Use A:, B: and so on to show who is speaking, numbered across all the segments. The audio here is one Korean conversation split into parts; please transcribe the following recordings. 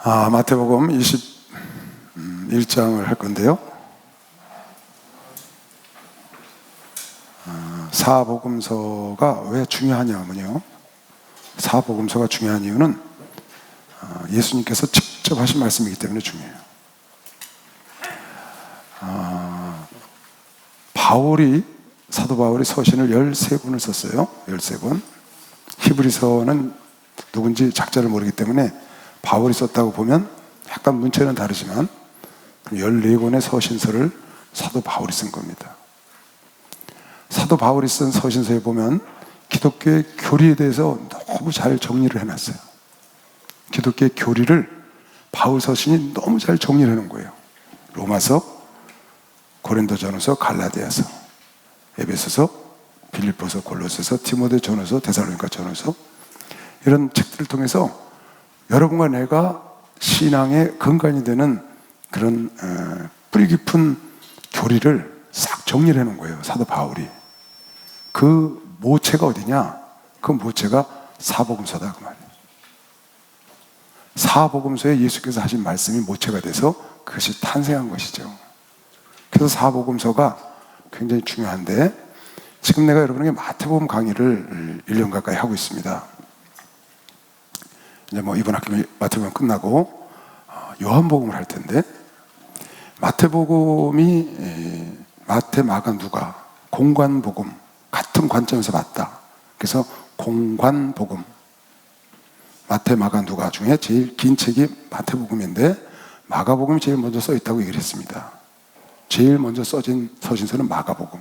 A: 마태복음 21장을 할 건데요. 사복음서가 왜 중요하냐면요. 사복음서가 중요한 이유는 예수님께서 직접 하신 말씀이기 때문에 중요해요. 사도 바울이 서신을 13권을 썼어요. 13권. 히브리서는 누군지 작자를 모르기 때문에 바울이 썼다고 보면 약간 문체는 다르지만 14권의 서신서를 사도 바울이 쓴 겁니다. 사도 바울이 쓴 서신서에 보면 기독교의 교리에 대해서 너무 잘 정리를 해놨어요. 기독교의 교리를 바울 서신이 너무 잘 정리를 해놓은 거예요. 로마서, 고린도전서, 갈라디아서, 에베소서, 빌립보서, 골로새서, 디모데전서, 데살로니가 전서, 이런 책들을 통해서 여러분과 내가 신앙의 근간이 되는 그런 뿌리 깊은 교리를 싹 정리를 해놓은 거예요. 사도 바울이. 그 모체가 어디냐? 그 모체가 사복음서다 그 말이에요. 사복음서에 예수께서 하신 말씀이 모체가 돼서 그것이 탄생한 것이죠. 그래서 사복음서가 굉장히 중요한데, 지금 내가 여러분에게 마태복음 강의를 1년 가까이 하고 있습니다. 이제 이번 학기 마태복음 끝나고 요한복음을 할 텐데, 마태복음이 마태, 마가, 누가 공관복음 같은 관점에서 봤다. 그래서 공관복음, 마태, 마가, 누가 중에 제일 긴 책이 마태복음인데 마가복음이 제일 먼저 써 있다고 얘기를 했습니다. 제일 먼저 써진 서신서는 마가복음.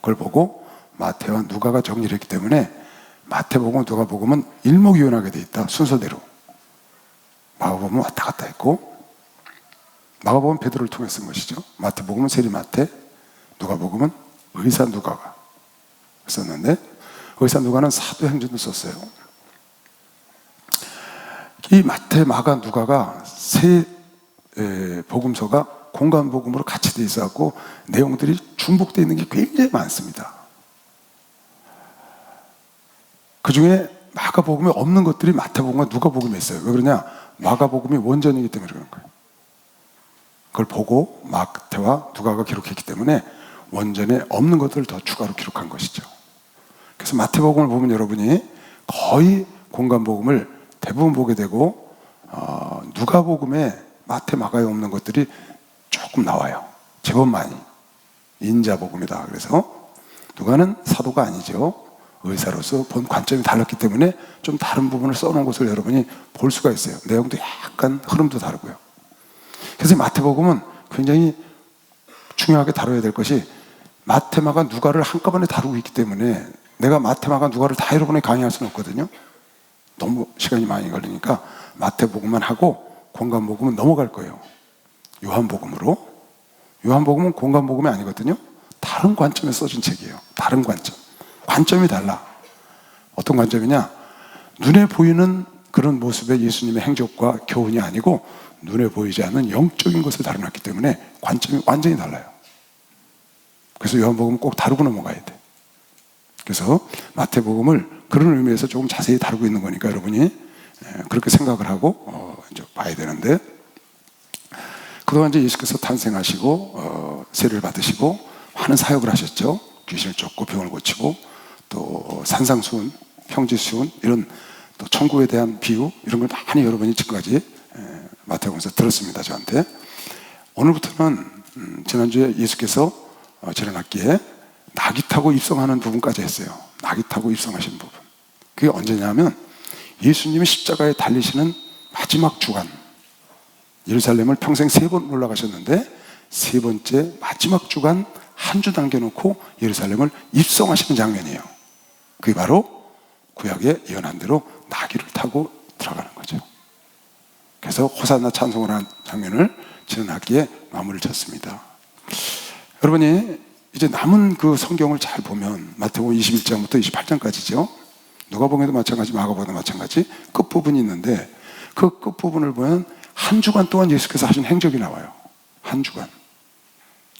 A: 그걸 보고 마태와 누가가 정리를 했기 때문에 마태복음, 누가복음은 일목요연하게 돼 있다. 순서대로. 마가복음은 왔다 갔다 했고, 마가복음은 베드로를 통해 쓴 것이죠. 마태복음은 세리마태, 누가복음은 의사 누가가 썼는데, 의사 누가는 사도행전도 썼어요. 이 마태, 마가, 누가가 세 복음서가 공관복음으로 같이 돼 있어갖고 내용들이 중복되어 있는 게 굉장히 많습니다. 그 중에 마가복음에 없는 것들이 마태복음과 누가복음에 있어요. 왜 그러냐? 마가복음이 원전이기 때문에 그런 거예요. 그걸 보고 마태와 누가가 기록했기 때문에 원전에 없는 것들을 더 추가로 기록한 것이죠. 그래서 마태복음을 보면 여러분이 거의 공관복음을 대부분 보게 되고, 누가복음에 마태, 마가에 없는 것들이 조금 나와요. 제법 많이. 인자복음이다. 그래서 누가는 사도가 아니죠. 의사로서 본 관점이 달랐기 때문에 좀 다른 부분을 써놓은 것을 여러분이 볼 수가 있어요. 내용도 약간 흐름도 다르고요. 그래서 마태복음은 굉장히 중요하게 다뤄야 될 것이, 마태, 마가, 누가를 한꺼번에 다루고 있기 때문에 내가 마태, 마가, 누가를 다 여러분에 강의할 수는 없거든요. 너무 시간이 많이 걸리니까 마태복음만 하고 공관복음은 넘어갈 거예요. 요한복음으로. 요한복음은 공관복음이 아니거든요. 다른 관점에서 써진 책이에요. 다른 관점. 관점이 달라. 어떤 관점이냐? 눈에 보이는 그런 모습의 예수님의 행적과 교훈이 아니고 눈에 보이지 않는 영적인 것을 다뤄놨기 때문에 관점이 완전히 달라요. 그래서 요한복음은 꼭 다루고 넘어가야 돼. 그래서 마태복음을 그런 의미에서 조금 자세히 다루고 있는 거니까 여러분이 그렇게 생각을 하고 이제 봐야 되는데, 그동안 이제 예수께서 탄생하시고 세례를 받으시고 많은 사역을 하셨죠. 귀신을 쫓고 병을 고치고 또 산상수훈, 평지수훈, 이런 또 천국에 대한 비유, 이런 걸 많이 여러분이 지금까지 마태복음에서 들었습니다. 저한테. 오늘부터는 지난주에 예수께서 지난 학기에 나귀 타고 입성하는 부분까지 했어요. 나귀 타고 입성하시는 부분. 그게 언제냐면 예수님이 십자가에 달리시는 마지막 주간, 예루살렘을 평생 3번 올라가셨는데 3번째 마지막 주간 한 주 남겨놓고 예루살렘을 입성하시는 장면이에요. 그게 바로 구약에 예언한 대로 나귀를 타고 들어가는 거죠. 그래서 호산나 찬송을 한 장면을 지난 학기에 마무리를 쳤습니다. 여러분이 이제 남은 그 성경을 잘 보면 마태복음 21장부터 28장까지죠. 누가복음에도 마찬가지, 마가복음에도 마찬가지 끝부분이 있는데, 그 끝부분을 보면 한 주간 동안 예수께서 하신 행적이 나와요. 한 주간.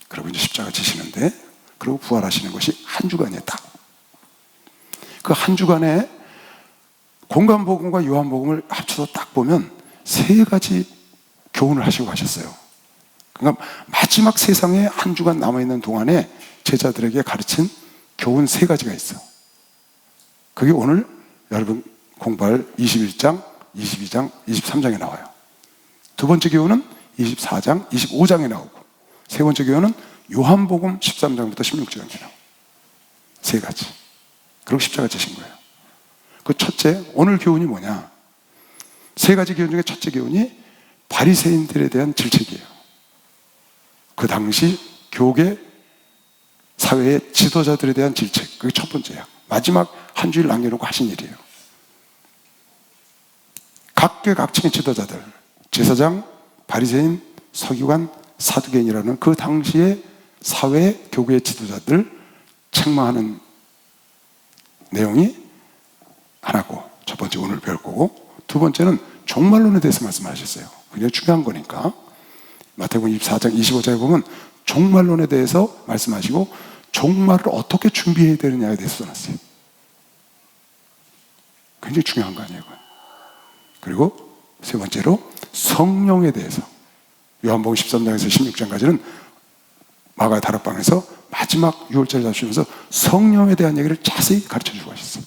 A: 그리고 이제 십자가 지시는데, 그리고 부활하시는 것이 한 주간이에요. 딱. 그 한 주간에 공관복음과 요한복음을 합쳐서 딱 보면 3가지 교훈을 하시고 가셨어요. 그러니까 마지막 세상에 한 주간 남아있는 동안에 제자들에게 가르친 교훈 3가지가 있어. 그게 오늘 여러분 공부할 21장, 22장, 23장에 나와요. 두 번째 교훈은 24장, 25장에 나오고, 세 번째 교훈은 요한복음 13장부터 16장에 나오고, 3가지. 그리고 십자가 지신 거예요. 그 첫째, 오늘 교훈이 뭐냐? 3가지 교훈 중에 첫째 교훈이 바리새인들에 대한 질책이에요. 그 당시 교계 사회의 지도자들에 대한 질책, 그게 첫 번째야. 마지막 한 주일 남겨놓고 하신 일이에요. 각계각층의 지도자들, 제사장, 바리새인, 서기관, 사두개인이라는 그 당시의 사회 교계의 지도자들 책망하는 내용이 하나고, 첫 번째 오늘 배울 거고, 두 번째는 종말론에 대해서 말씀하셨어요. 굉장히 중요한 거니까. 마태복음 24장 25장에 보면 종말론에 대해서 말씀하시고, 종말을 어떻게 준비해야 되느냐에 대해서 써놨어요. 굉장히 중요한 거 아니에요. 그리고 세 번째로 성령에 대해서, 요한복음 13장에서 16장까지는 마가 다락방에서 마지막 유월절을 잡수면서 성령에 대한 얘기를 자세히 가르쳐주고 하셨어요.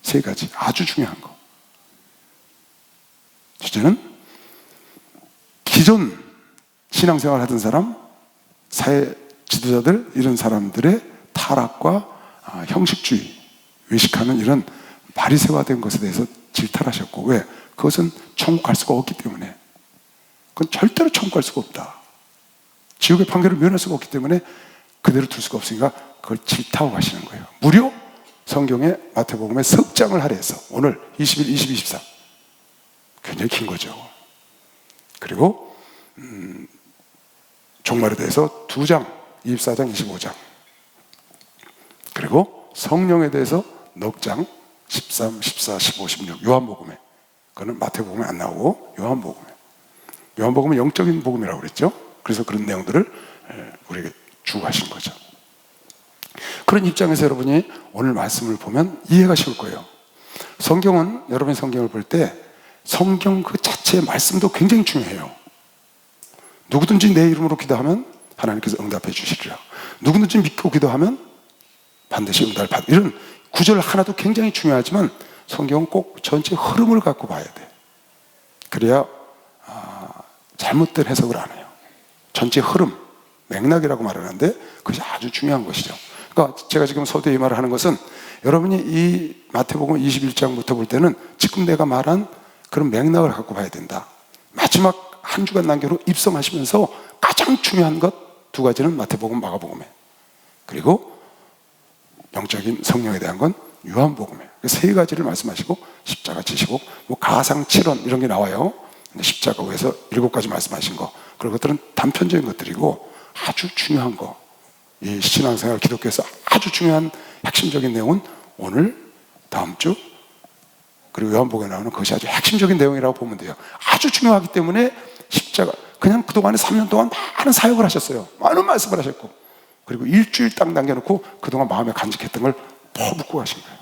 A: 3가지 아주 중요한 거. 첫째는 기존 신앙생활 하던 사람, 사회 지도자들, 이런 사람들의 타락과 형식주의, 외식하는 이런 바리새화된 것에 대해서 질타하셨고, 왜? 그것은 천국 갈 수가 없기 때문에. 그건 절대로 천국 갈 수가 없다. 지옥의 판결을 면할 수가 없기 때문에 그대로 둘 수가 없으니까 그걸 질타하고 가시는 거예요. 무려 성경에 마태복음에 석 장을 할애해서 오늘 21, 22, 24 굉장히 긴 거죠. 그리고 종말에 대해서 2장, 24장, 25장, 그리고 성령에 대해서 넉 장, 13, 14, 15, 16 요한복음에, 그거는 마태복음에 안 나오고 요한복음은 영적인 복음이라고 그랬죠. 그래서 그런 내용들을 우리에게 주고 하신 거죠. 그런 입장에서 여러분이 오늘 말씀을 보면 이해가 쉬울 거예요. 성경은, 여러분이 성경을 볼 때 성경 그 자체의 말씀도 굉장히 중요해요. 누구든지 내 이름으로 기도하면 하나님께서 응답해 주시리라. 누구든지 믿고 기도하면 반드시 응답을 받으라. 이런 구절 하나도 굉장히 중요하지만 성경은 꼭 전체 흐름을 갖고 봐야 돼. 그래야 잘못된 해석을 안 해요. 전체 흐름, 맥락이라고 말하는데 그것이 아주 중요한 것이죠. 그러니까 제가 지금 서두에 이 말을 하는 것은 여러분이 이 마태복음 21장부터 볼 때는 지금 내가 말한 그런 맥락을 갖고 봐야 된다. 마지막 한 주간 남겨로 입성하시면서 가장 중요한 것 2가지는 마태복음, 마가복음에, 그리고 영적인 성령에 대한 건 요한복음에, 3가지를 말씀하시고 십자가 지시고 뭐 가상 7원 이런 게 나와요. 십자가 위에서 7가지 말씀하신 거, 그런 것들은 단편적인 것들이고 아주 중요한 거, 이 신앙생활 기독교에서 아주 중요한 핵심적인 내용은 오늘, 다음 주, 그리고 요한복음에 나오는 그것이 아주 핵심적인 내용이라고 보면 돼요. 아주 중요하기 때문에 십자가, 그냥 그동안에 3년 동안 많은 사역을 하셨어요. 많은 말씀을 하셨고, 그리고 일주일 딱 남겨놓고 그동안 마음에 간직했던 걸 퍼붓고 가신 거예요.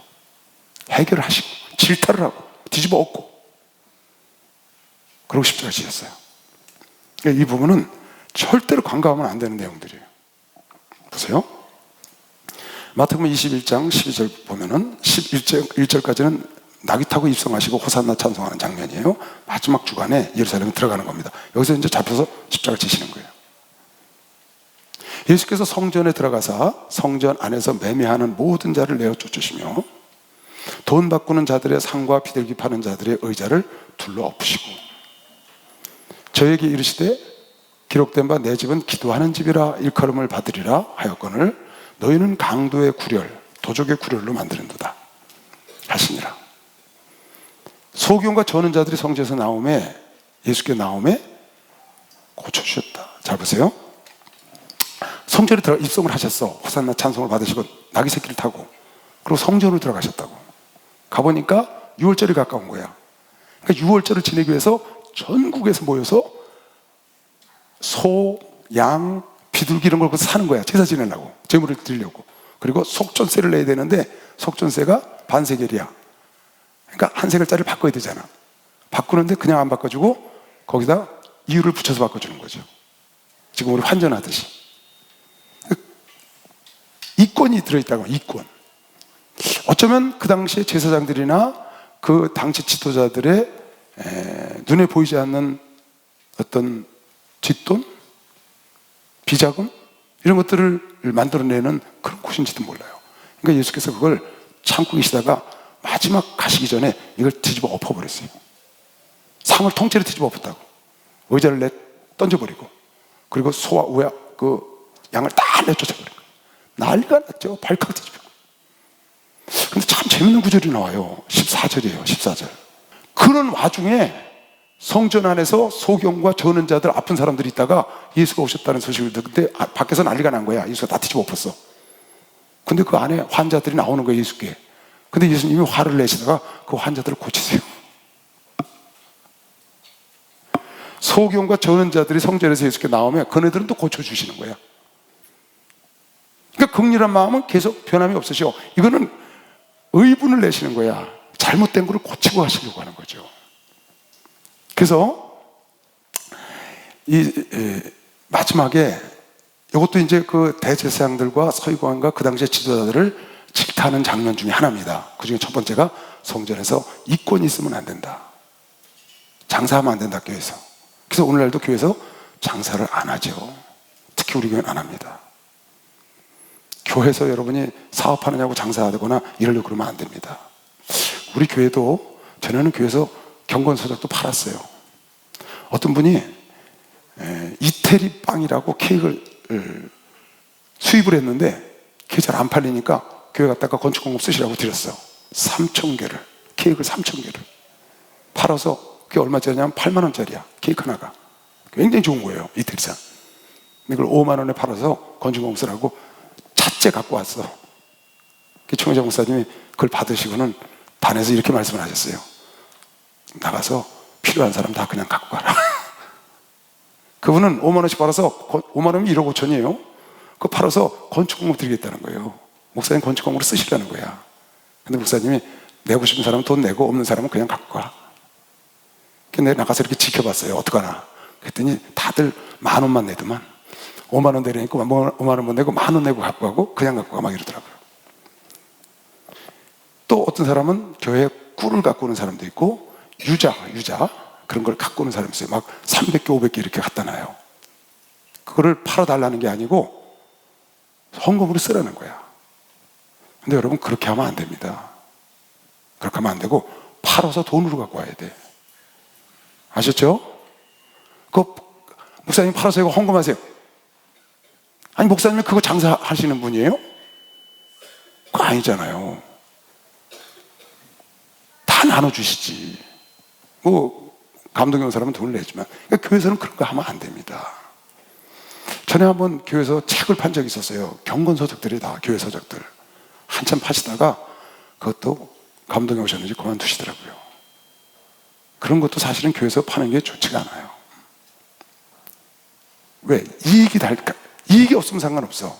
A: 해결을 하시고 질타를 하고 뒤집어 엎고, 그리고 십자가 지셨어요. 이 부분은 절대로 간과하면 안 되는 내용들이에요. 보세요. 마태복음 21장 12절 보면은 11절까지는 나귀 타고 입성하시고 호산나 찬송하는 장면이에요. 마지막 주간에 예루살렘에 들어가는 겁니다. 여기서 이제 잡혀서 십자가 지시는 거예요. 예수께서 성전에 들어가사 성전 안에서 매매하는 모든 자를 내어 쫓으시며 돈 바꾸는 자들의 상과 비둘기 파는 자들의 의자를 둘러 엎으시고 저에게 이르시되 기록된 바 내 집은 기도하는 집이라 일컬음을 받으리라 하였거늘 너희는 강도의 구렬, 도적의 구렬로 만드는도다 하시니라. 소경과 저는 자들이 성전에서 나오매, 예수께 나오매 고쳐주셨다. 잘 보세요. 성전에 들어 입성을 하셨어. 호산나 찬송을 받으시고 나귀 새끼를 타고, 그리고 성전으로 들어가셨다고. 가보니까 6월절이 가까운 거야. 그러니까 6월절을 지내기 위해서 전국에서 모여서 소, 양, 비둘기 이런 걸 사는 거야. 제사 지내려고, 제물을 드리려고. 그리고 속전세를 내야 되는데 속전세가 반세겔이야. 그러니까 한 세겔짜리를 바꿔야 되잖아. 바꾸는데 그냥 안 바꿔주고 거기다 이유를 붙여서 바꿔주는 거죠. 지금 우리 환전하듯이. 이권이 들어있다고, 이권. 어쩌면 그 당시에 제사장들이나 그 당시 지도자들의 눈에 보이지 않는 어떤 뒷돈, 비자금 이런 것들을 만들어내는 그런 곳인지도 몰라요. 그러니까 예수께서 그걸 참고 계시다가 마지막 가시기 전에 이걸 뒤집어 엎어버렸어요. 상을 통째로 뒤집어 엎었다고. 의자를 던져버리고, 그리고 소와 우야 그 양을 다 내쫓아버리고 난리가 났죠. 발칵 뒤집어. 근데 참 재밌는 구절이 나와요. 14절이에요. 14절. 그런 와중에 성전 안에서 소경과 저는 자들, 아픈 사람들이 있다가 예수가 오셨다는 소식을 듣는데 밖에서 난리가 난 거야. 예수가 다 뒤집어 엎었어. 근데 그 안에 환자들이 나오는 거예요, 예수께. 근데 예수님이 화를 내시다가 그 환자들을 고치세요. 소경과 저는 자들이 성전에서 예수께 나오면 그네들은 또 고쳐주시는 거야. 그러니까 긍휼한 마음은 계속 변함이 없으시오. 이거는 의분을 내시는 거야. 잘못된 거를 고치고 하시려고 하는 거죠. 그래서 마지막에 이것도 이제 그 대제사장들과 서기관과 그 당시의 지도자들을 질타하는 장면 중에 하나입니다. 그 중에 첫 번째가 성전에서 이권이 있으면 안 된다. 장사하면 안 된다, 교회에서. 그래서 오늘날도 교회에서 장사를 안 하죠. 특히 우리 교회는 안 합니다. 교회에서 여러분이 사업하느냐고 장사하거나 이러려고 그러면 안 됩니다. 우리 교회도 전에는 교회에서 경건서적도 팔았어요. 어떤 분이 이태리 빵이라고 케이크를 수입을 했는데 그게 잘 안 팔리니까 교회 갔다가 건축공업 쓰시라고 드렸어요. 3,000개를, 케이크를 3,000개를 팔아서 그게 얼마짜리냐면 8만 원짜리야. 케이크 하나가. 굉장히 좋은 거예요, 이태리산. 이걸 5만 원에 팔아서 건축공업 쓰라고 찻째 갖고 왔어. 총회장 목사님이 그걸 받으시고는 반에서 이렇게 말씀을 하셨어요. 나가서 필요한 사람 다 그냥 갖고 가라. 그분은 5만 원씩 팔아서 5만 원이면 1억 5천이에요. 그거 팔아서 건축공업 드리겠다는 거예요. 목사님 건축공업으로 쓰시라는 거야. 근데 목사님이 내고 싶은 사람은 돈 내고 없는 사람은 그냥 갖고 가. 그래서 내가 나가서 이렇게 지켜봤어요. 어떡하나. 그랬더니 다들 10,000원만 내더만 5만 원 내려니까 5만 원만 내고 10,000원 내고 갖고 가고 그냥 갖고 가 막 이러더라고요. 또 어떤 사람은 교회에 꿀을 갖고 오는 사람도 있고 유자 그런 걸 갖고 오는 사람이 있어요. 막 300개 500개 이렇게 갖다 놔요. 그거를 팔아달라는 게 아니고 헌금으로 쓰라는 거야. 근데 여러분 그렇게 하면 안 됩니다. 그렇게 하면 안 되고 팔아서 돈으로 갖고 와야 돼. 아셨죠? 그 목사님 팔아서 이거 헌금하세요. 아니 목사님이 그거 장사하시는 분이에요? 그거 아니잖아요. 다 나눠주시지. 뭐 감동이 온 사람은 돈을 내지만 그러니까 교회에서는 그런 거 하면 안 됩니다. 전에 한번 교회에서 책을 판 적이 있었어요. 경건서적들이다. 교회 서적들 한참 파시다가 그것도 감동이 오셨는지 그만두시더라고요. 그런 것도 사실은 교회에서 파는 게 좋지가 않아요. 왜? 이익이 없으면 상관없어.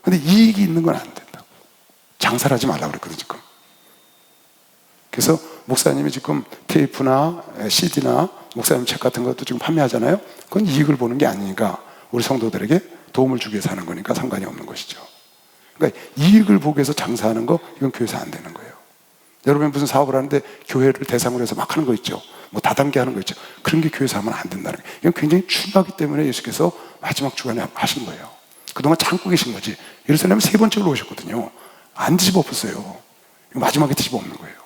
A: 근데 이익이 있는 건 안 된다고. 장사를 하지 말라고 그랬거든요, 지금. 그래서 목사님이 지금 테이프나 CD나 목사님 책 같은 것도 지금 판매하잖아요. 그건 이익을 보는 게 아니니까 우리 성도들에게 도움을 주기 위해서 하는 거니까 상관이 없는 것이죠. 그러니까 이익을 보기 위해서 장사하는 거, 이건 교회에서 안 되는 거예요. 여러분이 무슨 사업을 하는데 교회를 대상으로 해서 막 하는 거 있죠. 뭐 다단계 하는 거 있죠. 그런 게 교회에서 하면 안 된다는 거예요. 이건 굉장히 중요하기 때문에 예수께서 마지막 주간에 하신 거예요. 그동안 참고 계신 거지. 예루살렘 3번째로 오셨거든요. 안 뒤집어 엎었어요. 마지막에 뒤집어 엎는 거예요.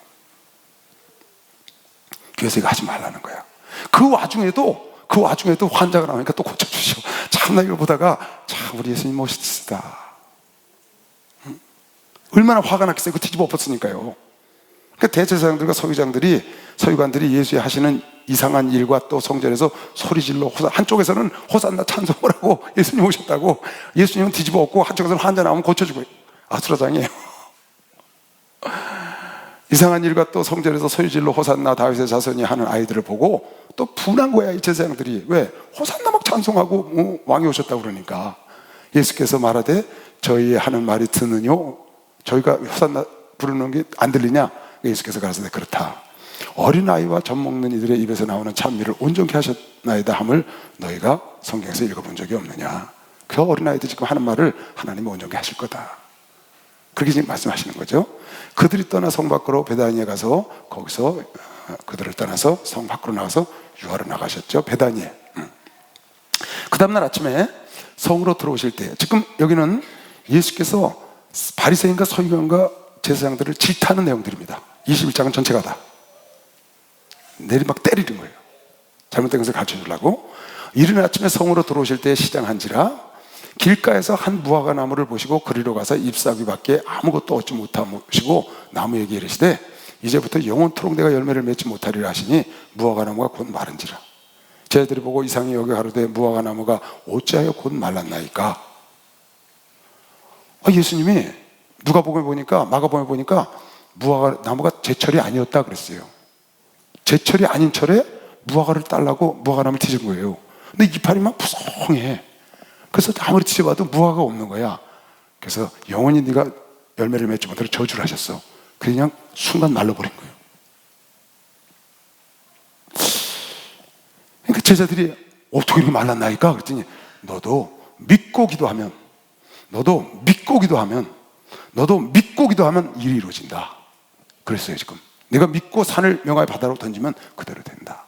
A: 교회에서 이거 하지 말라는 거야. 그 와중에도 환자가 나오니까 또 고쳐주시고. 참, 나 이걸 보다가 참 우리 예수님 멋있으시다. 얼마나 화가 났겠어요. 그 뒤집어 엎었으니까요. 그러니까 대제사장들과 서기관들이 예수의 하시는 이상한 일과 또 성전에서 소리질러 한쪽에서는 호산나 찬송을 하고 예수님 오셨다고, 예수님은 뒤집어 엎고 한쪽에서는 환자 나오면 고쳐주고. 아수라장이에요. 이상한 일과 또 성전에서 소리질러 호산나 다윗의 자손이 하는 아이들을 보고 또 분한 거야, 이 제사장들이. 왜? 호산나 막 찬송하고 왕이 오셨다고 그러니까. 예수께서 말하되 저희 하는 말이 듣느뇨? 저희가 호산나 부르는 게 안 들리냐? 예수께서 가라사대 그렇다. 어린아이와 젖 먹는 이들의 입에서 나오는 찬미를 온전케 하셨나이다 함을 너희가 성경에서 읽어본 적이 없느냐. 그 어린아이들 지금 하는 말을 하나님이 온전케 하실 거다, 그렇게 지금 말씀하시는 거죠. 그들이 떠나 성 밖으로 베다니에 가서 거기서 그들을 떠나서 성 밖으로 나가서 유하로 나가셨죠. 베다니에. 그 다음날 아침에 성으로 들어오실 때, 지금 여기는 예수께서 바리새인과 서기관과 제사장들을 질타하는 내용들입니다. 21장은 전체가 다 내리막 때리는 거예요. 잘못된 것을 가르쳐 주려고. 이른 아침에 성으로 들어오실 때 시장한지라 길가에서 한 무화과 나무를 보시고 그리로 가서 잎사귀밖에 아무것도 얻지 못하시고 나무에게 이르시되 이제부터 영원토록 내가 열매를 맺지 못하리라 하시니 무화과 나무가 곧 마른지라. 제자들이 보고 이상히 여기 가로되 무화과 나무가 어찌하여 곧 말랐나이까. 예수님이 누가복음에 보니까, 마가복음에 보니까 무화과 나무가 제철이 아니었다 그랬어요. 제철이 아닌 철에 무화과를 따려고 무화과 나무를 뒤진 거예요. 근데 이파리 막 푸성해. 그래서 아무리 뒤져봐도 무화과가 없는 거야. 그래서 영원히 네가 열매를 맺지 못하도록 저주를 하셨어. 그냥 순간 말라버린 거예요. 그러니까 제자들이 어떻게 이렇게 말랐나이까 그랬더니 너도 믿고 기도하면 일이 이루어진다 그랬어요. 지금 내가 믿고 산을 명하여 바다로 던지면 그대로 된다.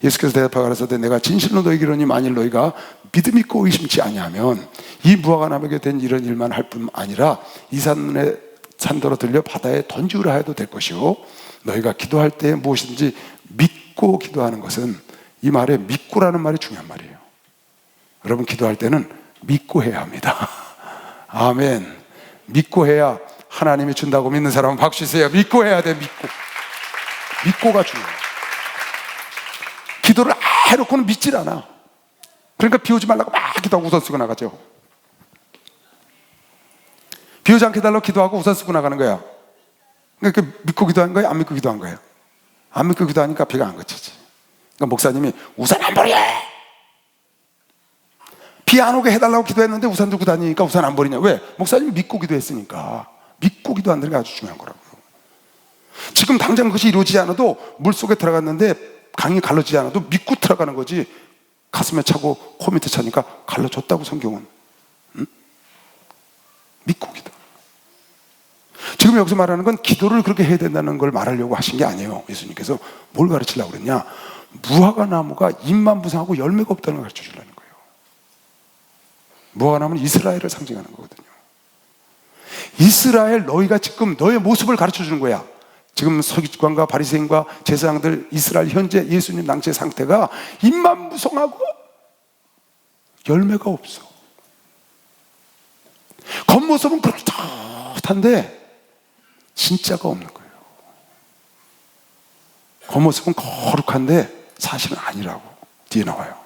A: 예수께서 대답하여 가라사대 내가 진실로 너희에게 이르노니 만일 너희가 믿음 있고 의심치 아니하면 이 무화과 나무에게 된 이런 일만 할 뿐 아니라 이 산에 산더러 들려 바다에 던지우라 해도 될 것이요 너희가 기도할 때 무엇이든지 믿고 기도하는 것은, 이 말에 믿고라는 말이 중요한 말이에요. 여러분 기도할 때는 믿고 해야 합니다. 아멘. 믿고 해야 하나님이 준다고 믿는 사람은 박수 주세요. 믿고 해야 돼. 믿고가 중요해요. 기도를 해놓고는 믿질 않아. 그러니까 비 오지 말라고 막 기도하고 우선 쓰고 나가죠. 비 오지 않게 해달라고 기도하고 우선 쓰고 나가는 거야. 그러니까 믿고 기도한 거야? 안 믿고 기도한 거야? 안 믿고 기도하니까 비가 안 그치지. 그러니까 목사님이 우산 안 버려! 비 안 오게 해달라고 기도했는데 우산 들고 다니니까 우산 안 버리냐? 왜? 목사님이 믿고 기도했으니까. 믿고 기도한다는 게 아주 중요한 거라고요. 지금 당장 그것이 이루어지지 않아도 물속에 들어갔는데 강이 갈라지지 않아도 믿고 들어가는 거지, 가슴에 차고 코 밑에 차니까 갈라졌다고 성경은. 응? 믿고 기도. 지금 여기서 말하는 건 기도를 그렇게 해야 된다는 걸 말하려고 하신 게 아니에요. 예수님께서 뭘 가르치려고 그랬냐? 무화과 나무가 잎만 부성하고 열매가 없다는 걸 가르쳐 주려는 거예요. 무화과 나무는 이스라엘을 상징하는 거거든요. 이스라엘, 너희가 지금 너의 모습을 가르쳐 주는 거야. 지금 서기관과 바리새인과 제사장들, 이스라엘 현재 예수님 당시의 상태가 잎만 무성하고 열매가 없어. 겉모습은 그렇듯한데 진짜가 없는 거예요. 겉모습은 거룩한데 사실은 아니라고 뒤에 나와요.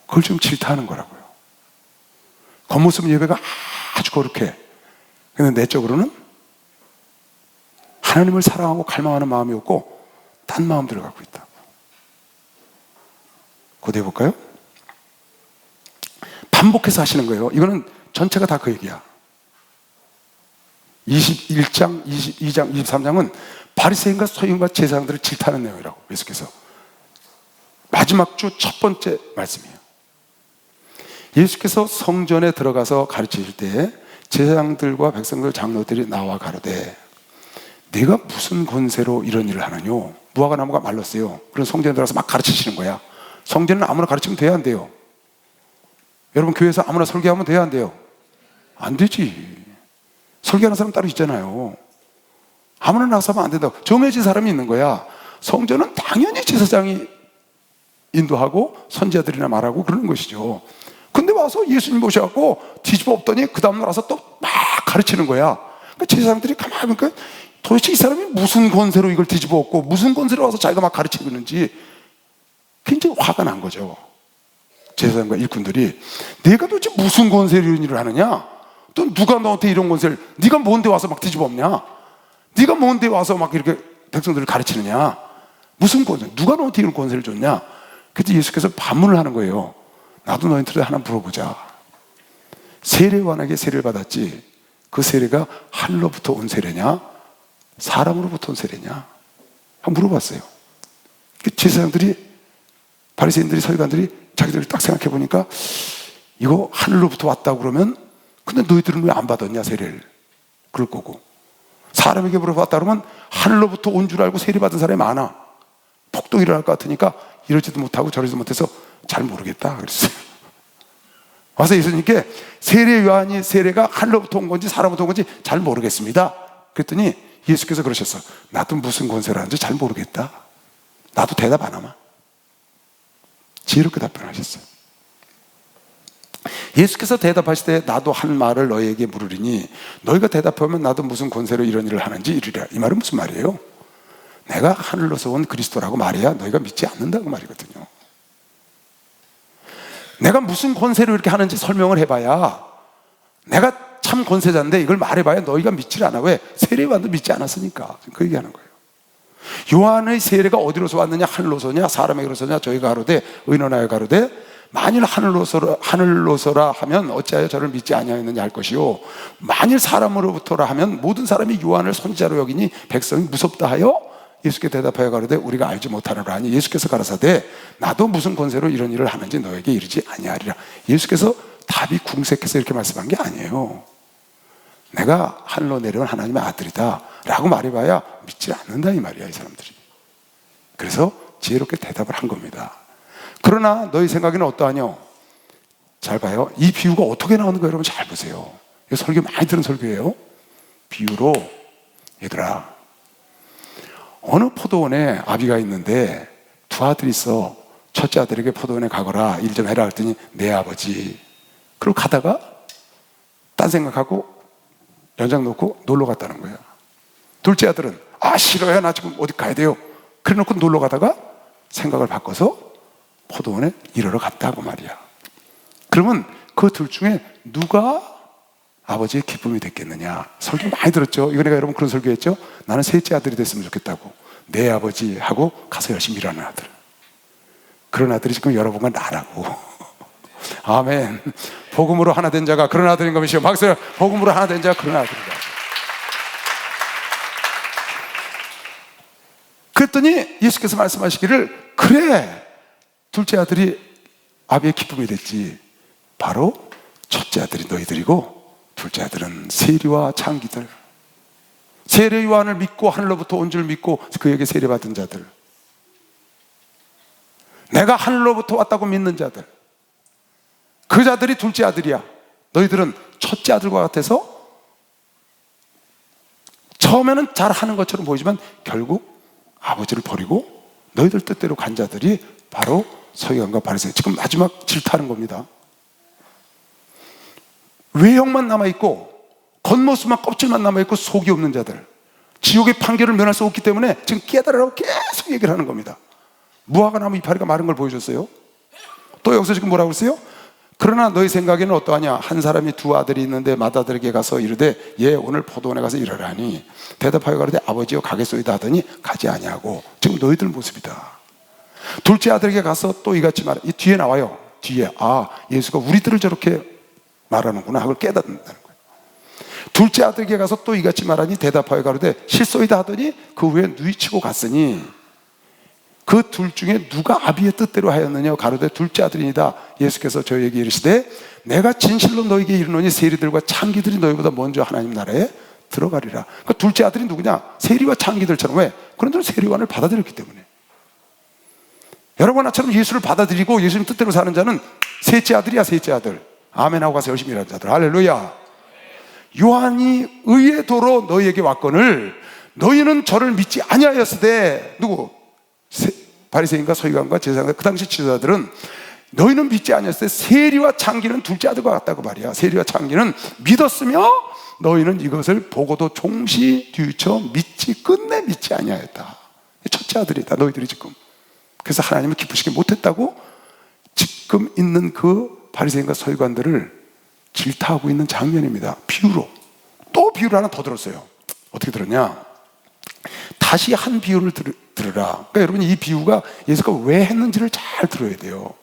A: 그걸 지금 질타하는 거라고요. 겉모습은 예배가 아주 거룩해. 근데 내적으로는 하나님을 사랑하고 갈망하는 마음이 없고 딴 마음들을 갖고 있다고. 고대해 볼까요? 반복해서 하시는 거예요. 이거는 전체가 다 그 얘기야. 21장, 22장, 23장은 바리새인과 서기관과 제사장들을 질타하는 내용이라고 예수께서. 마지막 주 첫 번째 말씀이에요. 예수께서 성전에 들어가서 가르치실 때 제사장들과 백성들, 장로들이 나와 가로되 네가 무슨 권세로 이런 일을 하느뇨? 무화과 나무가 말랐어요. 그런 성전에 들어가서 막 가르치시는 거야. 성전은 아무나 가르치면 돼야 안 돼요? 여러분 교회에서 아무나 설교하면 돼야 안 돼요? 안 되지. 설교하는 사람 따로 있잖아요. 아무나 나가서 하면 안 된다고 정해진 사람이 있는 거야. 성전은 당연히 제사장이 인도하고 선지자들이나 말하고 그러는 것이죠. 근데 와서 예수님 모셔갖고 뒤집어 엎더니 그 다음날 와서 또 막 가르치는 거야. 그러니까 제사장들이 가만히 보니까 도대체 이 사람이 무슨 권세로 이걸 뒤집어 엎고 무슨 권세로 와서 자기가 막 가르치고 있는지 굉장히 화가 난 거죠. 제사장과 일꾼들이 내가 도대체 무슨 권세로 이런 일을 하느냐? 또 누가 너한테 이런 권세를, 네가 뭔데 와서 막 뒤집어 엎냐? 네가 뭔데 와서 막 이렇게 백성들을 가르치느냐? 무슨 권세? 누가 너한테 이런 권세를 줬냐? 그때 예수께서 반문을 하는 거예요. 나도 너희한테 하나 물어보자. 세례관에게 세례를 받았지 그 세례가 하늘로부터 온 세례냐? 사람으로부터 온 세례냐? 한번 물어봤어요. 제사장들이, 바리새인들이, 서기관들이 자기들이 딱 생각해 보니까 이거 하늘로부터 왔다고 그러면, 근데 너희들은 왜 안 받았냐 세례를? 그럴 거고, 사람에게 물어봤다 그러면 하늘로부터 온 줄 알고 세례 받은 사람이 많아. 폭동이 일어날 것 같으니까 이러지도 못하고 저러지도 못해서 잘 모르겠다 그랬어요. 와서 예수님께 세례 요한이 세례가 하늘로부터 온 건지 사람부터 온 건지 잘 모르겠습니다. 그랬더니 예수께서 그러셨어. 나도 무슨 권세를 하는지 잘 모르겠다. 나도 대답 안 하마. 지혜롭게 답변하셨어요. 예수께서 대답하시되 나도 한 말을 너희에게 물으리니 너희가 대답하면 나도 무슨 권세로 이런 일을 하는지 이르리라. 이 말은 무슨 말이에요? 내가 하늘로서 온 그리스도라고 말해야 너희가 믿지 않는다고 말이거든요. 내가 무슨 권세로 이렇게 하는지 설명을 해봐야, 내가 참 권세자인데 이걸 말해봐야 너희가 믿지를 않아. 왜? 세례요한도 믿지 않았으니까. 그 얘기하는 거예요. 요한의 세례가 어디로서 왔느냐? 하늘로서냐? 사람에게로서냐? 저희가 가로되 의논하여 가로되 만일 하늘로서라 하면 어찌하여 저를 믿지 아니하였느냐 할 것이요, 만일 사람으로부터라 하면 모든 사람이 요한을 선지자로 여기니 백성이 무섭다 하여 예수께 대답하여 가로되 우리가 알지 못하노라 하니 예수께서 가라사대 나도 무슨 권세로 이런 일을 하는지 너에게 이르지 아니하리라. 예수께서 답이 궁색해서 이렇게 말씀한 게 아니에요. 내가 하늘로 내려온 하나님의 아들이다 라고 말해봐야 믿지 않는다 이 말이야, 이 사람들이. 그래서 지혜롭게 대답을 한 겁니다. 그러나 너희 생각에는 어떠하뇨? 잘 봐요. 이 비유가 어떻게 나오는 거예요? 여러분 잘 보세요. 이 설교 많이 들은 설교예요. 비유로, 얘들아, 어느 포도원에 아비가 있는데 두 아들이 있어. 첫째 아들에게 포도원에 가거라, 일 좀 해라 했더니 내 아버지. 그리고 가다가 딴 생각하고 연장 놓고 놀러 갔다는 거예요. 둘째 아들은 싫어요, 나 지금 어디 가야 돼요. 그래 놓고 놀러 가다가 생각을 바꿔서 포도원에 일하러 갔다고 말이야. 그러면 그 둘 중에 누가 아버지의 기쁨이 됐겠느냐? 설교 많이 들었죠. 이거 내가 여러분 그런 설교했죠. 나는 셋째 아들이 됐으면 좋겠다고. 내 아버지 하고 가서 열심히 일하는 아들. 그런 아들이 지금 여러분과 나라고. 아멘. 복음으로 하나 된 자가 그런 아들인 것이요. 박수. 복음으로 하나 된 자가 그런 아들이다. 그랬더니 예수께서 말씀하시기를, 그래, 둘째 아들이 아비의 기쁨이 됐지. 바로 첫째 아들이 너희들이고 둘째 아들은 세리와 창기들, 세례 요한을 믿고 하늘로부터 온 줄 믿고 그에게 세례받은 자들, 내가 하늘로부터 왔다고 믿는 자들, 그 자들이 둘째 아들이야. 너희들은 첫째 아들과 같아서 처음에는 잘하는 것처럼 보이지만 결국 아버지를 버리고 너희들 뜻대로 간 자들이 바로 서기관과 바리새인. 지금 마지막 질타하는 겁니다. 외형만 남아있고 겉모습만, 껍질만 남아있고 속이 없는 자들, 지옥의 판결을 면할 수 없기 때문에 지금 깨달으라고 계속 얘기를 하는 겁니다. 무화과 나무 이파리가 마른 걸 보여줬어요. 또 여기서 지금 뭐라고 했어요? 그러나 너희 생각에는 어떠하냐? 한 사람이 두 아들이 있는데 맏아들에게 가서 이르되 얘 오늘 포도원에 가서 일하라 하니 대답하여 가로되 아버지여 가겠소이다 하더니 가지 아니하고. 지금 너희들 모습이다. 둘째 아들에게 가서 또 이같이 말하. 이 뒤에 나와요. 뒤에 예수가 우리들을 저렇게 말하는구나 하고 깨닫는다는 거예요. 둘째 아들에게 가서 또 이같이 말하니 대답하여 가로되 실소이다 하더니 그 후에 누이치고 갔으니 그 둘 중에 누가 아비의 뜻대로 하였느냐? 가로되 둘째 아들이니다. 예수께서 저희에게 이르시되 내가 진실로 너희에게 이르노니 세리들과 창기들이 너희보다 먼저 하나님 나라에 들어가리라. 그러니까 둘째 아들이 누구냐? 세리와 창기들처럼. 왜? 그런들 세리관을 받아들였기 때문에. 여러분 나처럼 예수를 받아들이고 예수님 뜻대로 사는 자는 셋째 아들이야. 셋째 아들. 아멘 하고 가서 열심히 일하는 자들. 할렐루야. 요한이 의의 도로 너희에게 왔거늘 너희는 저를 믿지 아니하였으되. 누구? 바리새인과 서기관과 제사장과 그 당시 지도자들은 너희는 믿지 아니었을 때 세리와 창기는 둘째 아들과 같다고 말이야. 세리와 창기는 믿었으며 너희는 이것을 보고도 종시 뒤처 믿지 끝내 믿지 아니하였다. 첫째 아들이다 너희들이 지금. 그래서 하나님을 기쁘시게 못했다고 지금 있는 그 바리새인과 서기관들을 질타하고 있는 장면입니다. 비유로. 또 비유를 하나 더 들었어요. 어떻게 들었냐? 다시 한 비유를 들으라. 그러니까 여러분 이 비유가 예수가 왜 했는지를 잘 들어야 돼요.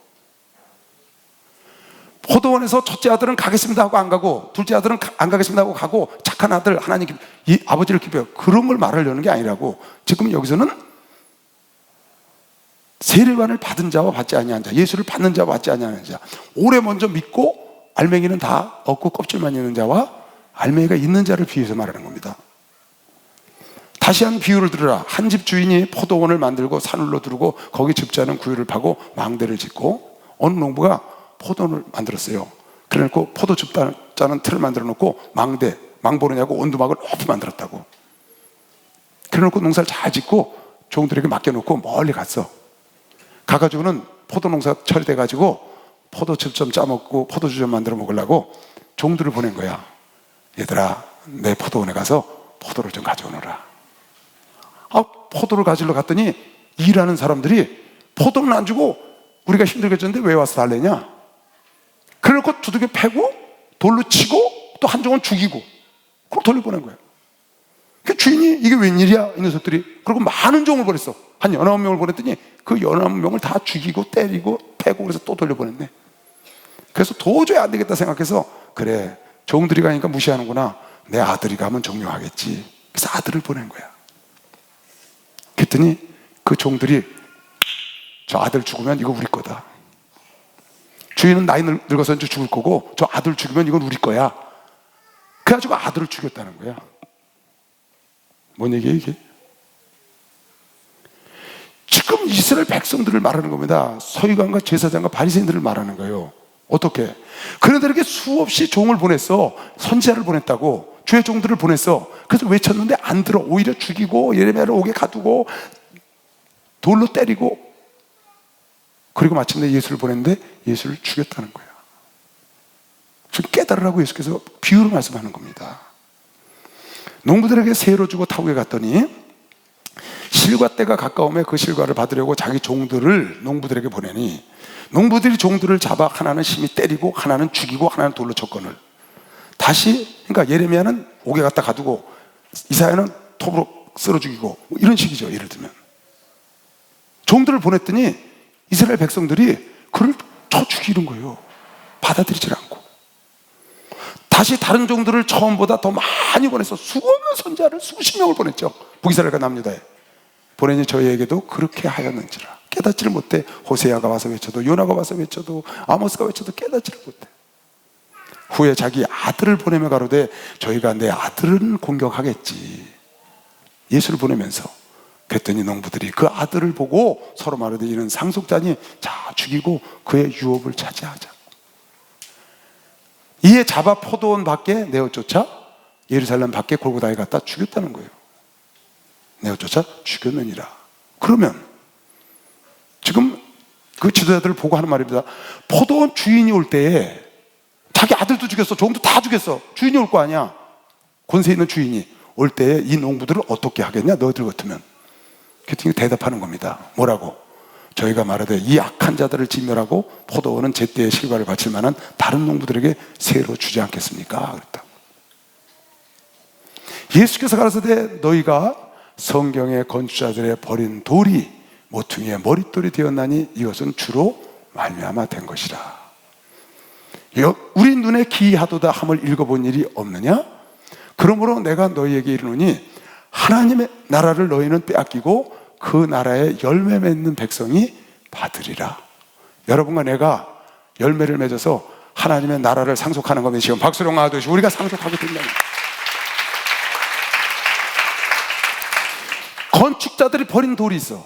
A: 포도원에서 첫째 아들은 가겠습니다 하고 안 가고, 둘째 아들은 안 가겠습니다 하고 가고, 착한 아들 하나님 이 아버지를 기뻐요. 그런 걸 말하려는 게 아니라고. 지금 여기서는 세례관을 받은 자와 받지 아니한 자, 예수를 받는 자와 받지 아니하는 자, 오래 먼저 믿고 알맹이는 다 없고 껍질만 있는 자와 알맹이가 있는 자를 비유해서 말하는 겁니다. 다시 한 비유를 들으라. 한 집 주인이 포도원을 만들고 산울로 두르고 거기 즙자는 구유를 파고 망대를 짓고, 어느 농부가 포도원을 만들었어요. 그래놓고 포도 즙자는 틀을 만들어 놓고 망대, 망보느냐고 온두막을 높이 만들었다고. 그래놓고 농사를 잘 짓고 종들에게 맡겨놓고 멀리 갔어. 가가지고는 포도 농사 처리돼가지고 포도즙 좀 짜먹고 포도주 좀 만들어 먹으려고 종들을 보낸 거야. 얘들아, 내 포도원에 가서 포도를 좀 가져오너라. 포도를 가지러 갔더니 일하는 사람들이 포도는 안 주고 우리가 힘들겠는데 왜 와서 달래냐? 그래놓고 두들겨 패고 돌로 치고 또 한 종은 죽이고 그걸 돌려보낸 거야. 그 주인이 이게 웬일이야 이 녀석들이. 그리고 많은 종을 보냈어. 한 19명을 보냈더니 그 19명을 다 죽이고 때리고 패고 그래서 또 돌려보냈네. 그래서 도저히 안 되겠다 생각해서, 그래 종들이 가니까 무시하는구나, 내 아들이 가면 정령하겠지. 그래서 아들을 보낸 거야. 그랬더니 그 종들이 저 아들 죽으면 이거 우리 거다. 주인은 나이 늙어서 이제 죽을 거고 저 아들 죽으면 이건 우리 거야. 그래가지고 아들을 죽였다는 거야. 뭔 얘기예요 이게? 지금 이스라엘 백성들을 말하는 겁니다. 서기관과 제사장과 바리새인들을 말하는 거예요. 어떻게? 그들에게 수없이 종을 보냈어. 선지자를 보냈다고. 주의 종들을 보냈어. 그래서 외쳤는데 안 들어. 오히려 죽이고 예레미야를 옥에 가두고 돌로 때리고, 그리고 마침내 예수를 보냈는데 예수를 죽였다는 거야. 지금 깨달으라고 예수께서 비유로 말씀하는 겁니다. 농부들에게 세로 주고 타국에 갔더니 실과 때가 가까우면 그 실과를 받으려고 자기 종들을 농부들에게 보내니, 농부들이 종들을 잡아 하나는 심히 때리고 하나는 죽이고 하나는 돌로 쳤거늘. 다시, 그러니까 예레미야는 옥에 갖다 가두고 이사야는 톱으로 쓸어 죽이고, 뭐 이런 식이죠. 예를 들면 종들을 보냈더니 이스라엘 백성들이 그를 쳐 죽이는 거예요. 받아들이질 않고. 다시 다른 종들을 처음보다 더 많이 보내서 수없는 선지자를 수십 명을 보냈죠. 북이스라엘과 남유다에 보내니 저희에게도 그렇게 하였는지라. 깨닫지를 못해. 호세아가 와서 외쳐도, 요나가 와서 외쳐도, 아모스가 외쳐도 깨닫지를 못해. 후에 자기 아들을 보내며 가로되 저희가 내 아들은 공격하겠지. 예수를 보내면서. 그랬더니 농부들이 그 아들을 보고 서로 말하되 이는 상속자니, 자 죽이고 그의 유업을 차지하자. 이에 잡아 포도원 밖에 내어 쫓아 예루살렘 밖에 골고다에 갖다 죽였다는 거예요. 내어 쫓아 죽였느니라. 그러면 지금 그 지도자들을 보고 하는 말입니다. 포도원 주인이 올 때에 자기 아들도 죽였어, 종도 다 죽였어. 주인이 올 거 아니야. 권세 있는 주인이 올 때에 이 농부들을 어떻게 하겠냐 너희들 같으면. 그랬더니 대답하는 겁니다. 뭐라고? 저희가 말하되 이 악한 자들을 진멸하고 포도원은 제때의 실과를 바칠 만한 다른 농부들에게 새로 주지 않겠습니까? 그랬다. 예수께서 가라사대 너희가 성경의 건축자들의 버린 돌이 모퉁이의 머릿돌이 되었나니 이것은 주로 말미암아 된 것이라. 우리 눈에 기이하도다 함을 읽어본 일이 없느냐? 그러므로 내가 너희에게 이르노니 하나님의 나라를 너희는 빼앗기고 그 나라에 열매 맺는 백성이 받으리라. 여러분과 내가 열매를 맺어서 하나님의 나라를 상속하는 겁니다. 지금 박수로 나와주시 우리가 상속하게 된다. 건축자들이 버린 돌이 있어.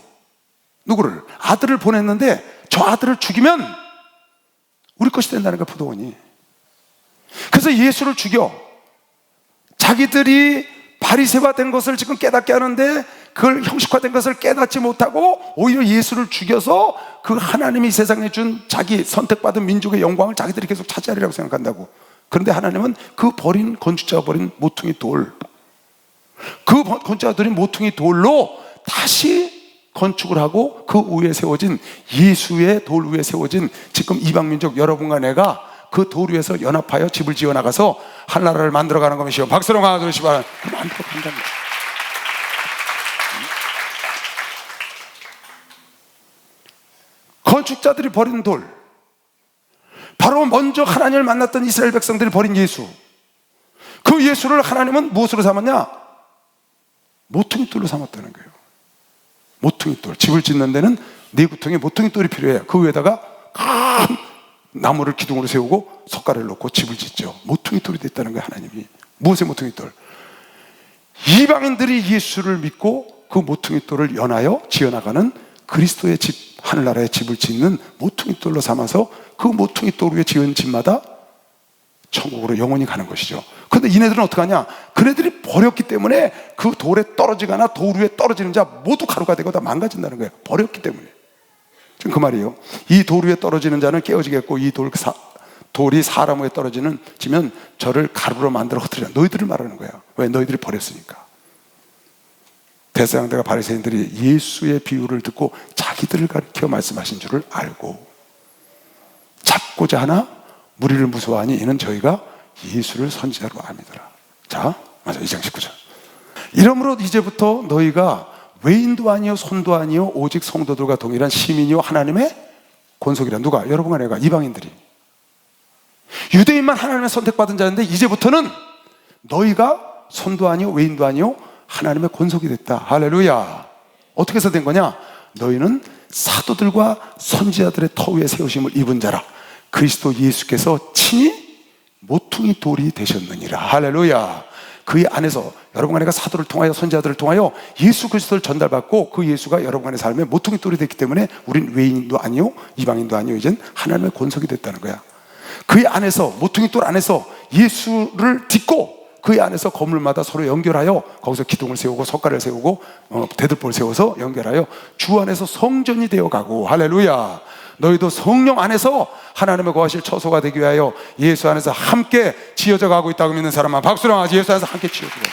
A: 누구를? 아들을 보냈는데 저 아들을 죽이면 우리 것이 된다는 거야, 포도원이. 그래서 예수를 죽여. 자기들이 바리새화된 것을 지금 깨닫게 하는데 그걸 형식화된 것을 깨닫지 못하고 오히려 예수를 죽여서 그 하나님이 세상에 준 자기 선택받은 민족의 영광을 자기들이 계속 차지하리라고 생각한다고. 그런데 하나님은 그 버린 건축자가 버린 모퉁이 돌, 그 건축자가 버린 모퉁이 돌로 다시 건축을 하고 그 위에 세워진 예수의 돌 위에 세워진 지금 이방민족 여러분과 내가 그 돌 위에서 연합하여 집을 지어 나가서 한 나라를 만들어가는 것이요. 박수로 가주시 바랍니다. 만들어 간다는 거예요. 건축자들이 버린 돌, 바로 바로 먼저 하나님을 만났던 이스라엘 백성들이 버린 예수, 그 예수를 하나님은 무엇으로 삼았냐? 모퉁이돌로 삼았다는 거예요. 모퉁이돌. 집을 짓는 데는 4구통의 모퉁이돌이 필요해요. 그 위에다가 큰 나무를 기둥으로 세우고 석가래를 놓고 집을 짓죠. 모퉁이돌이 됐다는 거예요. 하나님이. 무엇의 모퉁이돌? 이방인들이 예수를 믿고 그 모퉁이돌을 연하여 지어나가는 그리스도의 집, 하늘나라의 집을 짓는 모퉁이돌로 삼아서 그 모퉁이돌 위에 지은 집마다 천국으로 영원히 가는 것이죠. 그런데 이네들은 어떡하냐? 그네들이 버렸기 때문에 그 돌에 떨어지거나 돌 위에 떨어지는 자 모두 가루가 되고 다 망가진다는 거예요. 버렸기 때문에. 지금 그 말이에요. 이 돌 위에 떨어지는 자는 깨어지겠고, 이 돌이 사람 위에 떨어지면 저를 가루로 만들어 흩으리라. 너희들을 말하는 거예요. 왜? 너희들이 버렸으니까. 대사장들과 바리새인들이 예수의 비유를 듣고 자기들을 가리켜 말씀하신 줄을 알고 잡고자 하나 무리를 무서워하니 이는 저희가 예수를 선지자로 아니더라. 자, 맞아. 2장 19절. 이러므로 이제부터 너희가 외인도 아니요 손도 아니요 오직 성도들과 동일한 시민이요 하나님의 권속이라. 누가? 여러분과 내가, 이방인들이. 유대인만 하나님의 선택받은 자인데 이제부터는 너희가 손도 아니요 외인도 아니요 하나님의 권속이 됐다. 할렐루야. 어떻게 해서 된 거냐? 너희는 사도들과 선지자들의 터 위에 세우심을 입은 자라. 그리스도 예수께서 친히 모퉁이 돌이 되셨느니라. 할렐루야. 그 안에서 여러분과 내가 사도를 통하여 선지자들을 통하여 예수 그리스도를 전달받고 그 예수가 여러분의 삶에 모퉁이 돌이 됐기 때문에 우린 외인도 아니요 이방인도 아니요 이젠 하나님의 권속이 됐다는 거야. 그 안에서, 모퉁이 돌 안에서 예수를 딛고 그 안에서 건물마다 서로 연결하여 거기서 기둥을 세우고 석가를 세우고 대들보를 세워서 연결하여 주 안에서 성전이 되어가고. 할렐루야. 너희도 성령 안에서 하나님의 거하실 처소가 되기 위하여 예수 안에서 함께 지어져 가고 있다고 믿는 사람만 박수랑 하지. 예수 안에서 함께 지어져 가고.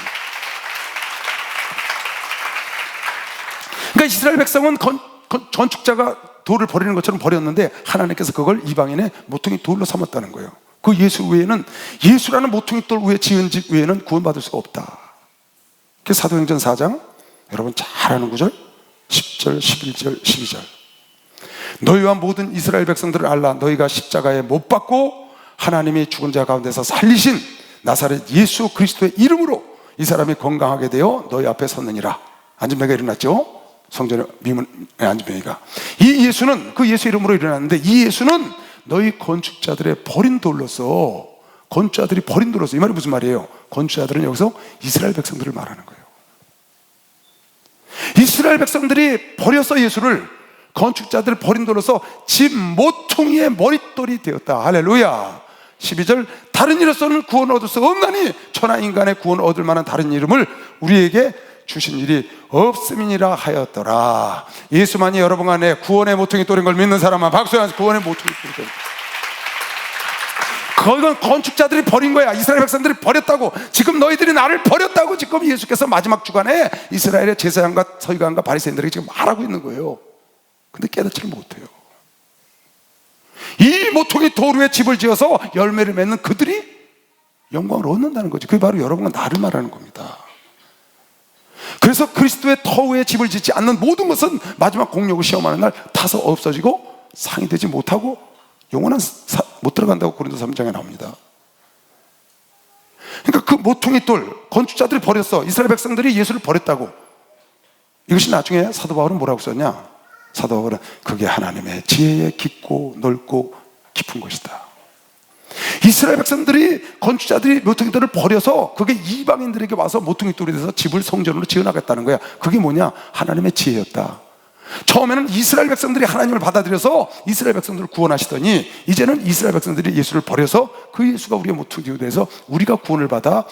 A: 그러니까 이스라엘 백성은 건축자가 돌을 버리는 것처럼 버렸는데 하나님께서 그걸 이방인의 모퉁이 돌로 삼았다는 거예요. 그 예수 외에는, 예수라는 모퉁이 돌 위에 지은 집 외에는 구원받을 수가 없다. 그 사도행전 4장 여러분 잘 아는 구절 10절 11절 12절. 너희와 모든 이스라엘 백성들을 알라. 너희가 십자가에 못 박고 하나님이 죽은 자 가운데서 살리신 나사렛 예수 그리스도의 이름으로 이 사람이 건강하게 되어 너희 앞에 섰느니라. 안진뱅이가 일어났죠. 성전의 미문 안진뱅이가. 이 예수는, 그 예수 이름으로 일어났는데 이 예수는 너희 건축자들의 버린 돌로서, 건축자들이 버린 돌로서. 이 말이 무슨 말이에요? 건축자들은 여기서 이스라엘 백성들을 말하는 거예요. 이스라엘 백성들이 버려서 예수를, 건축자들 버린 돌로서 집 모퉁이의 머릿돌이 되었다. 할렐루야. 12절. 다른 이로서는 구원을 얻을 수 없나니 천하 인간의 구원을 얻을 만한 다른 이름을 우리에게 주신 일이 없음이니라 하였더라. 예수만이 여러분 안에 구원의 모퉁이 돌인 걸 믿는 사람만 박수하면서 구원의 모퉁이 돌이 된다. 그건 건축자들이 버린 거야. 이스라엘 백성들이 버렸다고. 지금 너희들이 나를 버렸다고 지금 예수께서 마지막 주간에 이스라엘의 제사장과 서기관과 바리새인들에게 지금 말하고 있는 거예요. 근데 깨닫지를 못해요. 이 모퉁이 돌 위에 집을 지어서 열매를 맺는 그들이 영광을 얻는다는 거지. 그게 바로 여러분과 나를 말하는 겁니다. 그래서 그리스도의 터 위에 집을 짓지 않는 모든 것은 마지막 공력을 시험하는 날 타서 없어지고 상이 되지 못하고 영원한 못 들어간다고 고린도서 3장에 나옵니다. 그러니까 그 모퉁이 돌, 건축자들이 버렸어. 이스라엘 백성들이 예수를 버렸다고. 이것이 나중에 사도 바울은 뭐라고 썼냐? 사도 바울은 그게 하나님의 지혜의 깊고 넓고 깊은 것이다. 이스라엘 백성들이, 건축자들이 모퉁이 돌을 버려서 그게 이방인들에게 와서 모퉁이 돌이 돼서 집을 성전으로 지어나갔다는 거야. 그게 뭐냐? 하나님의 지혜였다. 처음에는 이스라엘 백성들이 하나님을 받아들여서 이스라엘 백성들을 구원하시더니 이제는 이스라엘 백성들이 예수를 버려서 그 예수가 우리의 모퉁이 돼서 우리가 구원을 받아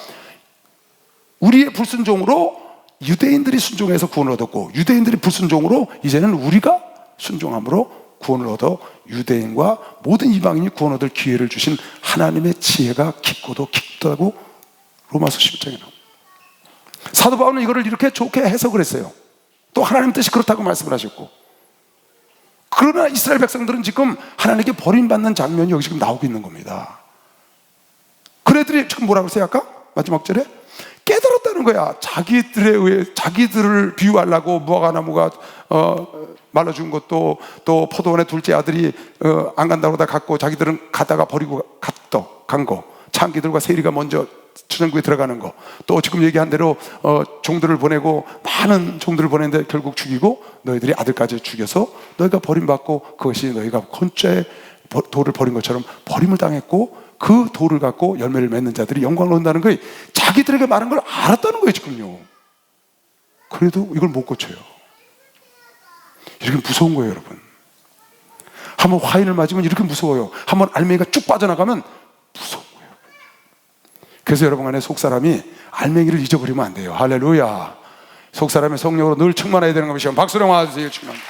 A: 우리의 불순종으로 유대인들이 순종해서 구원을 얻었고 유대인들이 불순종으로 이제는 우리가 순종함으로 구원을 얻어 유대인과 모든 이방인이 구원 얻을 기회를 주신 하나님의 지혜가 깊고도 깊다고 로마서 11장에 나옵니다. 사도 바울은 이거를 이렇게 좋게 해석을 했어요. 또 하나님 뜻이 그렇다고 말씀을 하셨고. 그러나 이스라엘 백성들은 지금 하나님께 버림받는 장면이 여기 지금 나오고 있는 겁니다. 그네들이 지금 뭐라고 했어요? 아까 마지막 절에 깨달았다는 거야. 자기들에 의해 자기들을 비유하려고 무화과나무가 말라 죽은 것도, 또 포도원의 둘째 아들이 안 간다고 다 갔고, 자기들은 가다가 버리고 간 거, 창기들과 세리가 먼저 천국에 들어가는 거, 또 지금 얘기한 대로 종들을 보내고 많은 종들을 보냈는데 결국 죽이고 너희들이 아들까지 죽여서 너희가 버림받고, 그것이 너희가 건조에 돌을 버린 것처럼 버림을 당했고, 그 돌을 갖고 열매를 맺는 자들이 영광을 얻는다는 거예요. 자기들에게 말한 걸 알았다는 거예요 지금요. 그래도 이걸 못 고쳐요. 이렇게 무서운 거예요 여러분. 한번 화인을 맞으면 이렇게 무서워요. 한번 알맹이가 쭉 빠져나가면 무서운 거예요. 그래서 여러분 안에 속사람이 알맹이를 잊어버리면 안 돼요. 할렐루야. 속사람의 성령으로 늘 충만해야 되는 것이요. 박수로 맞으세요. 충만합니다.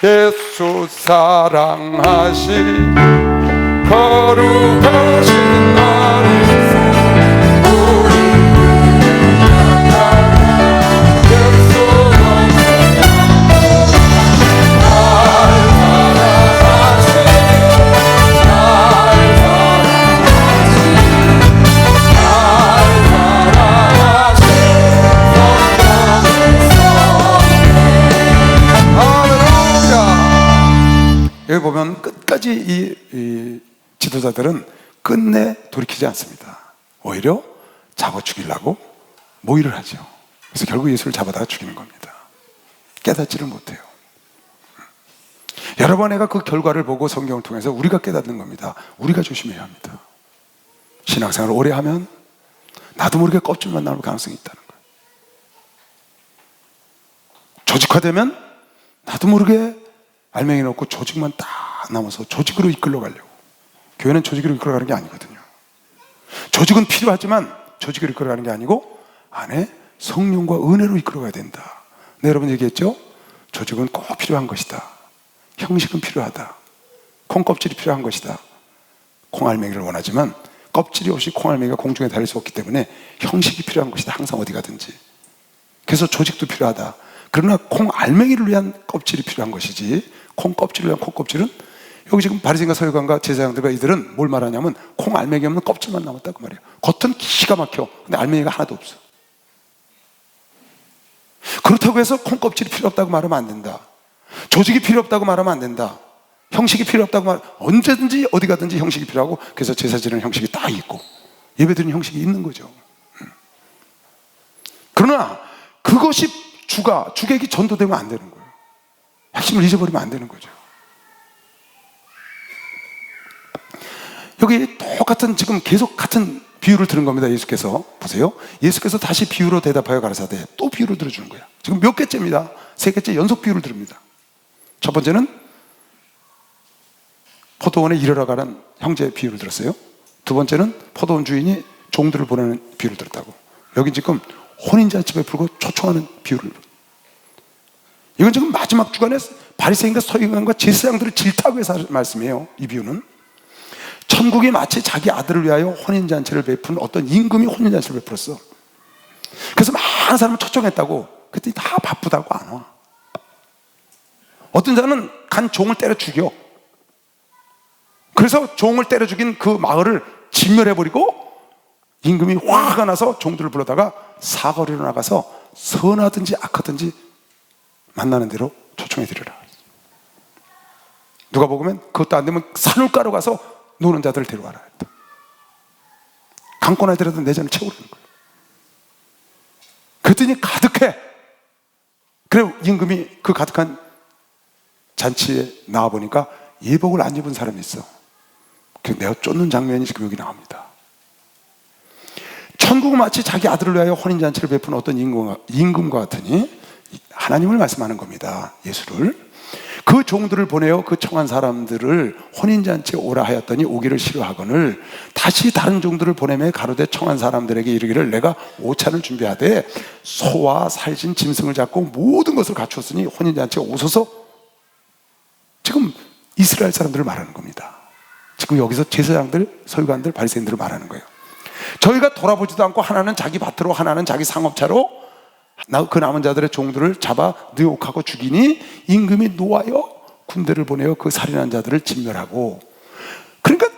A: 예수 사랑하시 거룩하신 나를 여기 보면 끝까지 이 지도자들은 끝내 돌이키지 않습니다. 오히려 잡아 죽이려고 모의를 하죠. 그래서 결국 예수를 잡아다가 죽이는 겁니다. 깨닫지를 못해요. 여러 번 내가 그 결과를 보고 성경을 통해서 우리가 깨닫는 겁니다. 우리가 조심해야 합니다. 신앙생활을 오래 하면 나도 모르게 껍질만 나올 가능성이 있다는 거예요. 조직화되면 나도 모르게 알맹이 넣고 조직만 딱 남아서 조직으로 이끌러 가려고. 교회는 조직으로 이끌어 가는 게 아니거든요. 조직은 필요하지만 조직으로 이끌어 가는 게 아니고 안에 성령과 은혜로 이끌어 가야 된다. 네, 여러분 얘기했죠? 조직은 꼭 필요한 것이다. 형식은 필요하다. 콩껍질이 필요한 것이다. 콩알맹이를 원하지만 껍질이 없이 콩알맹이가 공중에 달릴 수 없기 때문에 형식이 필요한 것이다. 항상 어디 가든지. 그래서 조직도 필요하다. 그러나 콩알맹이를 위한 껍질이 필요한 것이지, 콩껍질을 위한 콩껍질은, 여기 지금 바리새인과 서기관과 제사장들과 이들은 뭘 말하냐면 콩알맹이 없는 껍질만 남았다고 말이에요. 겉은 기가 막혀. 근데 알맹이가 하나도 없어. 그렇다고 해서 콩껍질이 필요 없다고 말하면 안 된다. 조직이 필요 없다고 말하면 안 된다. 형식이 필요 없다고 언제든지 어디 가든지 형식이 필요하고, 그래서 제사 지내는 형식이 딱 있고 예배드리는 형식이 있는 거죠. 그러나 그것이 주객이 전도되면 안 되는 거예요. 핵심을 잊어버리면 안 되는 거죠. 여기 똑같은, 지금 계속 같은 비유를 들은 겁니다. 예수께서 보세요. 예수께서 다시 비유로 대답하여 가라사대, 또 비유를 들어주는 거야. 지금 몇 개째입니다. 3개째 연속 비유를 들읍니다. 첫 번째는 포도원에 일하러 가는 형제 비유를 들었어요. 두 번째는 포도원 주인이 종들을 보내는 비유를 들었다고. 여기 지금 혼인잔치 베풀고 초청하는 비유를. 이건 지금 마지막 주간에 바리새인과 서기관과 제사장들을 질타하기 위해서 하는 말씀이에요. 이 비유는 천국이 마치 자기 아들을 위하여 혼인잔치를 베푼 어떤 임금이 혼인잔치를 베풀었어. 그래서 많은 사람을 초청했다고. 그랬더니 다 바쁘다고 안 와. 어떤 자는 간 종을 때려 죽여. 그래서 종을 때려 죽인 그 마을을 진멸해버리고, 임금이 화가 나서 종들을 불러다가 사거리로 나가서 선하든지 악하든지 만나는 대로 초청해드려라. 누가 보면 그것도 안 되면 산울가로 가서 노는 자들을 데려와라 했다. 강권하더라도 내 잔을 채우라는 거예요. 그랬더니 가득해. 그래 임금이 그 가득한 잔치에 나와보니까 예복을 안 입은 사람이 있어. 그래서 내가 쫓는 장면이 지금 여기 나옵니다. 천국은 마치 자기 아들을 위하여 혼인잔치를 베푼 어떤 임금과 같으니, 하나님을 말씀하는 겁니다. 예수를. 그 종들을 보내어 그 청한 사람들을 혼인잔치에 오라 하였더니 오기를 싫어하거늘 다시 다른 종들을 보내매 가로되 청한 사람들에게 이르기를 내가 오찬을 준비하되 소와 살진 짐승을 잡고 모든 것을 갖추었으니 혼인잔치에 오소서. 지금 이스라엘 사람들을 말하는 겁니다. 지금 여기서 제사장들, 서기관들, 바리새인들을 말하는 거예요. 저희가 돌아보지도 않고 하나는 자기 밭으로 하나는 자기 상업차로 그 남은 자들의 종들을 잡아 유혹하고 죽이니 임금이 노하여 군대를 보내어 그 살인한 자들을 진멸하고. 그러니까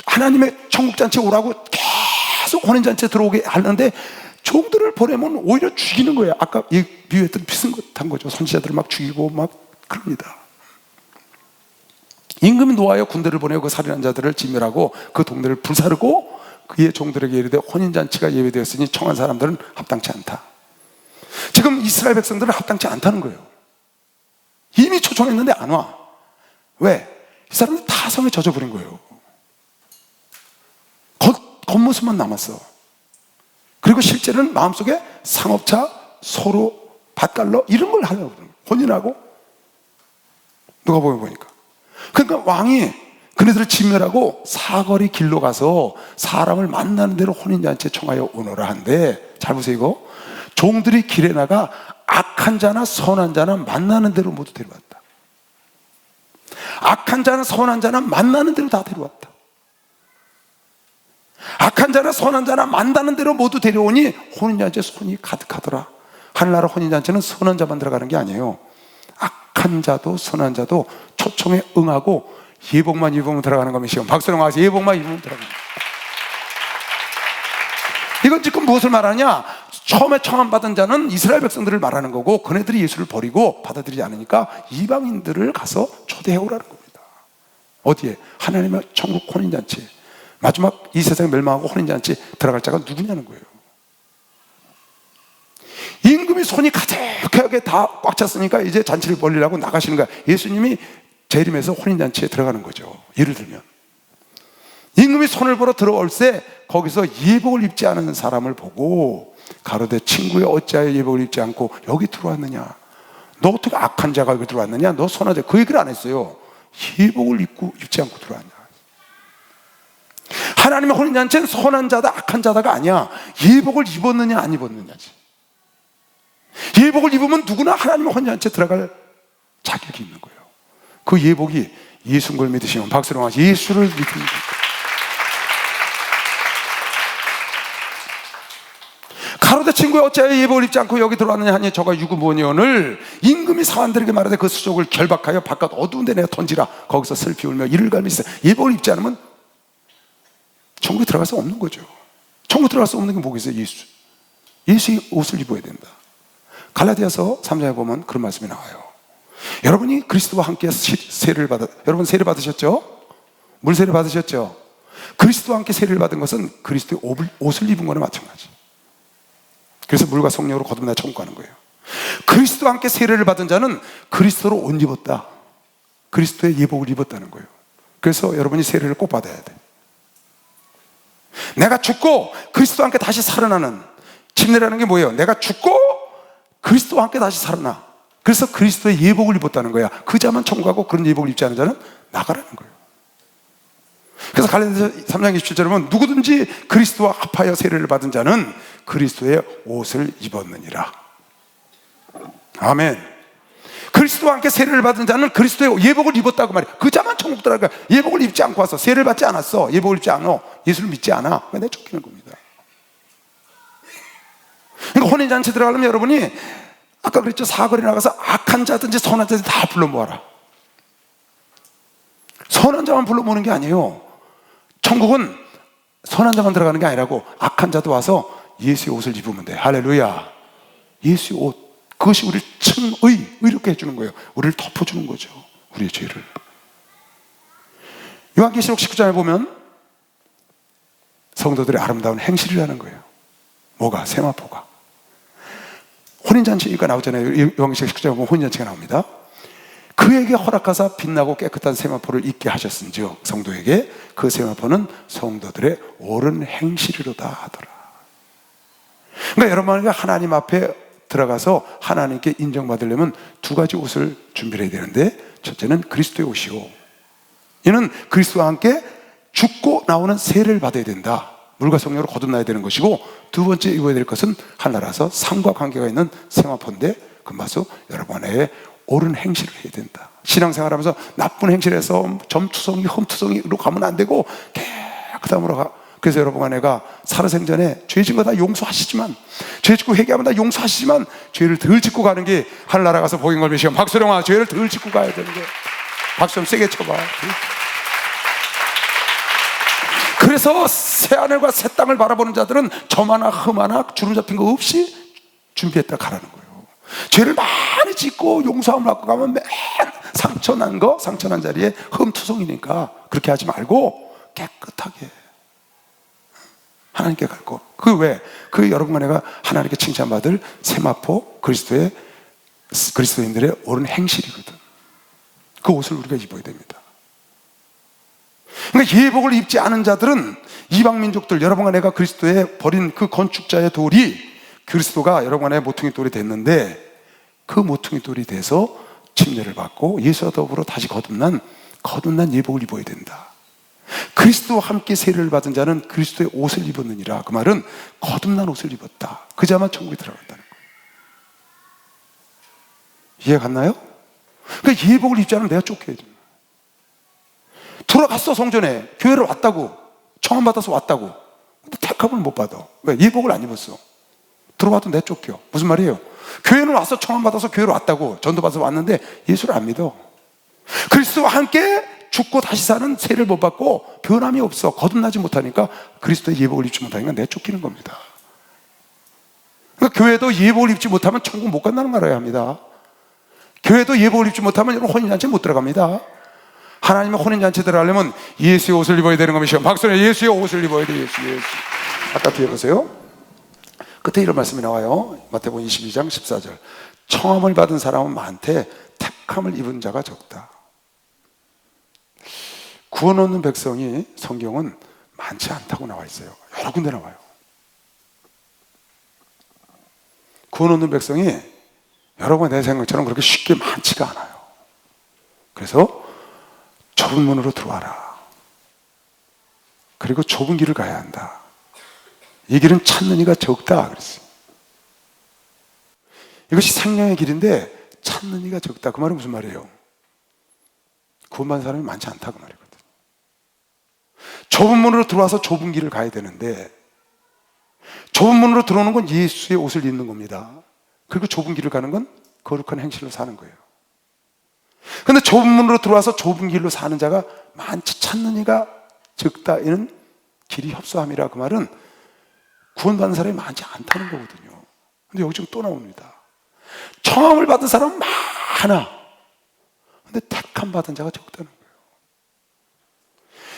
A: 하나님의 천국잔치에 오라고 계속 혼인잔치에 들어오게 하는데 종들을 보내면 오히려 죽이는 거예요. 아까 비유했던 비슷한 거죠. 선지자들을 막 죽이고 막 그럽니다. 임금이 노하여 군대를 보내고 그 살인한 자들을 진멸하고 그 동네를 불사르고 그의 종들에게 이르되 혼인잔치가 예배되었으니 청한 사람들은 합당치 않다. 지금 이스라엘 백성들은 합당치 않다는 거예요. 이미 초청했는데 안 와. 왜? 이 사람들 다 성에 젖어버린 거예요. 겉모습만 남았어. 그리고 실제는 마음속에 상업차, 서로 밭갈러 이런 걸 하려고 그러는 거예요. 혼인하고 누가 보니까. 그러니까 왕이 그네들을 진멸하고 사거리 길로 가서 사람을 만나는 대로 혼인잔치에 청하여 오너라 한데, 잘 보세요. 이거 종들이 길에 나가 악한 자나 선한 자나 만나는 대로 모두 데려왔다. 악한 자나 선한 자나 만나는 대로 다 데려왔다. 악한 자나 선한 자나 만나는 대로 모두 데려오니 혼인잔치에 손이 가득하더라. 하늘나라 혼인잔치는 선한 자만 들어가는 게 아니에요. 악한 자도 선한 자도 초청에 응하고 예복만 입으면 들어가는 겁니다. 박수로 나와서 예복만 입으면 들어가는 겁니다. 이건 지금 무엇을 말하냐? 처음에 청함받은 자는 이스라엘 백성들을 말하는 거고, 그네들이 예수를 버리고 받아들이지 않으니까 이방인들을 가서 초대해오라는 겁니다. 어디에? 하나님의 천국 혼인잔치, 마지막 이 세상에 멸망하고 혼인잔치 들어갈 자가 누구냐는 거예요. 임금이 손이 가득하게 다 꽉 찼으니까 이제 잔치를 벌리려고 나가시는 거야. 예수님이 재림해서 혼인잔치에 들어가는 거죠. 예를 들면 임금이 손을 벌어 들어올 때 거기서 예복을 입지 않은 사람을 보고 가로되 친구여 어찌하여 예복을 입지 않고 여기 들어왔느냐? 너 어떻게 악한 자가 여기 들어왔느냐? 너 선한 자. 그 얘기를 안 했어요. 예복을 입지 않고 들어왔냐? 하나님의 혼인잔치는 선한 자다 악한 자다가 아니야. 예복을 입었느냐 안 입었느냐지. 예복을 입으면 누구나 하나님의 혼인잔치에 들어갈 자격이 있는 거예요. 그 예복이 예수인 걸 믿으시면 박수로 하시. 예수를 믿으면 가로되 친구야 어찌하여 예복을 입지 않고 여기 들어왔느냐 하니 저가 유구무원을 임금이 사환들에게 말하되 그 수족을 결박하여 바깥 어두운 데 내어 던지라. 거기서 슬피 울며 이를 갈며 있어. 예복을 입지 않으면 천국에 들어갈 수 없는 거죠. 천국에 들어갈 수 없는 게 뭐겠어요? 예수의 옷을 입어야 된다. 갈라디아서 3장에 보면 그런 말씀이 나와요. 여러분이 그리스도와 함께 세례를 여러분 세례 받으셨죠? 물세례 받으셨죠? 그리스도와 함께 세례를 받은 것은 그리스도의 옷을 입은 거나 마찬가지. 그래서 물과 성령으로 거듭나 천국 가는 거예요. 그리스도와 함께 세례를 받은 자는 그리스도로 옷 입었다. 그리스도의 예복을 입었다는 거예요. 그래서 여러분이 세례를 꼭 받아야 돼. 내가 죽고 그리스도와 함께 다시 살아나는 침례라는 게 뭐예요? 내가 죽고 그리스도와 함께 다시 살아나. 그래서 그리스도의 예복을 입었다는 거야. 그 자만 천국 가고 그런 예복을 입지 않은 자는 나가라는 거예요. 그래서 갈라디아서 3장 27절에 보면 누구든지 그리스도와 합하여 세례를 받은 자는 그리스도의 옷을 입었느니라. 아멘. 그리스도와 함께 세례를 받은 자는 그리스도의 예복을 입었다고 말이야. 그 자만 천국 들어가. 예복을 입지 않고 와서 세례를 받지 않았어. 예복을 입지 않아. 예수를 믿지 않아. 내가 쫓기는 겁니다. 그러니까 혼인잔치 들어가려면 여러분이 아까 그랬죠. 사거리 나가서 악한 자든지 선한 자든지 다 불러 모아라. 선한 자만 불러 모으는 게 아니에요. 천국은 선한 자만 들어가는 게 아니라고 악한 자도 와서 예수의 옷을 입으면 돼. 할렐루야. 예수의 옷. 그것이 우리를 의롭게 해주는 거예요. 우리를 덮어주는 거죠. 우리의 죄를. 요한계시록 19장에 보면 성도들의 아름다운 행실을 하는 거예요. 뭐가? 세마포가. 혼인잔치가 나오잖아요. 요한계시록 19장에 보면 혼인잔치가 나옵니다. 그에게 허락하사 빛나고 깨끗한 세마포를 입게 하셨은즉 성도에게 그 세마포는 성도들의 옳은 행실이로다 하더라. 그러니까 여러분이 하나님 앞에 들어가서 하나님께 인정받으려면 두 가지 옷을 준비해야 되는데, 첫째는 그리스도의 옷이요, 이는 그리스도와 함께 죽고 나오는 세례를 받아야 된다. 물과 성령으로 거듭나야 되는 것이고, 두 번째 입어야 될 것은 하나라서 상과 관계가 있는 세마포인데, 그마서 여러분 안에 옳은 행실을 해야 된다. 신앙생활하면서 나쁜 행실에서 점투성이 흠투성이로 가면 안 되고 깨끗함으로 가. 그래서 여러분 안에가 살아생전에 죄 짓는 거 다 용서하시지만, 죄 짓고 회개하면 다 용서하시지만 죄를 덜 짓고 가는 게 하늘나라 가서 복인 걸 배시면 박수령아, 죄를 덜 짓고 가야 되는 게. 박수 좀 세게 쳐봐. 그래서 새 하늘과 새 땅을 바라보는 자들은 점 하나 흠 하나 주름 잡힌 거 없이 준비했다 가라는 거예요. 죄를 많이 짓고 용서함을 받고 가면 맨 상처난 자리에 흠투성이니까 그렇게 하지 말고 깨끗하게 하나님께 갈 거. 그 왜? 그 여러분과 내가 하나님께 칭찬받을 세마포 그리스도인들의 옳은 행실이거든. 그 옷을 우리가 입어야 됩니다. 그러니까 예복을 입지 않은 자들은 이방 민족들, 여러분과 내가 그리스도에 버린 그 건축자의 돌이 그리스도가 여러분과 나의 모퉁이 돌이 됐는데, 그 모퉁이 돌이 돼서 침례를 받고 예수와 더불어 다시 거듭난 예복을 입어야 된다. 그리스도와 함께 세례를 받은 자는 그리스도의 옷을 입었느니라. 그 말은 거듭난 옷을 입었다. 그자만 천국에 들어간다는 거예요. 이해 갔나요? 그러니까 예복을 입지 않으면 내가 쫓겨야 됩니다. 들어갔어, 성전에. 교회를 왔다고, 청함 받아서 왔다고. 근데 택함을 못 받아. 왜? 예복을 안 입었어. 들어와도 내 쫓겨. 무슨 말이에요? 교회는 와서 청함 받아서 교회로 왔다고, 전도 받아서 왔는데 예수를 안 믿어. 그리스도와 함께 죽고 다시 사는 세례를 못 받고 변함이 없어. 거듭나지 못하니까 그리스도의 예복을 입지 못하니까 내 쫓기는 겁니다. 그러니까 교회도 예복을 입지 못하면 천국 못 간다는 걸 알아야 합니다. 교회도 예복을 입지 못하면 여러분 혼인잔치 못 들어갑니다. 하나님의 혼인잔치 들어가려면 예수의 옷을 입어야 되는 겁니다. 박수는 예수의 옷을 입어야 돼. 예수. 아까 뒤에 보세요. 끝에 이런 말씀이 나와요. 마태복음 22장 14절. 청함을 받은 사람은 많되 택함을 입은 자가 적다. 구원 얻는 백성이 성경은 많지 않다고 나와 있어요. 여러 군데 나와요. 구원 얻는 백성이 여러분 내 생각처럼 그렇게 쉽게 많지가 않아요. 그래서 좁은 문으로 들어와라. 그리고 좁은 길을 가야 한다. 이 길은 찾는 이가 적다 그랬어요. 이것이 생명의 길인데 찾는 이가 적다. 그 말은 무슨 말이에요? 구원받은 사람이 많지 않다 그 말이거든. 좁은 문으로 들어와서 좁은 길을 가야 되는데, 좁은 문으로 들어오는 건 예수의 옷을 입는 겁니다. 그리고 좁은 길을 가는 건 거룩한 행실로 사는 거예요. 그런데 좁은 문으로 들어와서 좁은 길로 사는 자가 많지 찾는 이가 적다. 이는 길이 협소함이라. 그 말은 구원받는 사람이 많지 않다는 거거든요. 근데 여기 지금 또 나옵니다. 청함을 받은 사람은 많아. 근데 택함 받은 자가 적다는 거예요.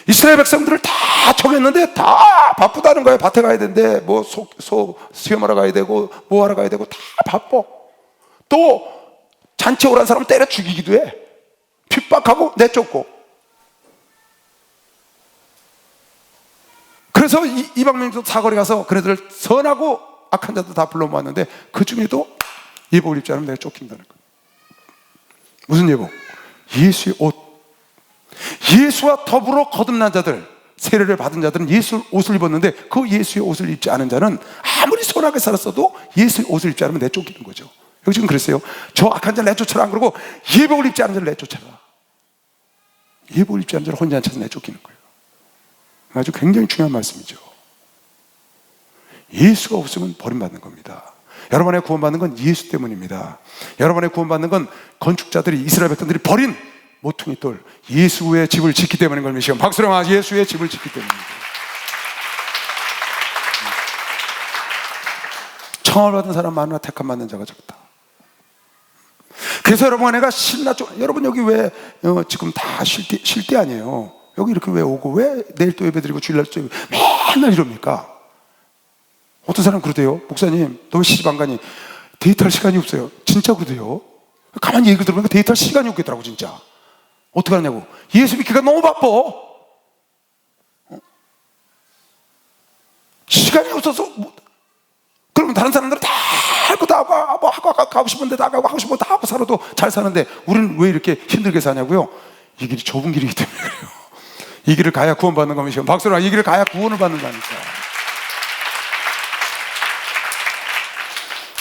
A: 이스라엘 백성들을 다 정했는데 다 바쁘다는 거예요. 밭에 가야 되는데 뭐 소 시험하러 가야 되고 뭐 하러 가야 되고 다 바빠. 또 잔치 오란 사람을 때려 죽이기도 해. 핍박하고 내쫓고. 그래서 이방 민족 사거리 가서 그네들 선하고 악한 자들 다 불러 모았는데 그 중에도 예복을 입지 않으면 내가 쫓긴다는 거예요. 무슨 예복? 예수의 옷. 예수와 더불어 거듭난 자들, 세례를 받은 자들은 예수 옷을 입었는데 그 예수의 옷을 입지 않은 자는 아무리 선하게 살았어도 예수의 옷을 입지 않으면 내쫓기는 거죠. 여기 지금 그랬어요. 저 악한 자를 내쫓아라 안 그러고 예복을 입지 않은 자를 내쫓아라. 예복을 입지 않은 자를 혼자 앉혀서 내쫓기는 거예요. 아주 굉장히 중요한 말씀이죠. 예수가 없으면 버림받는 겁니다. 여러분의 구원받는 건 예수 때문입니다. 여러분의 구원받는 건 건축자들이, 이스라엘 백성들이 버린 모퉁이 돌, 예수의 집을 짓기 때문인 걸 믿으시고, 박수령 예수의 집을 짓기 때문입니다. 청함을 받은 사람 많으나 택함 받는 자가 적다. 그래서 여러분 내가 여러분 여기 왜 지금 다 쉴 때 아니에요. 여기 이렇게 왜 오고 왜 내일 또 예배드리고 주일날 또 예배 맨날 이럽니까? 어떤 사람 그러대요. 목사님 너 왜 시집 안 가니? 데이트할 시간이 없어요. 진짜 그러대요. 가만히 얘기 들어보니까 데이트할 시간이 없겠더라고 진짜. 어떻게 하냐고. 예수 믿기가 너무 바빠. 시간이 없어서 그러면 다른 사람들은 다 할 거 다 하고 뭐 가고 싶은데 다 가고 하고 싶은 거 다 하고 살아도 잘 사는데 우리는 왜 이렇게 힘들게 사냐고요? 이 길이 좁은 길이기 때문에 그래요. 이 길을 가야 구원받는 겁니다. 박수라. 이 길을 가야 구원을 받는다니까.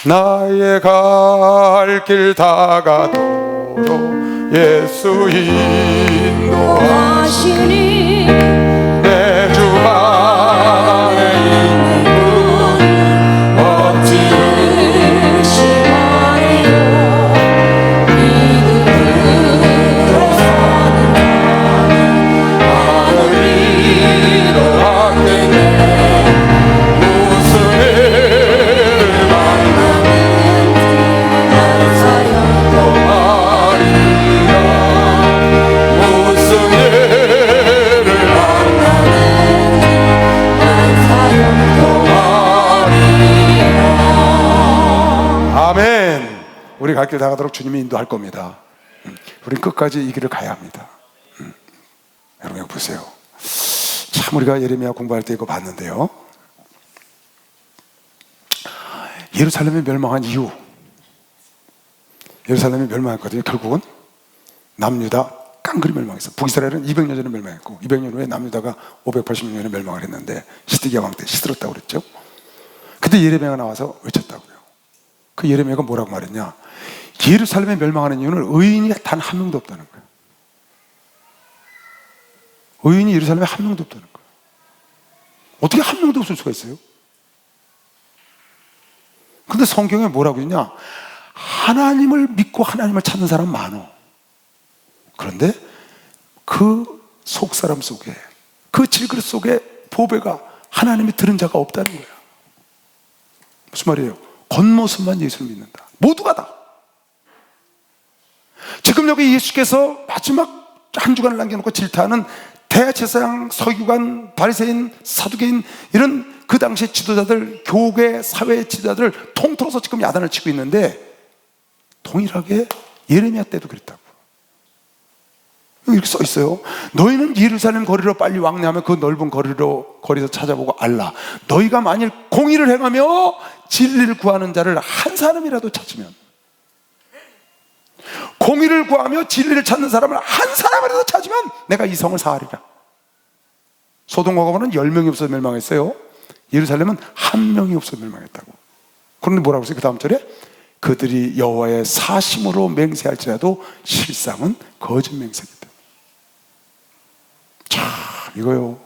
A: 나의 갈 길 다가도록 예수 인도하시니 내 주 안에 있는 분 어찌 의심하리요. 믿음으로 사는 나는 하늘 위로 길 나가도록 주님이 인도할 겁니다. 우린 끝까지 이 길을 가야 합니다. 여러분 여기 보세요. 참 우리가 예레미야 공부할 때 이거 봤는데요, 예루살렘이 멸망한 이후, 예루살렘이 멸망했거든요. 결국은 남유다 깡그리 멸망했어. 북이스라엘은 200년 전에 멸망했고 200년 후에 남유다가 586년에 멸망을 했는데 시드기야 왕 때 시들었다고 그랬죠. 근데 예레미야가 나와서 외쳤다고요. 그 예레미야가 뭐라고 말했냐, 예루살렘에 멸망하는 이유는 의인이 단 한 명도 없다는 거예요. 의인이 예루살렘에 한 명도 없다는 거예요. 어떻게 한 명도 없을 수가 있어요? 근데 성경에 뭐라고 했냐, 하나님을 믿고 하나님을 찾는 사람 많어. 그런데 그 속사람 속에, 그 질그릇 속에 보배가 하나님이 들은 자가 없다는 거야. 무슨 말이에요? 겉모습만 예수를 믿는다. 모두가 다. 지금 여기 예수께서 마지막 한 주간을 남겨놓고 질타하는 대제사장, 서기관, 바리새인, 사두개인, 이런 그 당시의 지도자들, 교계, 사회 지도자들 통틀어서 지금 야단을 치고 있는데, 동일하게 예레미야 때도 그랬다고. 이렇게 써 있어요. 너희는 예루살렘 거리로 빨리 왕래하며 그 넓은 거리에서 찾아보고 알라. 너희가 만일 공의를 행하며 진리를 구하는 자를 한 사람이라도 찾으면, 공의를 구하며 진리를 찾는 사람을 한 사람이라도 찾으면 내가 이 성을 사하리라. 소돔과 고모라는 10명이 없어서 멸망했어요. 예루살렘은 1명이 없어서 멸망했다고. 그런데 뭐라고 했어요? 그 다음 절에 그들이 여호와의 사심으로 맹세할지라도 실상은 거짓 맹세이다. 참 이거요.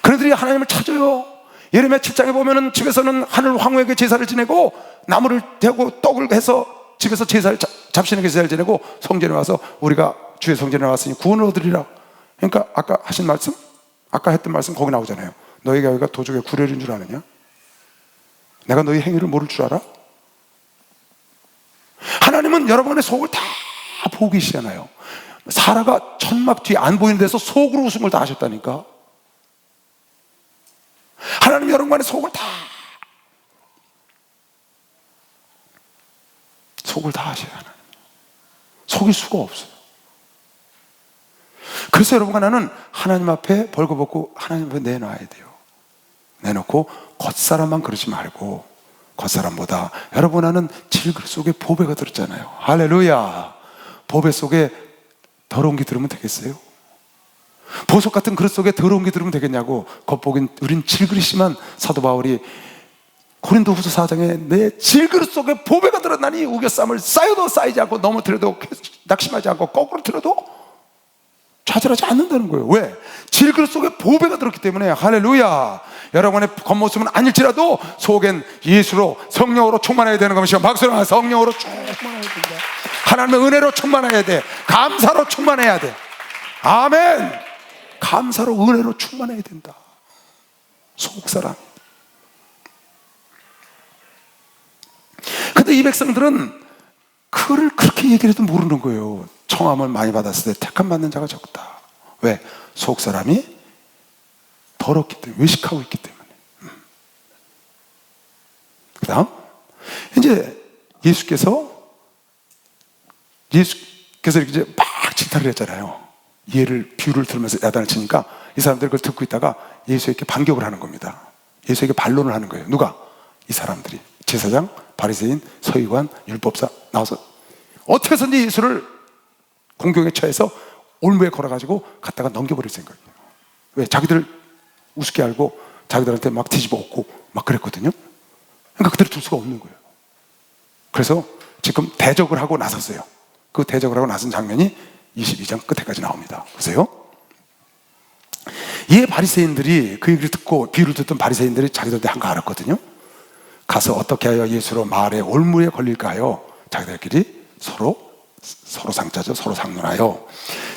A: 그들이 하나님을 찾아요. 예레미야 7장에 보면은 집에서는 하늘 황후에게 제사를 지내고 나무를 대고 떡을 해서 집에서 제사를 잡신에게 제사를 지내고 성전에 와서 우리가 주의 성전에 왔으니 구원을 얻으리라. 그러니까 아까 하신 말씀, 아까 했던 말씀 거기 나오잖아요. 너희가 여기가 도적의 구렬인 줄 아느냐? 내가 너희 행위를 모를 줄 알아? 하나님은 여러분의 속을 다 보고 계시잖아요. 사라가 천막 뒤에 안 보이는 데서 속으로 웃음을 다 하셨다니까. 하나님 여러분의 속을 다 하셔요. 하나님 속일 수가 없어요. 그래서 여러분과 나는 하나님 앞에 벌거벗고 하나님 앞에 내놔야 돼요. 내놓고 겉사람만 그러지 말고, 겉사람보다 여러분 나는 질그릇 속에 보배가 들었잖아요. 할렐루야. 보배 속에 더러운 게 들으면 되겠어요? 보석 같은 그릇 속에 더러운 게 들으면 되겠냐고. 겉보긴 우린 질그릇이만, 사도 바울이 고린도후서 4장에 내 질그릇 속에 보배가 들었나니 우겨쌈을 쌓여도 쌓이지 않고 넘어뜨려도 낙심하지 않고 거꾸로 틀어도 좌절하지 않는다는 거예요. 왜? 질그릇 속에 보배가 들었기 때문에. 할렐루야. 여러분의 겉모습은 아닐지라도 속엔 예수로, 성령으로 충만해야 되는 것이요. 박수로 성령으로 충만해야 된다. 하나님의 은혜로 충만해야 돼. 감사로 충만해야 돼. 아멘. 감사로, 은혜로 충만해야 된다. 속사람. 근데 이 백성들은 그를 그렇게 얘기를 해도 모르는 거예요. 청함을 많이 받았을 때 택함 받는 자가 적다. 왜? 속사람이 더럽기 때문에, 외식하고 있기 때문에. 그 다음 이제 예수께서 이렇게 이제 막 질타를 했잖아요. 얘를 비유를 들으면서 야단을 치니까 이 사람들이 그걸 듣고 있다가 예수에게 반격을 하는 겁니다. 예수에게 반론을 하는 거예요. 누가? 이 사람들이. 제사장, 바리새인, 서기관, 율법사 나와서 어떻게 해서든지 예수를 공경에 처해서 올무에 걸어가지고 갖다가 넘겨버릴 생각이에요. 왜? 자기들 우습게 알고 자기들한테 막 뒤집어 엎고 막 그랬거든요. 그러니까 그들을 둘 수가 없는 거예요. 그래서 지금 대적을 하고 나섰어요. 그 대적을 하고 나선 장면이 22장 끝에까지 나옵니다. 보세요. 이 바리새인들이 그 얘기를 듣고, 비유를 듣던 바리새인들이 자기들한테 한 거 알았거든요. 가서 어떻게 하여 예수로 말에 올무에 걸릴까요? 자기들끼리 서로 상자죠. 서로 상론하여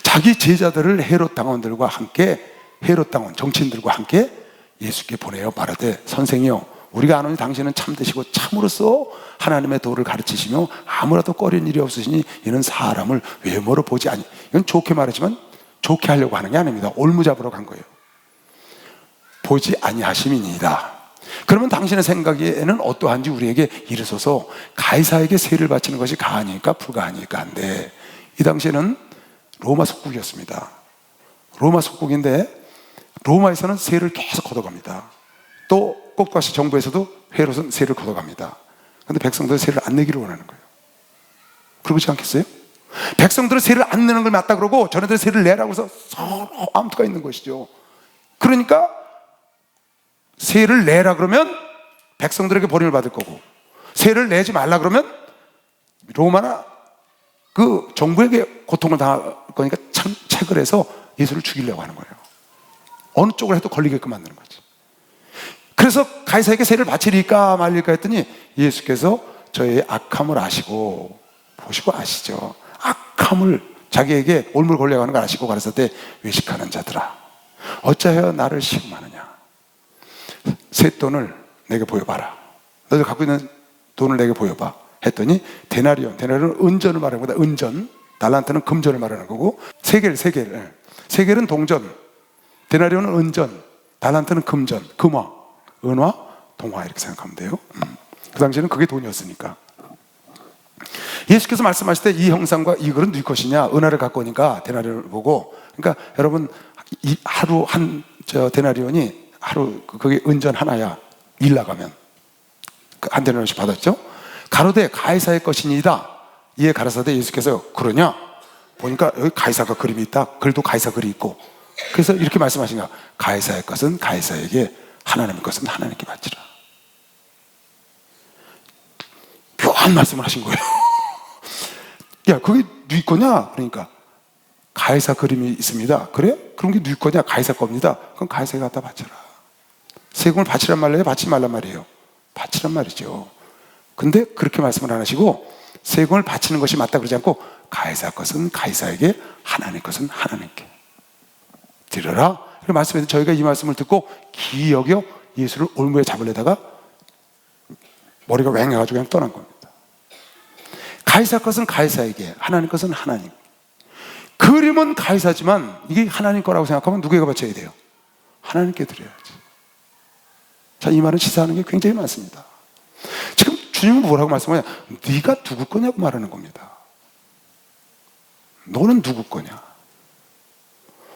A: 자기 제자들을 헤롯 당원들과 함께, 헤롯 당원 정치인들과 함께 예수께 보내어 말하되, 선생이여, 우리가 아노니 당신은 참되시고 참으로써 하나님의 도를 가르치시며 아무라도 꺼리는 일이 없으시니 이는 사람을 외모로 보지 아니. 이건 좋게 말하지만 좋게 하려고 하는 게 아닙니다. 올무 잡으러 간 거예요. 보지 아니하심이니이다. 그러면 당신의 생각에는 어떠한지 우리에게 이르소서. 가이사에게 세를 바치는 것이 가하니까 불가하니까 한데, 이 당시에는 로마 속국이었습니다. 로마 속국인데 로마에서는 세를 계속 걷어갑니다. 또 꼭두각시 정부에서도 헤롯은 세를 걷어갑니다. 그런데 백성들은 세를 안 내기를 원하는 거예요. 그러지 않겠어요? 백성들은 세를 안 내는 걸 맞다 그러고 저네들 세를 내라고 해서 서로 암투가 있는 것이죠. 그러니까 세를 내라 그러면 백성들에게 버림을 받을 거고, 세를 내지 말라 그러면 로마나 그 정부에게 고통을 당할 거니까 참 책을 해서 예수를 죽이려고 하는 거예요. 어느 쪽을 해도 걸리게끔 만드는 거지. 그래서 가이사에게 세를 바치리까 말릴까 했더니 예수께서 저의 악함을 아시고, 보시고 아시죠. 악함을, 자기에게 올물 걸려고 하는 걸 아시고 가르쳤되, 외식하는 자들아 어찌하여 나를 시험하느냐. 새 돈을 내게 보여봐라. 너희들 갖고 있는 돈을 내게 보여봐 했더니 데나리온, 데나리온은 은전을 말하는 거다. 은전, 달란트는 금전을 말하는 거고, 세겔은 동전, 데나리온은 은전, 달란트는 금전, 금화, 은화, 동화 이렇게 생각하면 돼요. 그 당시에는 그게 돈이었으니까. 예수께서 말씀하실 때 이 형상과 이 글은 누구 것이냐, 은화를 갖고 오니까 데나리온을 보고, 그러니까 여러분 하루 한 데나리온이 하루 그게 은전 하나야. 일 나가면 한 데나리온씩 받았죠. 가로되 가이사의 것이니이다. 이에 가라사대 예수께서 그러냐, 보니까 여기 가이사가 그림이 있다. 글도 가이사 글이 있고, 그래서 이렇게 말씀하신 거야. 가이사의 것은 가이사에게, 하나님의 것은 하나님께 바치라. 묘한 말씀을 하신 거예요. 야, 그게 누구 거냐? 그러니까 가이사 그림이 있습니다. 그래? 그럼 그게 누구 거냐? 가이사 겁니다. 그럼 가이사에 갖다 바쳐라. 세금을 바치란 말이에요? 바치지 말란 말이에요? 바치란 말이죠. 근데 그렇게 말씀을 안 하시고 세금을 바치는 것이 맞다 그러지 않고 가이사 것은 가이사에게, 하나님 것은 하나님께 드려라. 이렇게 말씀해서 저희가 이 말씀을 듣고 기이 여겨 예수를 올무에 잡으려다가 머리가 왱해가지고 그냥 떠난 겁니다. 가이사 것은 가이사에게, 하나님 것은 하나님. 그림은 가이사지만 이게 하나님 거라고 생각하면 누구에게 바쳐야 돼요? 하나님께 드려야지. 자, 이 말은 시사하는 게 굉장히 많습니다. 지금 주님은 뭐라고 말씀하냐? 네가 누구 거냐고 말하는 겁니다. 너는 누구 거냐?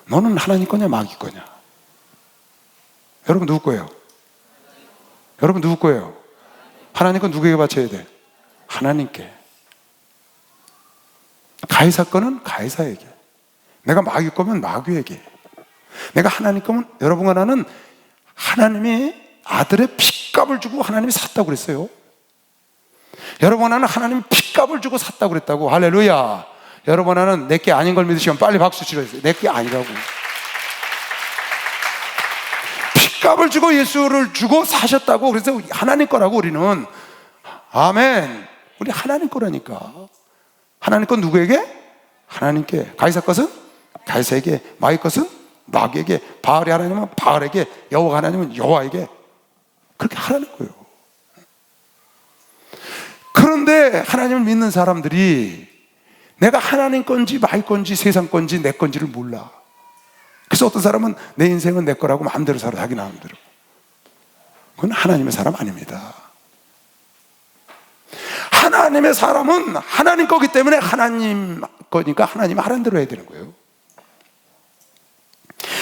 A: 너는 하나님 거냐 마귀 거냐? 여러분 누구 거예요? 여러분 누구 거예요? 하나님 건 누구에게 바쳐야 돼? 하나님께. 가이사 거는 가이사에게, 내가 마귀 거면 마귀에게, 내가 하나님 거면, 여러분과 나는 하나님이 아들의 핏값을 주고 하나님이 샀다고 그랬어요. 여러분 나는 하나님이 핏값을 주고 샀다고 그랬다고. 할렐루야. 여러분 나는 내게 아닌 걸 믿으시면 빨리 박수 치러주세요. 내게 아니라고. 핏값을 주고 예수를 주고 사셨다고. 그래서 하나님 거라고. 우리는 아멘. 우리 하나님 거라니까. 하나님 건 누구에게? 하나님께. 가이사 것은 가이사에게, 마귀 것은 마귀에게, 바알의 하나님은 바알에게, 여호와 하나님은 여호와에게. 그렇게 하라는 거예요. 그런데 하나님을 믿는 사람들이 내가 하나님 건지 마귀 건지 세상 건지 내 건지를 몰라. 그래서 어떤 사람은 내 인생은 내 거라고 마음대로 살아, 자기 마음대로. 그건 하나님의 사람 아닙니다. 하나님의 사람은 하나님 거기 때문에 하나님 거니까 하나님 하라는 대로 해야 되는 거예요.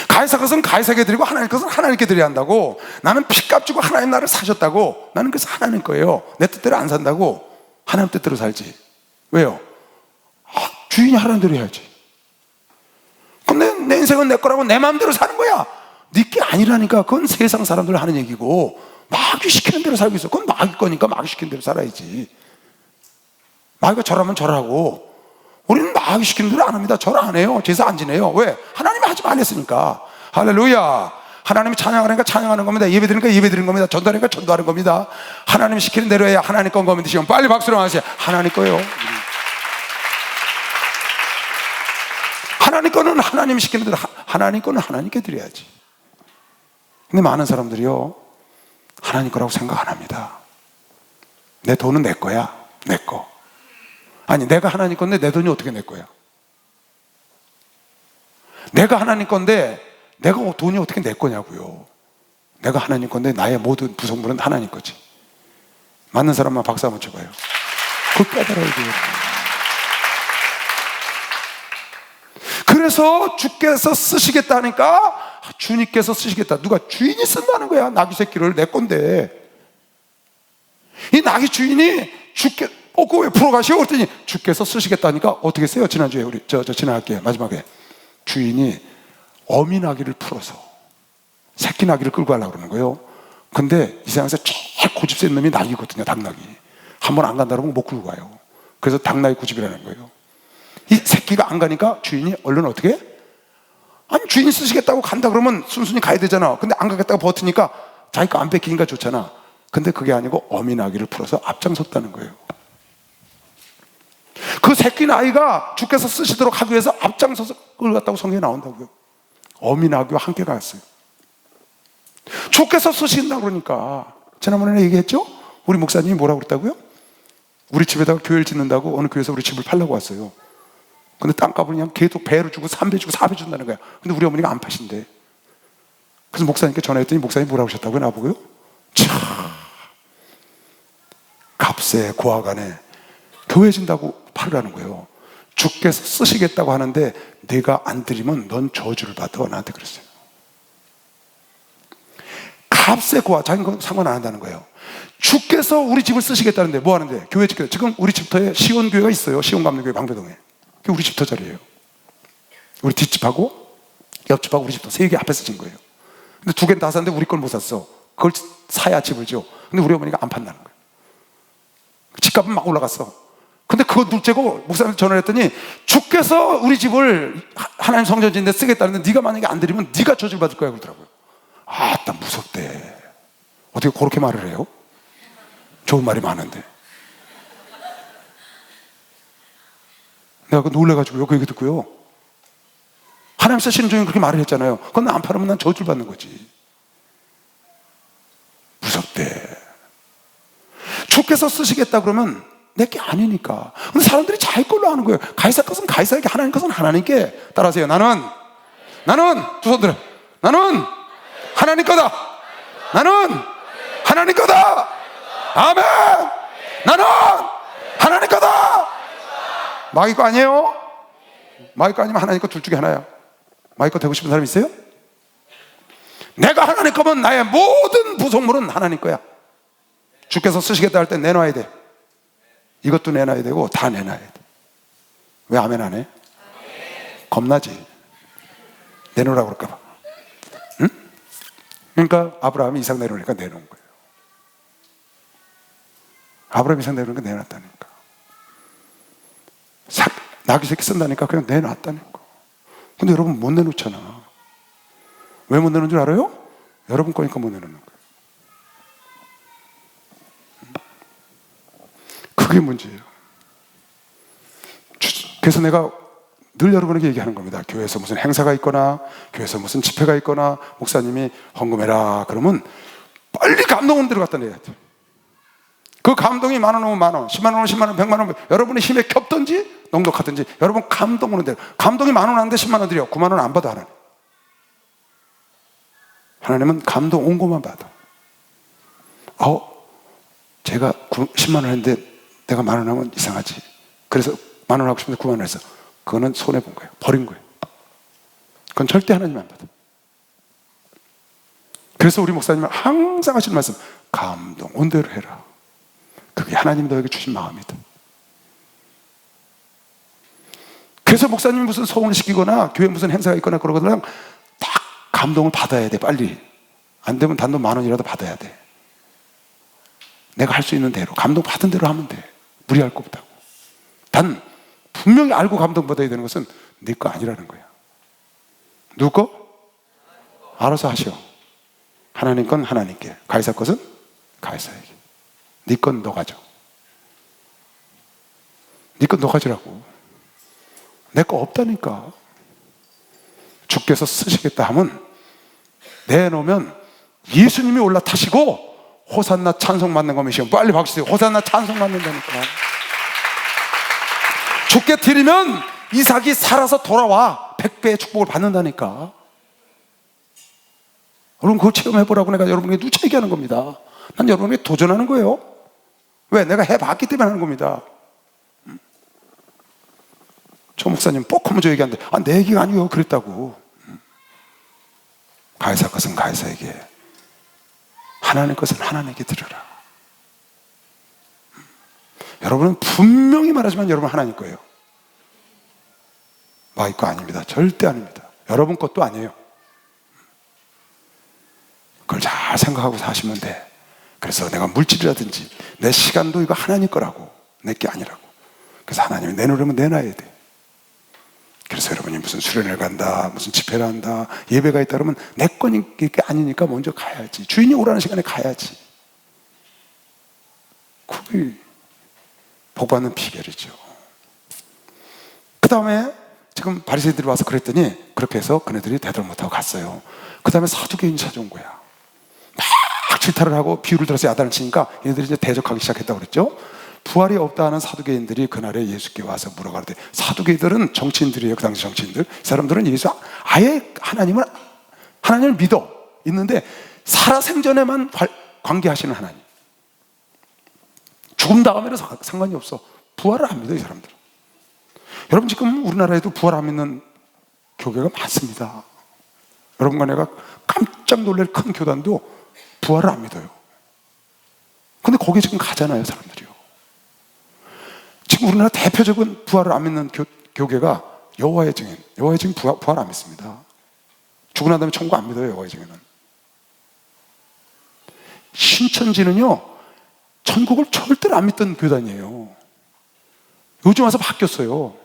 A: 가이사 것은 가이사에게 드리고 하나님 것은 하나님께 드려야 한다고. 나는 핏값 주고 하나님 나를 사셨다고. 나는 그래서 하나님 거예요. 내 뜻대로 안 산다고. 하나님 뜻대로 살지. 왜요? 주인이 하라는 대로 해야지. 근데 내 인생은 내 거라고 내 마음대로 사는 거야. 네 게 아니라니까. 그건 세상 사람들 하는 얘기고, 마귀 시키는 대로 살고 있어. 그건 마귀 거니까 마귀 시키는 대로 살아야지. 마귀가 절하면 절하고, 우리는 마귀 시키는 대로 안 합니다. 절 안 해요. 제사 안 지내요. 왜? 하나님이 하지 말랬으니까. 할렐루야. 하나님이 찬양하니까 찬양하는 겁니다. 예배 드리니까 예배 드리는 겁니다. 전도하니까 전도하는 겁니다. 하나님이 시키는 대로 해야 하나님 건 거면 드시면 빨리 박수로 하세요. 하나님 거요. 하나님 거는 하나님이 시키는 대로, 하나님 거는 하나님께 드려야지. 근데 많은 사람들이요, 하나님 거라고 생각 안 합니다. 내 돈은 내 거야. 내 거. 아니, 내가 하나님 건데 내 돈이 어떻게 내 거야? 내가 하나님 건데 내가 돈이 어떻게 내 거냐고요. 내가 하나님 건데 나의 모든 부속물은 하나님 거지. 맞는 사람만 박수 한번 쳐봐요. 그걸 깨달아야 돼요. 그래서 주께서 쓰시겠다니까, 주님께서 쓰시겠다. 누가? 주인이 쓴다는 거야. 나귀 새끼를. 내 건데. 이 나귀 주인이 주께 그거 왜 풀어가시오? 그랬더니 주께서 쓰시겠다니까 어떻게 써요? 지난주에 우리 지나갈게요. 마지막에 주인이 어미 나귀를 풀어서 새끼 나귀를 끌고 가려고 그러는 거예요. 근데 이 세상에서 제일 고집 센 놈이 나귀거든요. 닭나귀. 한 번 안 간다 그러면 못 끌고 가요. 그래서 닭나귀 고집이라는 거예요. 이 새끼가 안 가니까 주인이 얼른 어떻게 해? 아니 주인이 쓰시겠다고 간다 그러면 순순히 가야 되잖아. 근데 안 가겠다고 버티니까 자기가 안 뺏기니까 좋잖아. 근데 그게 아니고 어미 나귀를 풀어서 앞장섰다는 거예요. 그 새끼 나귀가 주께서 쓰시도록 하기 위해서 앞장서서 끌고 갔다고 성경에 나온다고요. 어미 나귀와 함께 갔어요. 주께서 쓰신다고 그러니까. 지난번에 얘기했죠? 우리 목사님이 뭐라고 그랬다고요? 우리 집에다가 교회를 짓는다고 어느 교회에서 우리 집을 팔려고 왔어요. 근데 땅값을 그냥 계속 배로 주고 3배 주고 4배 준다는 거야. 근데 우리 어머니가 안 파신대. 그래서 목사님께 전화했더니 목사님 뭐라고 하셨다고요? 나보고요? 참, 값에 고아간에 교회 진다고 팔으라는 거예요. 주께서 쓰시겠다고 하는데 내가 안 드리면 넌 저주를 받아. 나한테 그랬어요. 값에 고아, 자기는 상관 안 한다는 거예요. 주께서 우리 집을 쓰시겠다는데 뭐 하는데? 교회 집교. 지금 우리 집터에 시온교회가 있어요. 시온감리교회 방배동에. 그게 우리 집터 자리예요. 우리 뒷집하고 옆집하고 우리 집터 세 개 앞에서 진 거예요. 근데 두 개는 다 샀는데 우리 걸 못 샀어. 그걸 사야 집을 줘. 근데 우리 어머니가 안 판다는 거예요. 집값은 막 올라갔어. 근데 그거 둘째고 목사님한테 전화를 했더니 주께서 우리 집을 하나님 성전 짓는데 쓰겠다는데 네가 만약에 안 드리면 네가 저주를 받을 거야 그러더라고요. 딱 무섭대. 어떻게 그렇게 말을 해요? 좋은 말이 많은데. 내가 놀래가지고요 그 얘기 듣고요. 하나님 쓰시는 중에 그렇게 말을 했잖아요. 그건 안 팔으면 난 저주를 받는 거지. 무섭대. 주께서 쓰시겠다 그러면 내게 아니니까. 근데 사람들이 자기 걸로 하는 거예요. 가이사 것은 가이사에게, 하나님 것은 하나님께. 따라하세요. 나는 두 손 들어. 나는 하나님 거다. 나는 하나님 거다. 아멘. 나는 하나님 거다. 마귀 거 아니에요? 마귀 거 아니면 하나님 거 둘 중에 하나야. 마귀 거 되고 싶은 사람 있어요? 내가 하나님 거면 나의 모든 부속물은 하나님 거야. 주께서 쓰시겠다 할 때 내놔야 돼. 이것도 내놔야 되고 다 내놔야 돼. 왜 아멘 안 해? 겁나지. 내놓으라고 그럴까 봐. 응? 그러니까 아브라함이 이삭 내놓으니까 내놓은 거예요. 아브라함이 이삭 내놓으니까 내놨다니까. 나귀 새끼 쓴다니까 그냥 내놨다는 거. 근데 여러분 못 내놓잖아. 왜 못 내놓는 줄 알아요? 여러분 거니까 못 내놓는 거예요. 그게 문제예요. 그래서 내가 늘 여러분에게 얘기하는 겁니다. 교회에서 무슨 행사가 있거나 교회에서 무슨 집회가 있거나 목사님이 헌금해라 그러면 빨리 감동원 들어갔다 내야 돼. 그 감동이 10,000원 오면 10,000원, 100,000원 오면 100,000원, 100,000원, 여러분의 힘에 겹든지 넉넉하든지 여러분 감동 오는 대로. 감동이 10,000원 하는데 100,000원 드려. 90,000원 안 받아 하나님. 하나님은 감동 온 것만 받아. 제가 10,000원 했는데 내가 10,000원 하면 이상하지. 그래서 10,000원 하고 싶은데 90,000원 했어. 그거는 손해본 거예요. 버린 거예요. 그건 절대 하나님 안 받아. 그래서 우리 목사님은 항상 하시는 말씀, 감동 온 대로 해라. 그게 하나님 너에게 주신 마음이다. 그래서 목사님이 무슨 소원을 시키거나 교회 무슨 행사가 있거나 그러거나 딱 감동을 받아야 돼. 빨리. 안 되면 단돈 10,000원이라도 받아야 돼. 내가 할 수 있는 대로 감동 받은 대로 하면 돼. 무리할 거 없다고. 단 분명히 알고 감동 받아야 되는 것은 네 거 아니라는 거야. 누구 거? 알아서 하시오. 하나님 건 하나님께, 가이사 것은 가이사에게. 네 건 너 가져. 네 건 너 가지라고. 내 거 없다니까. 주께서 쓰시겠다 하면 내놓으면 예수님이 올라타시고 호산나 찬송 받는 거미시오. 빨리 박수 치세요. 호산나 찬송 받는다니까. 주께 드리면 이삭이 살아서 돌아와 100배의 축복을 받는다니까. 여러분 그걸 체험해보라고 내가 여러분에게 누차 얘기하는 겁니다. 난 여러분에게 도전하는 거예요. 왜? 내가 해봤기 때문에 하는 겁니다. 조 목사님 뻑 하면 저 얘기하는데 내 얘기가 아니에요. 그랬다고. 가해사 것은 가해사에게, 하나님 것은 하나님에게 드려라. 여러분은 분명히 말하지만 여러분 하나님 거예요. 마이 거 아닙니다. 절대 아닙니다. 여러분 것도 아니에요. 그걸 잘 생각하고 사시면 돼. 그래서 내가 물질이라든지 내 시간도 이거 하나님 거라고, 내 게 아니라고. 그래서 하나님이 내놓으려면 내놔야 돼. 그래서 여러분이 무슨 수련회를 간다, 무슨 집회를 한다, 예배가 있다 그러면 내 거니까 아니니까 먼저 가야지. 주인이 오라는 시간에 가야지. 그게 복받는 비결이죠. 그 다음에 지금 바리새인들이 와서 그랬더니 그렇게 해서 그네들이 대답을 못하고 갔어요. 그 다음에 사두개인이 찾아온 거야. 막 질타를 하고 비유를 들어서 야단을 치니까 얘네들이 이제 대적하기 시작했다고 그랬죠. 부활이 없다 하는 사두개인들이 그날에 예수께 와서 물어가는데, 사두개인들은 정치인들이에요. 그 당시 정치인들. 이 사람들은 아예 하나님을 믿어 있는데 살아생전에만 관계하시는 하나님, 죽음 다음에는 상관이 없어. 부활을 안 믿어 이 사람들은. 여러분 지금 우리나라에도 부활 안 믿는 교회가 많습니다. 여러분과 내가 깜짝 놀랄 큰 교단도 부활을 안 믿어요. 근데 거기에 지금 가잖아요 사람들이요. 지금 우리나라 대표적인 부활을 안 믿는 교계가 여호와의 증인. 여호와의 증인 부활 안 믿습니다. 죽고 난 다음에 천국 안 믿어요. 여호와의 증인은. 신천지는요 천국을 절대로 안 믿던 교단이에요. 요즘 와서 바뀌었어요.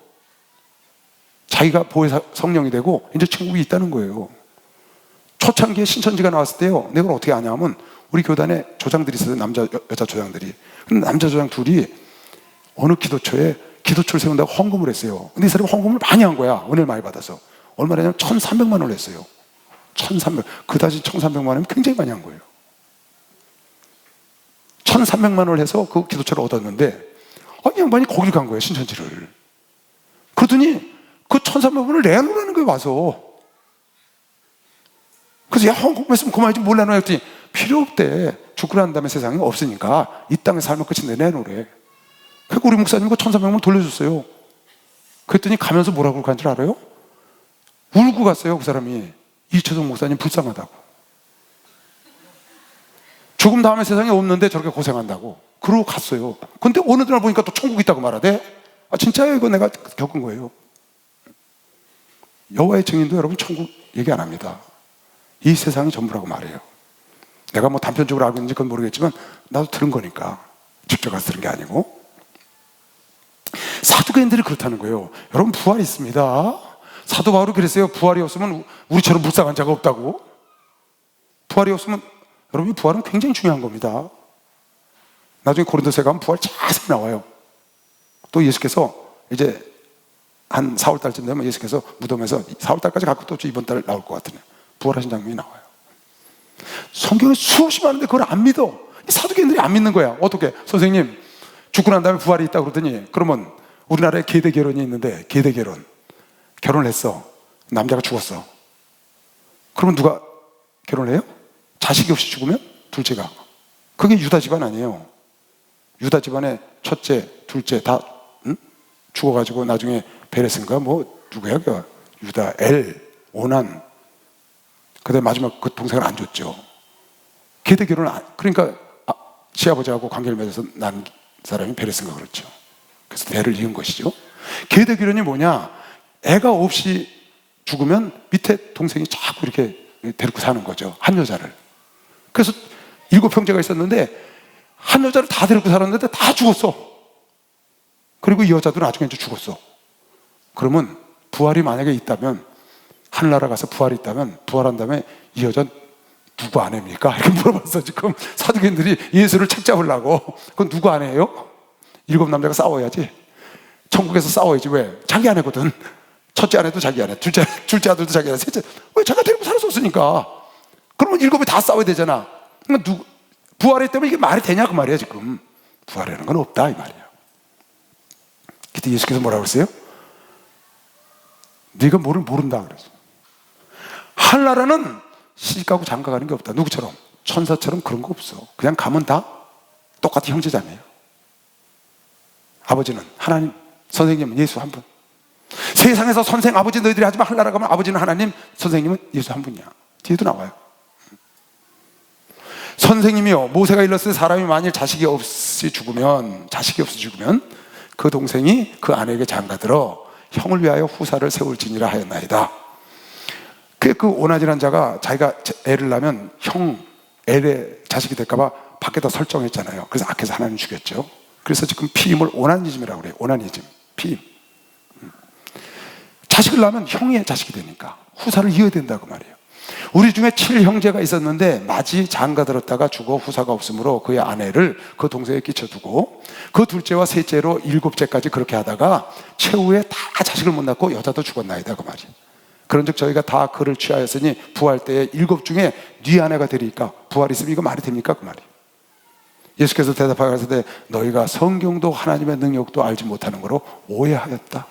A: 자기가 보혜 성령이 되고 이제 천국이 있다는 거예요. 초창기에 신천지가 나왔을 때요, 내가 어떻게 아냐면 우리 교단에 조장들이 있어요. 여자 조장들이. 근데 남자 조장 둘이 어느 기도처에 기도처를 세운다고 헌금을 했어요. 근데 이 사람이 헌금을 많이 한 거야. 은혜를 많이 받아서. 얼마나 했냐면 1,300만 원을 했어요. 1,300. 그다지 1,300만 원이면 굉장히 많이 한 거예요. 1,300만 원을 해서 그 기도처를 얻었는데, 이 양반이 거길 간 거예요, 신천지를. 그러더니 그 1,300만 원을 내놓으라는 거예요, 와서. 그래서 야, 헌금했으면 그만이지 뭘 내놓아 했더니 필요 없대. 죽고 난 다음에 세상에 없으니까 이 땅에 살면 끝인데 내놓으래. 그러니까 우리 목사님 그 1,300만 원 돌려줬어요. 그랬더니 가면서 뭐라고 간 줄 알아요? 울고 갔어요, 그 사람이. 이철성 목사님 불쌍하다고. 죽음 다음에 세상에 없는데 저렇게 고생한다고. 그러고 갔어요. 근데 어느 날 보니까 또 천국 있다고 말하대. 진짜요? 이거 내가 겪은 거예요. 여호와의 증인도 여러분 천국 얘기 안 합니다. 이 세상이 전부라고 말해요. 내가 뭐 단편적으로 알고 있는지 그건 모르겠지만 나도 들은 거니까. 직접 가서 들은 게 아니고. 사두개인들이 그렇다는 거예요. 여러분 부활이 있습니다. 사도 바울이 그랬어요. 부활이 없으면 우리처럼 불쌍한 자가 없다고. 부활이 없으면, 여러분 부활은 굉장히 중요한 겁니다. 나중에 고린도서에 가면 부활 자세히 나와요. 또 예수께서 이제 한 4월달쯤 되면 예수께서 무덤에서 4월달까지 갖고 또 이번 달 나올 것 같으네요. 부활하신 장면이 나와요. 성경에 수없이 많은데 그걸 안 믿어. 사두개인들이 안 믿는 거야. 어떻게? 선생님 죽고 난 다음에 부활이 있다고 그러더니, 그러면 우리나라에 계대 결혼이 있는데, 계대 결혼 결혼을 했어. 남자가 죽었어. 그러면 누가 결혼을 해요? 자식이 없이 죽으면 둘째가. 그게 유다 집안 아니에요. 유다 집안의 첫째, 둘째 다 죽어가지고 나중에 베레스인가 뭐 누구야? 유다, 오난. 그다음에 마지막 그 동생을 안 줬죠. 계대 결혼을 그러니까 시아버지하고 관계를 맺어서 난 사람이 베레스인가 그렇죠. 그래서 대를 이은 것이죠. 계대 결혼이 뭐냐? 애가 없이 죽으면 밑에 동생이 자꾸 이렇게 데리고 사는 거죠. 한 여자를. 그래서 7형제가 있었는데 한 여자를 다 데리고 살았는데 다 죽었어. 그리고 이 여자도 나중에 이제 죽었어. 그러면 부활이 만약에 있다면, 하늘나라 가서 부활이 있다면, 부활한 다음에 이 여자 누구 아내입니까? 이렇게 물어봤어. 지금 사두개인들이 예수를 책잡으려고. 그건 누구 아내예요? 7남자가 싸워야지. 천국에서 싸워야지. 왜? 자기 아내거든. 첫째 아내도 자기 아내, 둘째 아들도 자기 아내, 셋째. 왜? 자기가 데리고 살았었으니까. 그러면 7이 다 싸워야 되잖아. 그러니까 부활했다면 이게 말이 되냐 그 말이야 지금. 부활이라는 건 없다 이 말이야. 그때 예수께서 뭐라고 그랬어요? 네가 뭐를 모른다 그랬어. 하늘나라는 시집가고 장가가는 게 없다. 누구처럼? 천사처럼 그런 거 없어. 그냥 가면 다 똑같이 형제자매예요. 아버지는 하나님, 선생님은 예수 한 분. 세상에서 선생, 아버지 너희들이 하지만 하늘나라 가면 아버지는 하나님, 선생님은 예수 한 분이야. 뒤에도 나와요. 선생님이요, 모세가 일렀을 때 사람이 만일 자식이 없이 죽으면 그 동생이 그 아내에게 장가들어 형을 위하여 후사를 세울지니라 하였나이다. 그 오나지란 자가 자기가 애를 낳으면 형, 애의 자식이 될까봐 밖에다 설정했잖아요. 그래서 악해서 하나님 죽였죠. 그래서 지금 피임을 오나니즘이라고 그래요. 오나니즘, 피임. 자식을 낳으면 형의 자식이 되니까 후사를 이어야 된다고 말이에요. 우리 중에 7형제가 있었는데 마지 장가들었다가 죽어 후사가 없으므로 그의 아내를 그 동생에 끼쳐두고 그 둘째와 셋째로 7째까지 그렇게 하다가 최후에 다 자식을 못 낳고 여자도 죽었나이다 그 말이에요. 그런즉 저희가 다 그를 취하였으니 부활 때에 7 중에 네 아내가 되리까 부활이 있으면 이거 말이 됩니까 그 말이에요. 예수께서 대답하시되 너희가 성경도 하나님의 능력도 알지 못하는 거로 오해하였다.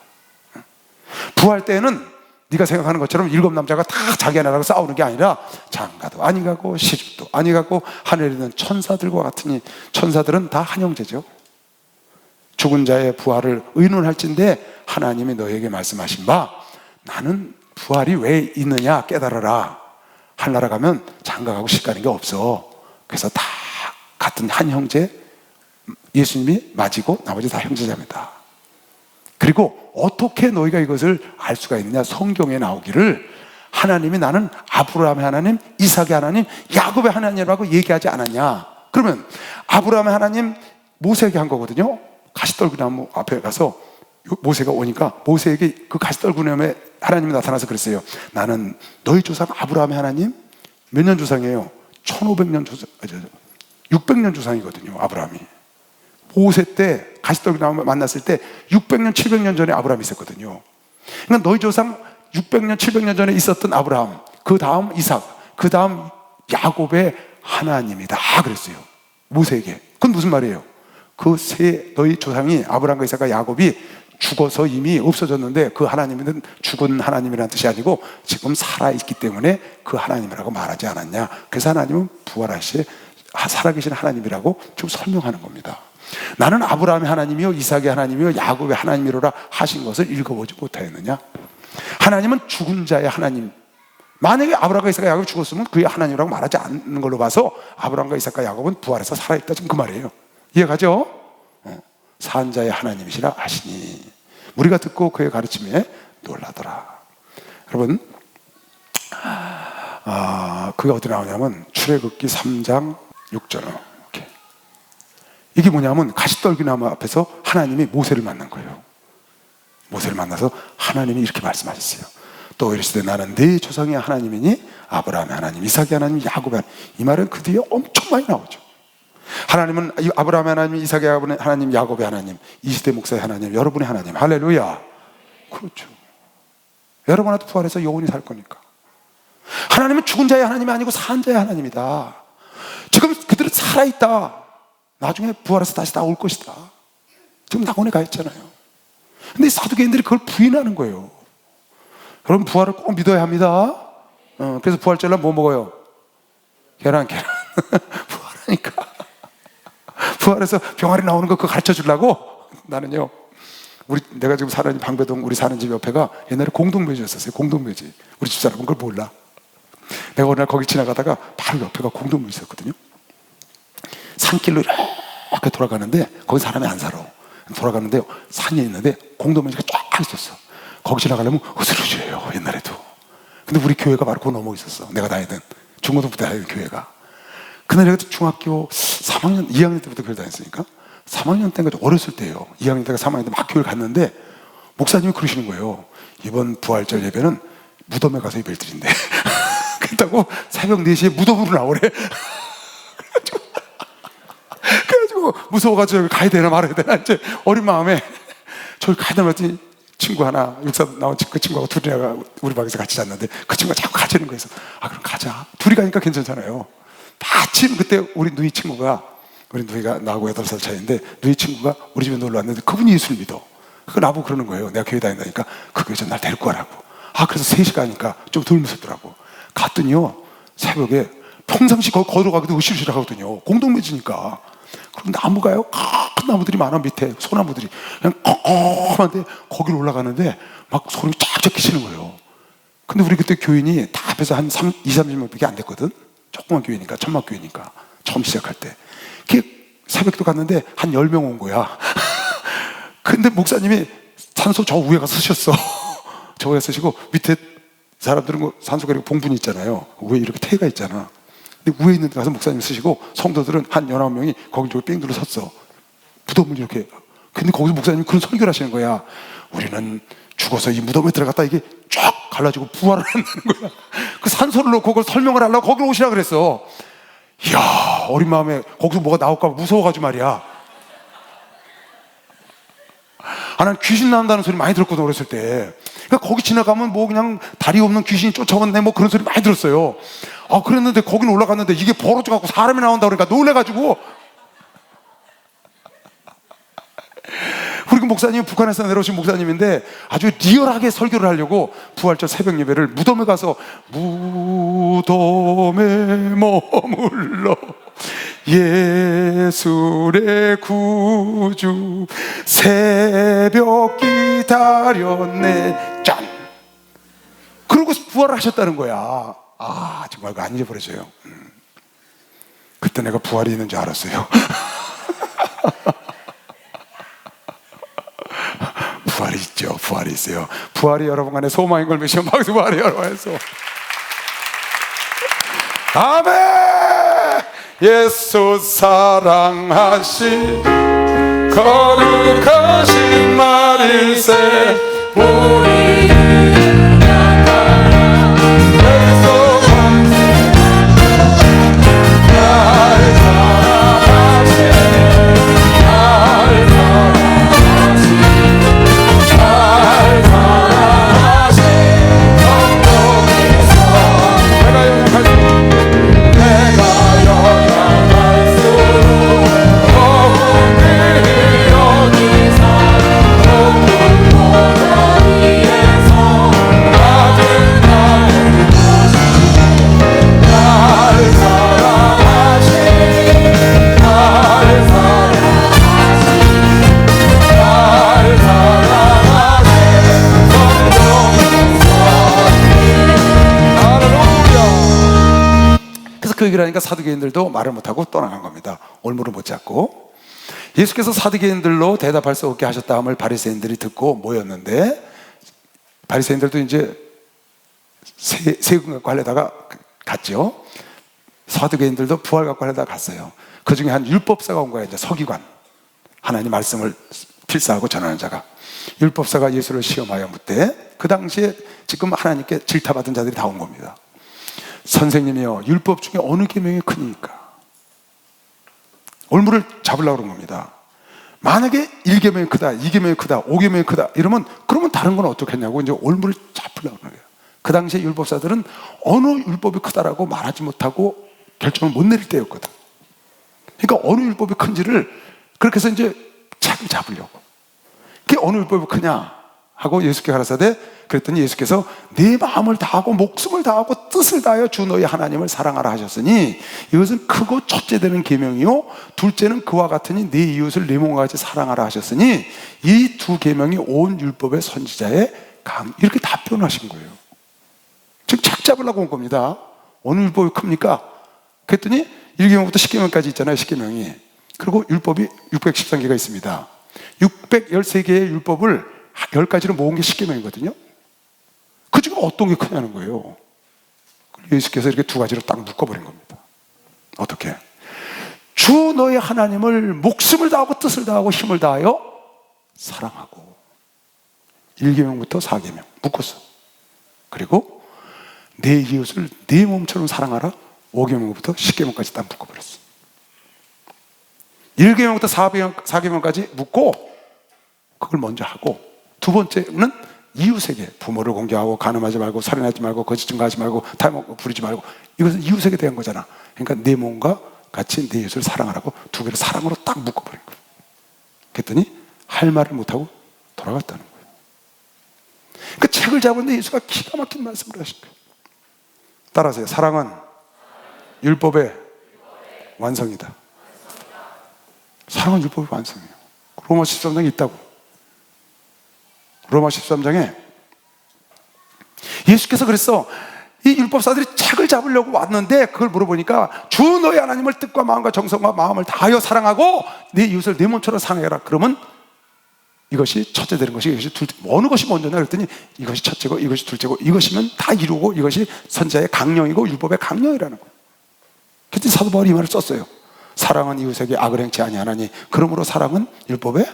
A: 부활 때에는 네가 생각하는 것처럼 7 남자가 다 자기 아내라고 싸우는 게 아니라 장가도 아니 가고 시집도 아니 가고 하늘에 있는 천사들과 같으니 천사들은 다 한 형제죠. 죽은 자의 부활을 의논할진대 하나님이 너에게 말씀하신 바 나는 부활이 왜 있느냐 깨달아라. 하늘나라 가면 장가가고 시집가는 게 없어. 그래서 다 같은 한 형제, 예수님이 맞이고 나머지 다 형제자매다. 그리고 어떻게 너희가 이것을 알 수가 있느냐? 성경에 나오기를 하나님이 나는 아브라함의 하나님, 이삭의 하나님, 야곱의 하나님이라고 얘기하지 않았냐? 그러면 아브라함의 하나님 모세에게 한 거거든요. 가시떨구나무 앞에 가서 모세가 오니까 모세에게 그 가시떨구나무에 하나님이 나타나서 그랬어요. 나는 너희 조상 아브라함의 하나님. 몇 년 조상이에요? 1500년 조상, 600년 조상이거든요. 아브라함이 모세 때 가시떨구나무 만났을 때 600년, 700년 전에 아브라함이 있었거든요. 그러니까 너희 조상 600년, 700년 전에 있었던 아브라함, 그 다음 이삭, 그 다음 야곱의 하나님이다 그랬어요. 모세에게. 그건 무슨 말이에요? 그 세 너희 조상이 아브라함과 이삭과 야곱이 죽어서 이미 없어졌는데 그 하나님은 죽은 하나님이라는 뜻이 아니고 지금 살아있기 때문에 그 하나님이라고 말하지 않았냐. 그래서 하나님은 부활하시 살아계신 하나님이라고 좀 설명하는 겁니다. 나는 아브라함의 하나님이요 이삭의 하나님이요 야곱의 하나님이로라 하신 것을 읽어보지 못하였느냐. 하나님은 죽은 자의 하나님. 만약에 아브라함과 이삭과 야곱이 죽었으면 그의 하나님이라고 말하지 않는 걸로 봐서 아브라함과 이삭과 야곱은 부활해서 살아있다 지금 그 말이에요. 이해가죠? 산 자의 하나님이시라 하시니 우리가 듣고 그의 가르침에 놀라더라. 여러분 그게 어디 나오냐면 출애굽기 3장 6절. 이게 뭐냐면 가시떨기나무 앞에서 하나님이 모세를 만난 거예요. 모세를 만나서 하나님이 이렇게 말씀하셨어요. 또 이르시되 나는 네 조상의 하나님이니 아브라함의 하나님, 이삭의 하나님, 야곱의 하나님. 이 말은 그 뒤에 엄청 많이 나오죠. 하나님은 아브라함의 하나님, 이삭의 하나님, 야곱의 하나님, 이시대 목사의 하나님, 여러분의 하나님. 할렐루야. 그렇죠. 여러분한테 부활해서 영원히 살 거니까. 하나님은 죽은 자의 하나님이 아니고 산 자의 하나님이다. 지금 그들은 살아있다. 나중에 부활해서 다시 나올 것이다. 지금 낙원에 가 있잖아요. 근데 사두개인들이 그걸 부인하는 거예요. 여러분 부활을 꼭 믿어야 합니다. 그래서 부활절날 뭐 먹어요? 계란 부활하니까 부활해서 병아리 나오는 거 그거 가르쳐 주려고. 나는요 내가 지금 사는 방배동 우리 사는 집 옆에가 옛날에 공동묘지였었어요. 공동묘지. 우리 집사람은 그걸 몰라. 내가 어느 날 거기 지나가다가 바로 옆에가 공동묘지 있었거든요. 산길로 이렇게 돌아가는데 거기 사람이 안 살아. 돌아가는데 산이 있는데 공동묘지가 쫙 있었어. 거기 지나가려면 으스러져요. 옛날에도. 근데 우리 교회가 바로 그 넘어 있었어. 내가 다니던 중고등부 때 다니던 교회가. 그날 내가 중학교 3학년 2학년 때부터 교회 다녔으니까 3학년 때인가 어렸을 때예요. 2학년 때가 3학년 때 막 교회를 갔는데 목사님이 그러시는 거예요. 이번 부활절 예배는 무덤에 가서 예배를 드린대. 그랬다고 새벽 4시에 무덤으로 나오래. 그래가지고 무서워가지고 가야 되나 말아야 되나 이제 어린 마음에 저기 가야 되나 했더니 친구 하나 육사 나온 그 친구하고 둘이가 우리 방에서 같이 잤는데 그 친구가 자꾸 가자는 거예요. 그럼 가자. 둘이 가니까 괜찮잖아요. 마침 그때 우리 누이 친구가 우리 누이가 나하고 8살 차이인데 누이 친구가 우리 집에 놀러 왔는데 그분이 예수를 믿어. 그 나보고 그러는 거예요. 내가 교회 다닌다니까 그 교회 좀 날 데리고 가라고. 그래서 3시 가니까 좀 덜 무섭더라고. 갔더니요 새벽에 평상시 거기 걸어가기도 으실으실 하거든요. 공동묘지니까. 그럼 나무가요, 큰 나무들이 많아. 밑에 소나무들이 그냥 컴컴한데 거기로 올라가는데 막 소름이 쫙쫙 끼치는 거예요. 근데 우리 그때 교인이 다 합해서 한 20-30명밖에 안 됐거든. 조그만 교회니까, 천막 교회니까 처음 시작할 때. 새벽도 갔는데 한 10명 온 거야. 근데 목사님이 산소 저 위에 가서 쓰셨어. 저 위에 쓰시고 밑에 사람들은 뭐 산소 그리고 봉분이 있잖아요. 위에 이렇게 태가 있잖아. 근데 위에 있는 데 가서 목사님 쓰시고 성도들은 한 19명이 거기 저기 뺑 둘러 섰어. 무덤을 이렇게. 근데 거기서 목사님이 그런 설교를 하시는 거야. 우리는 죽어서 이 무덤에 들어갔다 이게 쫙 갈라지고 부활을 한다는 거야. 그 산소를 놓고 그걸 설명을 하려고 거기로 오시라 그랬어. 이야, 어린 마음에 거기서 뭐가 나올까 무서워가지고 말이야. 난 귀신 나온다는 소리 많이 들었거든, 어렸을 때. 그러니까 거기 지나가면 뭐 그냥 다리 없는 귀신이 쫓아왔네, 뭐 그런 소리 많이 들었어요. 그랬는데 거기는 올라갔는데 이게 벌어져갖고 사람이 나온다 그러니까 놀래가지고. 우리 그 목사님은 북한에서 내려오신 목사님인데 아주 리얼하게 설교를 하려고 부활절 새벽 예배를 무덤에 가서 무덤에 머물러 예수의 구주 새벽 기다렸네 짠! 그러고 부활을 하셨다는 거야. 정말 그거 안 잊어버려져요. 그때 내가 부활이 있는 줄 알았어요. 부활이 있죠. 부활이 있어요. 부활이 여러분 간에 소망인 걸 믿으시면 박수 부활이 여러분에서 아멘. 예수 사랑하신 거룩하신 말일세 우리 그 얘기를 하니까 사두개인들도 말을 못하고 떠나간 겁니다. 올무를 못 잡고. 예수께서 사두개인들로 대답할 수 없게 하셨다함을 바리새인들이 듣고 모였는데, 바리새인들도 이제 세금 갖고 하려다가 갔죠. 사두개인들도 부활 갖고 하려다가 갔어요. 그 중에 한 율법사가 온 거예요. 이제 서기관, 하나님 말씀을 필사하고 전하는 자가. 율법사가 예수를 시험하여 묻되, 그 당시에 지금 하나님께 질타받은 자들이 다 온 겁니다. 선생님이요, 율법 중에 어느 계명이 크니까? 올무를 잡으려고 그런 겁니다. 만약에 1계명이 크다, 2계명이 크다, 5계명이 크다 이러면 그러면 다른 건 어떻겠냐고 이제 올무를 잡으려고 그런 거예요. 그 당시에 율법사들은 어느 율법이 크다라고 말하지 못하고 결정을 못 내릴 때였거든. 그러니까 어느 율법이 큰지를 그렇게 해서 이제 책을 잡으려고. 그게 어느 율법이 크냐 하고 예수께 가라사대, 그랬더니 예수께서 네 마음을 다하고 목숨을 다하고 뜻을 다하여 주 너희 하나님을 사랑하라 하셨으니 이것은 크고 첫째 되는 계명이요 둘째는 그와 같으니 네 이웃을 네 몸과 같이 사랑하라 하셨으니 이 두 계명이 온 율법의 선지자의 강. 이렇게 답변하신 거예요. 지금 책 잡으려고 온 겁니다. 어느 율법이 큽니까? 그랬더니 1계명부터 10계명까지 있잖아요. 10계명이. 그리고 율법이 613개가 있습니다. 613개의 율법을 10가지로 모은 게 10계명이거든요. 그 중에 어떤 게 크냐는 거예요. 예수께서 이렇게 두 가지로 딱 묶어버린 겁니다. 어떻게? 주 너의 하나님을 목숨을 다하고 뜻을 다하고 힘을 다하여 사랑하고. 1계명부터 4계명 묶었어. 그리고 내 이웃을 내 몸처럼 사랑하라. 5계명부터 10계명까지 딱 묶어버렸어. 1계명부터 4계명까지 묶고 그걸 먼저 하고, 두 번째는 이웃에게, 부모를 공경하고 간음하지 말고 살인하지 말고 거짓 증거하지 말고 탈먹고 부리지 말고, 이것은 이웃에게 대한 거잖아. 그러니까 내 몸과 같이 내 이웃을 사랑하라고 두 개를 사랑으로 딱 묶어버린 거예요. 그랬더니 할 말을 못하고 돌아갔다는 거예요. 그 책을 잡았는데 예수가 기가 막힌 말씀을 하신 거예요. 따라하세요. 사랑은 율법의 완성이다. 사랑은 율법의 완성이에요. 로마 13장에 있다고. 로마 13장에 예수께서 그랬어. 이 율법사들이 책을 잡으려고 왔는데 그걸 물어보니까 주 너희 하나님을 뜻과 마음과 정성과 마음을 다하여 사랑하고 네 이웃을 네 몸처럼 사랑해라. 그러면 이것이 첫째 되는 것이, 이것이 둘째, 어느 것이 먼저냐 그랬더니 이것이 첫째고 이것이 둘째고 이것이면 다 이루고 이것이 선자의 강령이고 율법의 강령이라는 거예요. 그때 사도 바울이 이 말을 썼어요. 사랑은 이웃에게 악을 행치 아니하나니 그러므로 사랑은 율법의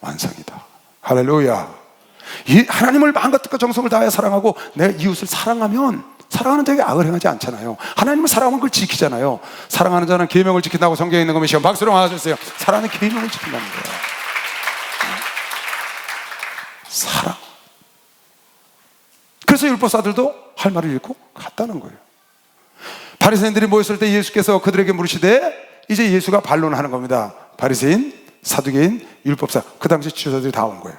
A: 완성이다. 할렐루야. 이 하나님을 마음과 뜻과 정성을 다하여 사랑하고 내 이웃을 사랑하면 사랑하는 자에게 악을 행하지 않잖아요. 하나님을 사랑하면 그걸 지키잖아요. 사랑하는 자는 계명을 지킨다고 성경에 있는 것이요. 박수로 맞아주세요. 사랑하는 계명을 지킨다는 거예요. 사랑. 그래서 율법사들도 할 말을 잃고 갔다는 거예요. 바리새인들이 모였을 때 예수께서 그들에게 물으시되 이제 예수가 반론하는 겁니다. 바리새인, 사두개인, 율법사, 그 당시 지도자들이 다 온 거예요.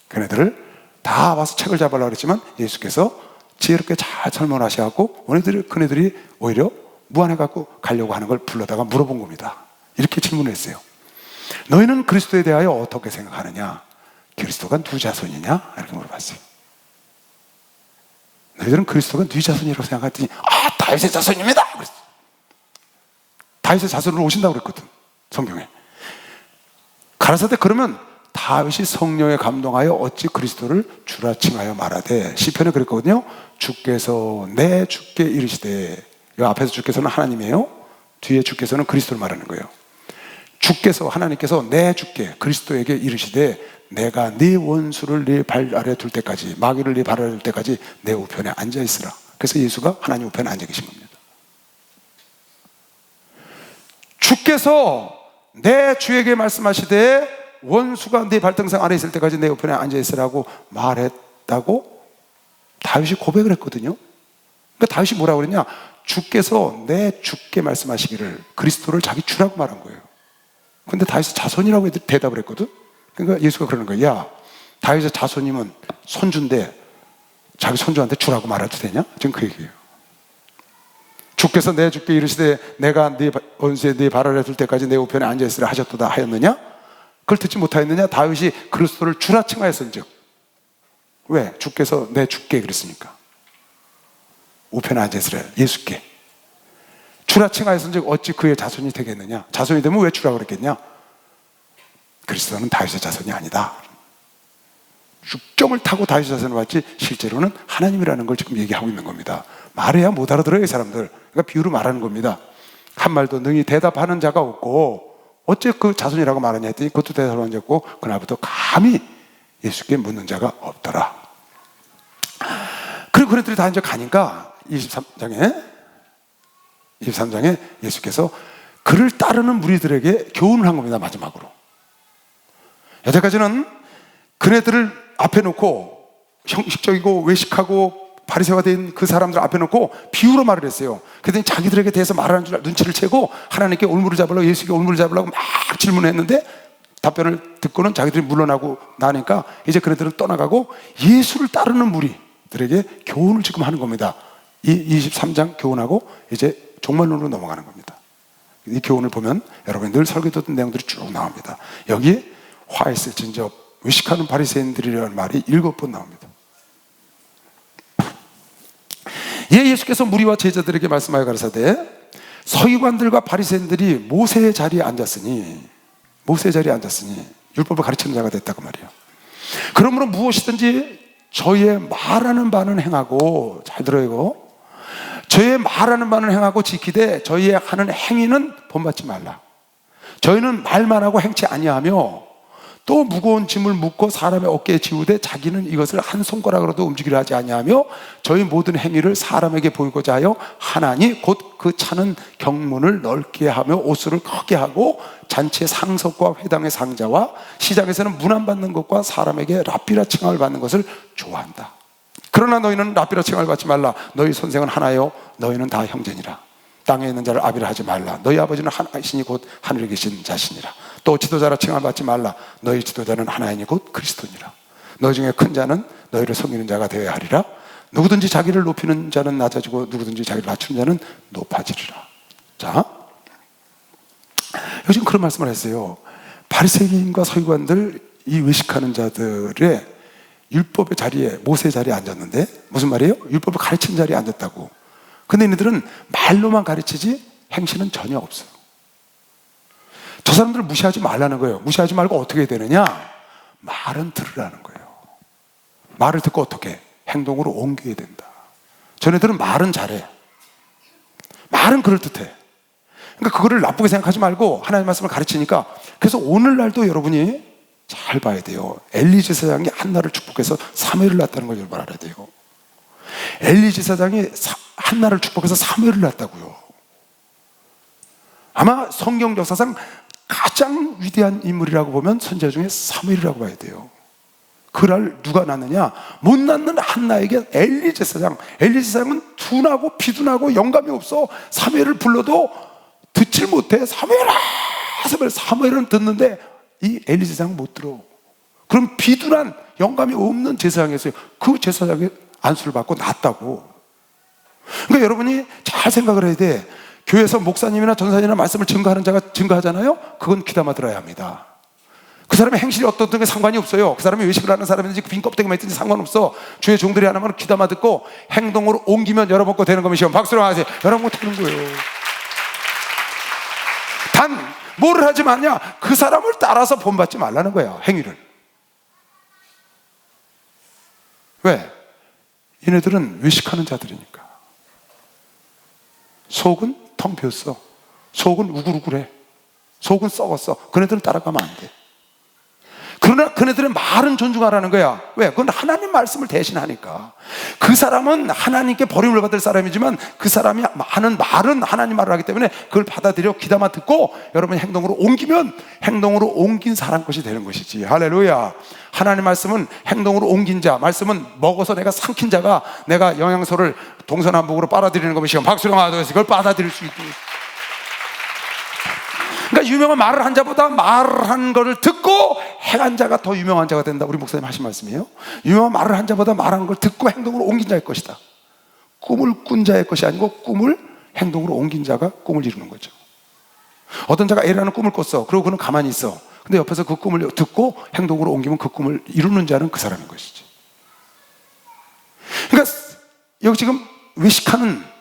A: 그네들을 다 와서 책을 잡으려고 그랬지만 예수께서 지혜롭게 잘 설명하셔갖고 그네들이 오히려 무안해갖고 가려고 하는 걸 불러다가 물어본 겁니다. 이렇게 질문을 했어요. 너희는 그리스도에 대하여 어떻게 생각하느냐? 그리스도가 누구 자손이냐? 이렇게 물어봤어요. 너희들은 그리스도가 누구 자손이라고 생각했더니 다윗의 자손입니다. 다윗의 자손으로 오신다고 그랬거든, 성경에. 가라사대 그러면 다윗이 성령에 감동하여 어찌 그리스도를 주라 칭하여 말하되, 시편에 그랬거든요. 주께서 내 주께 이르시되, 이 앞에서 주께서는 하나님이에요. 뒤에 주께서는 그리스도를 말하는 거예요. 주께서, 하나님께서 내 주께 그리스도에게 이르시되 내가 네 원수를 네 발 아래 둘 때까지, 마귀를 네 발 아래 둘 때까지 내 우편에 앉아 있으라. 그래서 예수가 하나님 우편에 앉아 계신 겁니다. 주께서 내 주에게 말씀하시되 원수가 네 발등상 아래 있을 때까지 내 우편에 앉아 있으라고 말했다고 다윗이 고백을 했거든요. 그러니까 다윗이 뭐라고 그랬냐? 주께서 내 주께 말씀하시기를, 그리스도를 자기 주라고 말한 거예요. 근데 다윗이 자손이라고 대답을 했거든. 그러니까 예수가 그러는 거야. 야, 다윗의 자손이면 손주인데 자기 손주한테 주라고 말해도 되냐? 지금 그 얘기예요. 주께서 내 주께 이르시되 내가 네 원수에 네 발 아래 둘 때까지 내 우편에 앉아 있으라 하셨도다 하였느냐? 그걸 듣지 못하였느냐? 다윗이 그리스도를 주라 칭하였은즉. 왜? 주께서 내 주께 그랬으니까. 우편에 앉아 있으라, 예수께 주라 칭하였은즉 어찌 그의 자손이 되겠느냐? 자손이 되면 왜 주라 그랬겠냐? 그리스도는 다윗의 자손이 아니다. 육정을 타고 다윗의 자손을 받지 실제로는 하나님이라는 걸 지금 얘기하고 있는 겁니다. 말해야 못 알아들어요, 이 사람들. 그러니까 비유로 말하는 겁니다. 한 말도 능히 대답하는 자가 없고 어째 그 자손이라고 말하냐 했더니 그것도 대답을 안 했고 그날부터 감히 예수께 묻는 자가 없더라. 그리고 그들이 다 이제 가니까 23장에 예수께서 그를 따르는 무리들에게 교훈을 한 겁니다. 마지막으로. 여태까지는 그네들을 앞에 놓고 형식적이고 외식하고 바리새화된 그 사람들 앞에 놓고 비유로 말을 했어요. 그랬더니 자기들에게 대해서 말하는 줄 눈치를 채고 하나님께 올무를 잡으려고, 예수께 올무를 잡으려고 막 질문했는데 답변을 듣고는 자기들이 물러나고 나니까 이제 그네들은 떠나가고 예수를 따르는 무리들에게 교훈을 지금 하는 겁니다. 이 23장 교훈하고 이제 종말론으로 넘어가는 겁니다. 이 교훈을 보면 여러분이 늘 설교 듣던 내용들이 쭉 나옵니다. 여기에 화 있을 진저 외식하는 바리새인들이라는 말이 7번 나옵니다. 예수께서 무리와 제자들에게 말씀하여 가라사대 서기관들과 바리새인들이 모세의 자리에 앉았으니 율법을 가르치는 자가 됐다고 말이에요. 그러므로 무엇이든지 저희의 말하는 바는 행하고, 잘 들어요 이거, 저희의 말하는 바는 행하고 지키되 저희의 하는 행위는 본받지 말라. 저희는 말만 하고 행치 아니하며 또 무거운 짐을 묶고 사람의 어깨에 지우되 자기는 이것을 한 손가락으로도 움직이려 하지 아니하며 저희 모든 행위를 사람에게 보이고자 하여 하나니 곧 그 차는 경문을 넓게 하며 옷수를 크게 하고 잔치의 상석과 회당의 상자와 시장에서는 문안 받는 것과 사람에게 랍비라 칭함을 받는 것을 좋아한다. 그러나 너희는 랍비라 칭함을 받지 말라. 너희 선생은 하나요 너희는 다 형제니라. 땅에 있는 자를 아비라 하지 말라. 너희 아버지는 하나이시니 곧 하늘에 계신 자신이라. 또 지도자라 칭함을 받지 말라. 너희 지도자는 하나이니 곧 그리스도니라. 너희 중에 큰 자는 너희를 섬기는 자가 되어야 하리라. 누구든지 자기를 높이는 자는 낮아지고 누구든지 자기를 낮추는 자는 높아지리라. 자, 요즘 그런 말씀을 했어요. 바리새인과 서기관들, 이 외식하는 자들의 율법의 자리에, 모세의 자리에 앉았는데 무슨 말이에요? 율법을 가르치는 자리에 앉았다고. 근데 얘네들은 말로만 가르치지 행실은 전혀 없어요. 저 사람들을 무시하지 말라는 거예요. 무시하지 말고 어떻게 해야 되느냐? 말은 들으라는 거예요. 말을 듣고 어떻게? 행동으로 옮겨야 된다. 저네들은 말은 잘해. 말은 그럴듯해. 그러니까 그거를 나쁘게 생각하지 말고 하나님의 말씀을 가르치니까. 그래서 오늘날도 여러분이 잘 봐야 돼요. 엘리 제사장이 한나를 축복해서 사무엘을 낳았다는 걸 여러분 알아야 돼요. 엘리 제사장이 한나를 축복해서 사무엘을 낳았다고요. 아마 성경 역사상 가장 위대한 인물이라고 보면 선지자 중에 사무엘이라고 봐야 돼요. 그날 누가 낳느냐? 못 낳는 한나에게 엘리 제사장은 둔하고 비둔하고 영감이 없어. 사무엘을 불러도 듣질 못해. 사무엘아! 사무엘은 듣는데 이 엘리 제사장은 못 들어. 그럼 비둔한 영감이 없는 제사장이었어요. 그 제사장의 안수를 받고 낳았다고. 그러니까 여러분이 잘 생각을 해야 돼. 교회에서 목사님이나 전사님이나 말씀을 증거하는 자가 증거하잖아요. 그건 귀담아 들어야 합니다. 그 사람의 행실이 어떤 게 상관이 없어요. 그 사람이 외식을 하는 사람인지 빈 껍데기만 있든지 상관없어. 주의 종들이 하나만 귀담아 듣고 행동으로 옮기면 여러분 거 되는 겁니다. 박수로 하세요. 여러분 거 되는 거예요. 단 뭐를 하지 마냐? 그 사람을 따라서 본받지 말라는 거야. 행위를. 왜? 얘네들은 외식하는 자들이니까. 속은 텅 비었어. 속은 우글우글해. 속은 썩었어. 그네들은 따라가면 안 돼. 그러나 그네들의 말은 존중하라는 거야. 왜? 그건 하나님 말씀을 대신하니까. 그 사람은 하나님께 버림을 받을 사람이지만 그 사람이 하는 말은 하나님 말을 하기 때문에 그걸 받아들여 귀담아 듣고 여러분이 행동으로 옮기면 행동으로 옮긴 사람 것이 되는 것이지. 할렐루야. 하나님 말씀은 행동으로 옮긴 자, 말씀은 먹어서 내가 삼킨 자가 내가 영양소를 동서남북으로 빨아들이는 것이고 박수령 하도해서 그걸 빨아들일 수 있고. 그러니까 유명한 말을 한 자보다 말을 한 거를 듣고 행한 자가 더 유명한 자가 된다. 우리 목사님 하신 말씀이에요. 유명한 말을 한 자보다 말한 걸 듣고 행동으로 옮긴 자의 것이다. 꿈을 꾼 자의 것이 아니고 꿈을 행동으로 옮긴 자가 꿈을 이루는 거죠. 어떤 자가 A라는 꿈을 꿨어. 그리고 그는 가만히 있어. 근데 옆에서 그 꿈을 듣고 행동으로 옮기면 그 꿈을 이루는 자는 그 사람인 것이지. 그러니까 여기 지금 외식하는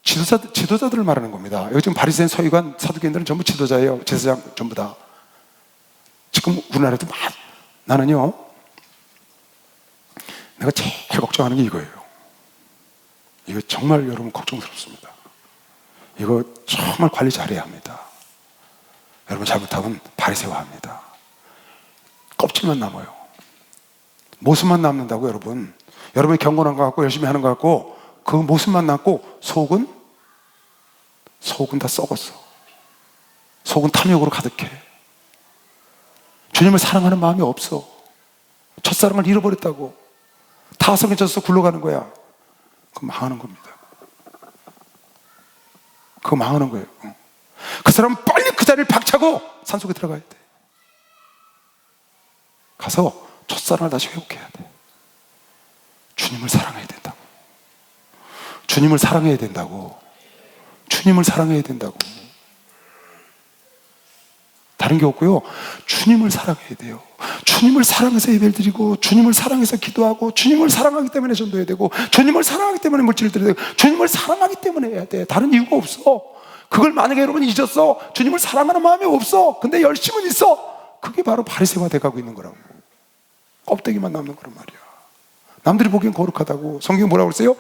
A: 지도자들을 말하는 겁니다. 여기 지금 바리새인, 서기관, 사두개인들은 전부 지도자예요. 제사장 전부 다. 지금 우리나라에도 나는요, 내가 제일 걱정하는 게 이거예요. 이거 정말 여러분 걱정스럽습니다. 이거 정말 관리 잘해야 합니다. 여러분 잘못하면 바리새화합니다. 껍질만 남아요. 모습만 남는다고 여러분. 여러분이 경건한 것 같고 열심히 하는 것 같고 그 모습만 남고 속은 다 썩었어. 속은 탐욕으로 가득해. 주님을 사랑하는 마음이 없어. 첫사랑을 잃어버렸다고. 타성에 젖어서 굴러가는 거야. 그거 망하는 겁니다. 그거 망하는 거예요. 그 사람은 빨리 그 자리를 박차고 산속에 들어가야 돼. 가서 첫사랑을 다시 회복해야 돼. 주님을 사랑해야 된다고. 주님을 사랑해야 된다고. 주님을 사랑해야 된다고. 다른 게 없고요. 주님을 사랑해야 돼요. 주님을 사랑해서 예배를 드리고 주님을 사랑해서 기도하고 주님을 사랑하기 때문에 전도해야 되고 주님을 사랑하기 때문에 물질을 드려야 되고 주님을 사랑하기 때문에 해야 돼. 다른 이유가 없어. 그걸 만약에 여러분이 잊었어. 주님을 사랑하는 마음이 없어. 근데 열심은 있어. 그게 바로 바리새화 돼가고 있는 거라고. 껍데기만 남는 거란 말이야. 남들이 보기엔 거룩하다고. 성경이 뭐라고 그랬어요?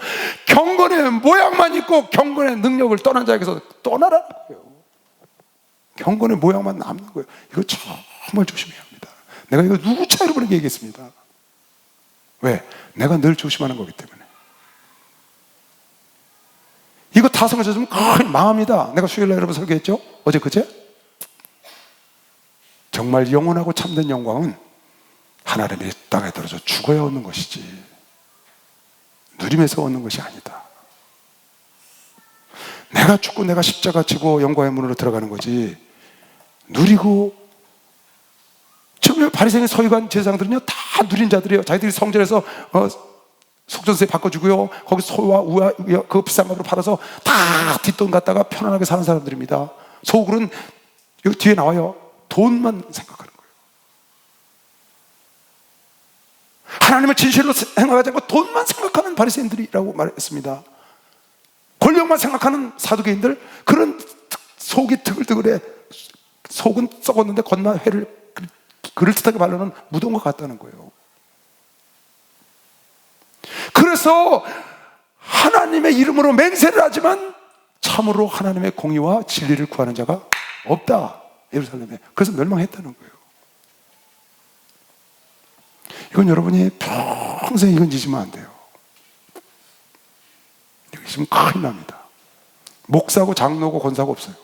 A: 경건의 모양만 있고 경건의 능력을 떠난 자에게서 떠나라는 거예요. 경건의 모양만 남는 거예요. 이거 정말 조심해야 합니다. 내가 이거 누구 차이로 그렇게 얘기했습니다. 왜? 내가 늘 조심하는 거기 때문에. 이거 타성을 젖으면 거의 망합니다. 내가 수요일날 여러분 설교했죠? 어제 그제? 정말 영원하고 참된 영광은 하나님의 땅에 떨어져 죽어야 얻는 것이지 누림에서 얻는 것이 아니다. 내가 죽고 내가 십자가 지고 영광의 문으로 들어가는 거지. 누리고 지금 바리새인 서기관 제사장들은요 다 누린 자들이에요. 자기들이 성전에서 속전세 바꿔주고요. 거기 소와 우와 그 비싼 값으로 팔아서 다 뒷돈 갖다가 편안하게 사는 사람들입니다. 속으로는 여기 뒤에 나와요. 돈만 생각하는 거예요. 하나님을 진실로 생각하지 않고 돈만 생각하는 바리새인들이라고 말했습니다. 권력만 생각하는 사두개인들, 그런 속이 트글트글해. 속은 썩었는데 겉만 회를 그럴듯하게 바르는 무덤과 같다는 거예요. 그래서 하나님의 이름으로 맹세를 하지만 참으로 하나님의 공의와 진리를 구하는 자가 없다, 예루살렘에. 그래서 멸망했다는 거예요. 이건 여러분이 평생 이건 잊으면 안 돼요. 이거 잊으면 큰일 납니다. 목사고 장로고 권사고 없어요.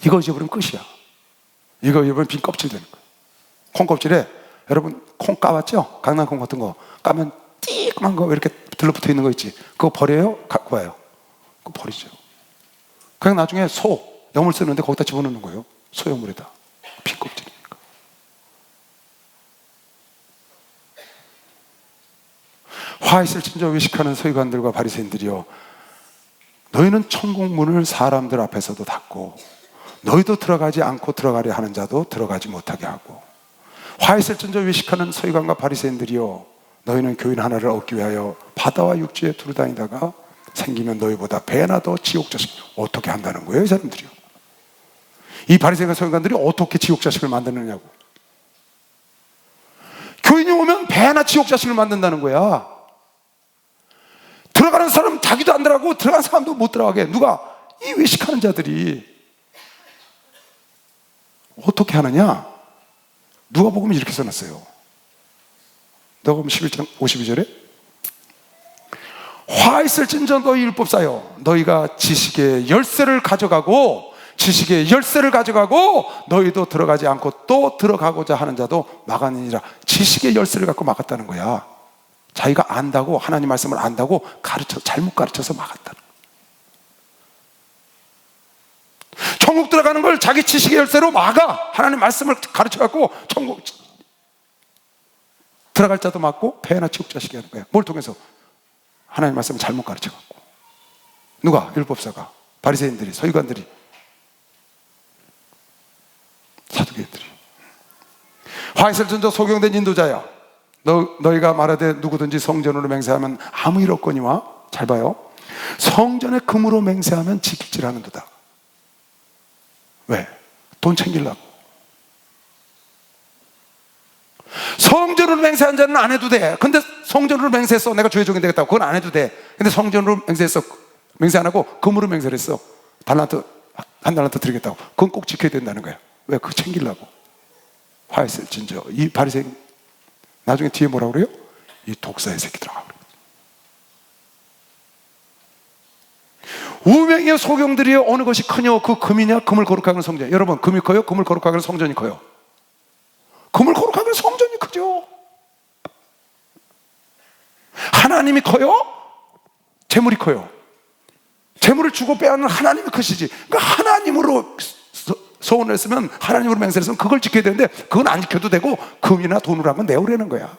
A: 이거 잊어버리면 끝이야. 이거 잊어버리면 빈 껍질 되는 거예요. 콩껍질에 여러분 콩 까봤죠? 강낭콩 같은 거 까면 띠끔한 거 이렇게 들러붙어 있는 거 있지? 그거 버려요? 갖고 와요? 그거 버리죠. 그냥 나중에 여물 쓰는데 거기다 집어넣는 거예요. 소여물에다. 빈 껍질이니까. 화 있을 진저 외식하는 서기관들과 바리새인들이여, 너희는 천국 문을 사람들 앞에서도 닫고 너희도 들어가지 않고 들어가려 하는 자도 들어가지 못하게 하고, 화 있을 진저 외식하는 서기관과 바리새인들이여, 너희는 교인 하나를 얻기 위하여 바다와 육지에 두루 다니다가 생기면 너희보다 배나 더 지옥 자식. 어떻게 한다는 거예요, 이 사람들이요? 이 바리새인과 서기관들이 어떻게 지옥 자식을 만드느냐고. 교인이 오면 배나 지옥 자식을 만든다는 거야. 들어가는 사람 자기도 안 들어가고 들어간 사람도 못 들어가게. 누가? 이 외식하는 자들이. 어떻게 하느냐? 누가복음에 이렇게 써놨어요. 누가복음 11장 52절에 화 있을진저 너희 율법사여, 너희가 지식의 열쇠를 가져가고 너희도 들어가지 않고 또 들어가고자 하는 자도 막았느니라. 지식의 열쇠를 갖고 막았다는 거야. 자기가 안다고, 하나님 말씀을 안다고 잘못 가르쳐서 막았다는 거야. 천국 들어가는 걸 자기 지식의 열쇠로 막아. 하나님 말씀을 가르쳐갖고 천국 들어갈 자도 막고 배나 지옥 자식이 하는 거야. 뭘 통해서? 하나님 말씀을 잘못 가르쳐갖고. 누가? 율법사가, 바리새인들이, 서기관들이, 사두개인들이. 화 있을 진저 소경된 인도자야, 너희가 말하되 누구든지 성전으로 맹세하면 아무 일 없거니와, 잘 봐요, 성전의 금으로 맹세하면 지킬지라는도다. 왜? 돈 챙기려고. 성전으로 맹세한 자는 안 해도 돼. 근데 성전으로 맹세했어. 내가 주의 종이 되겠다고. 그건 안 해도 돼. 근데 성전으로 맹세했어. 맹세 안 하고 금으로 맹세를 했어. 한 달란트 드리겠다고. 그건 꼭 지켜야 된다는 거야. 왜? 그거 챙기려고. 화 있을 진저. 이 바리새인 나중에 뒤에 뭐라고 그래요? 이 독사의 새끼들아. 우명의 소경들이 어느 것이 크뇨? 그 금이냐? 금을 거룩하게 하는 성전. 여러분, 금이 커요? 금을 거룩하게 하는 성전이 커요? 금을 거룩하게 하는 성전이 크죠. 하나님이 커요? 재물이 커요? 재물을 주고 빼앗는 하나님이 크시지. 그러니까 하나님으로 소원을 했으면, 하나님으로 맹세를 했으면 그걸 지켜야 되는데 그건 안 지켜도 되고 금이나 돈으로 한번 내오려는 거야.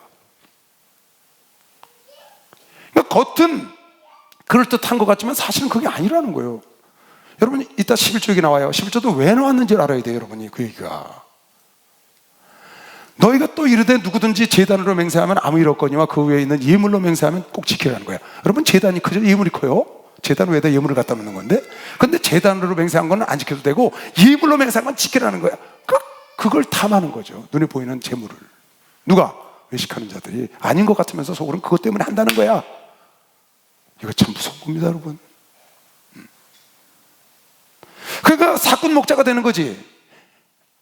A: 그러니까 겉은 그럴듯한 것 같지만 사실은 그게 아니라는 거예요. 여러분, 이따 11조 얘기 나와요. 11조도 왜 나왔는지를 알아야 돼요, 여러분이. 그 얘기가. 너희가 또 이르되 누구든지 제단으로 맹세하면 아무 일 없거니와 그 외에 있는 예물로 맹세하면 꼭 지키라는 거야. 여러분, 제단이 크죠? 예물이 커요? 제단 위에다 예물을 갖다 놓는 건데, 근데 제단으로 맹세한 거는 안 지켜도 되고 예물로 맹세한 건 지키라는 거야. 그걸 탐하는 거죠. 눈에 보이는 재물을. 누가? 외식하는 자들이. 아닌 것 같으면서 속으로는 그것 때문에 한다는 거야. 이거 참 무서운 겁니다, 여러분. 그러니까 사꾼 목자가 되는 거지.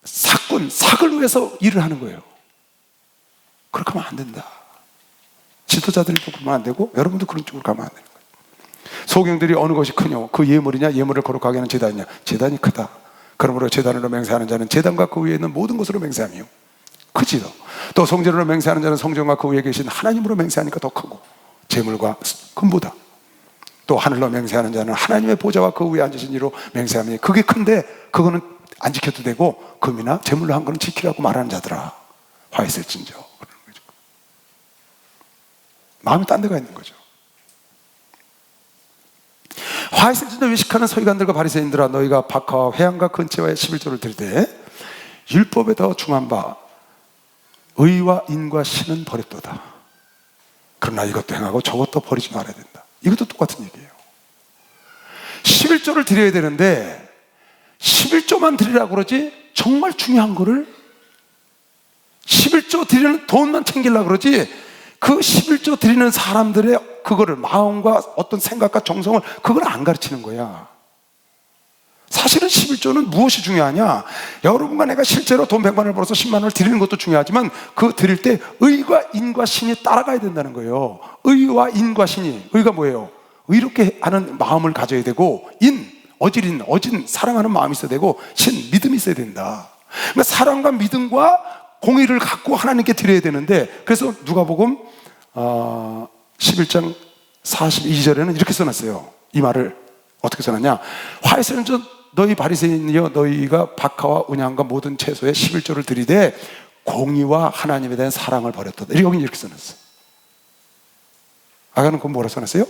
A: 삭을 위해서 일을 하는 거예요. 그렇게 하면 안 된다. 지도자들도 그러면 안 되고 여러분도 그런 쪽으로 가면 안 되는 거예요. 소경들이 어느 것이 크뇨? 그 예물이냐? 예물을 거룩하게 하는 제단이냐? 제단이 크다. 그러므로 제단으로 맹세하는 자는 제단과 그 위에 있는 모든 것으로 맹세하며 크지도. 또 성전으로 맹세하는 자는 성전과 그 위에 계신 하나님으로 맹세하니까 더 크고 재물과 금보다. 또 하늘로 맹세하는 자는 하나님의 보좌와 그 위에 앉으신 이로 맹세하며 그게 큰데 그거는 안 지켜도 되고 금이나 재물로 한 거는 지키라고 말하는 자들아, 화 있을진저. 그러는 거죠. 마음이 딴 데가 있는 거죠. 화해센터 외식하는 서기관들과 바리새인들아, 너희가 박하와 회당과 근처에 11조를 드리되 율법에 더 중한 바 의와 인과 신은 버렸도다. 그러나 이것도 행하고 저것도 버리지 말아야 된다. 이것도 똑같은 얘기예요. 11조를 드려야 되는데 11조만 드리라고 그러지, 정말 중요한 거를 11조 드리는 돈만 챙기려고 그러지, 그 11조 드리는 사람들의 그거를 마음과 어떤 생각과 정성을 그걸 안 가르치는 거야. 사실은 11조는 무엇이 중요하냐? 여러분과 내가 실제로 돈 100만 원을 벌어서 10만 원을 드리는 것도 중요하지만 그 드릴 때 의와 인과 신이 따라가야 된다는 거예요. 의와 인과 신이, 의가 뭐예요? 의롭게 하는 마음을 가져야 되고, 어진 사랑하는 마음이 있어야 되고, 신, 믿음이 있어야 된다. 그러니까 사랑과 믿음과 공의를 갖고 하나님께 드려야 되는데, 그래서 누가복음 11장 42절에는 이렇게 써놨어요. 이 말을 어떻게 써놨냐? 화해센터 너희 바리새인이여, 너희가 박하와 은양과 모든 채소에 11조를 드리되 공의와 하나님에 대한 사랑을 버렸다. 여기 이렇게 써놨어요. 아까는 그건 뭐라 써놨어요?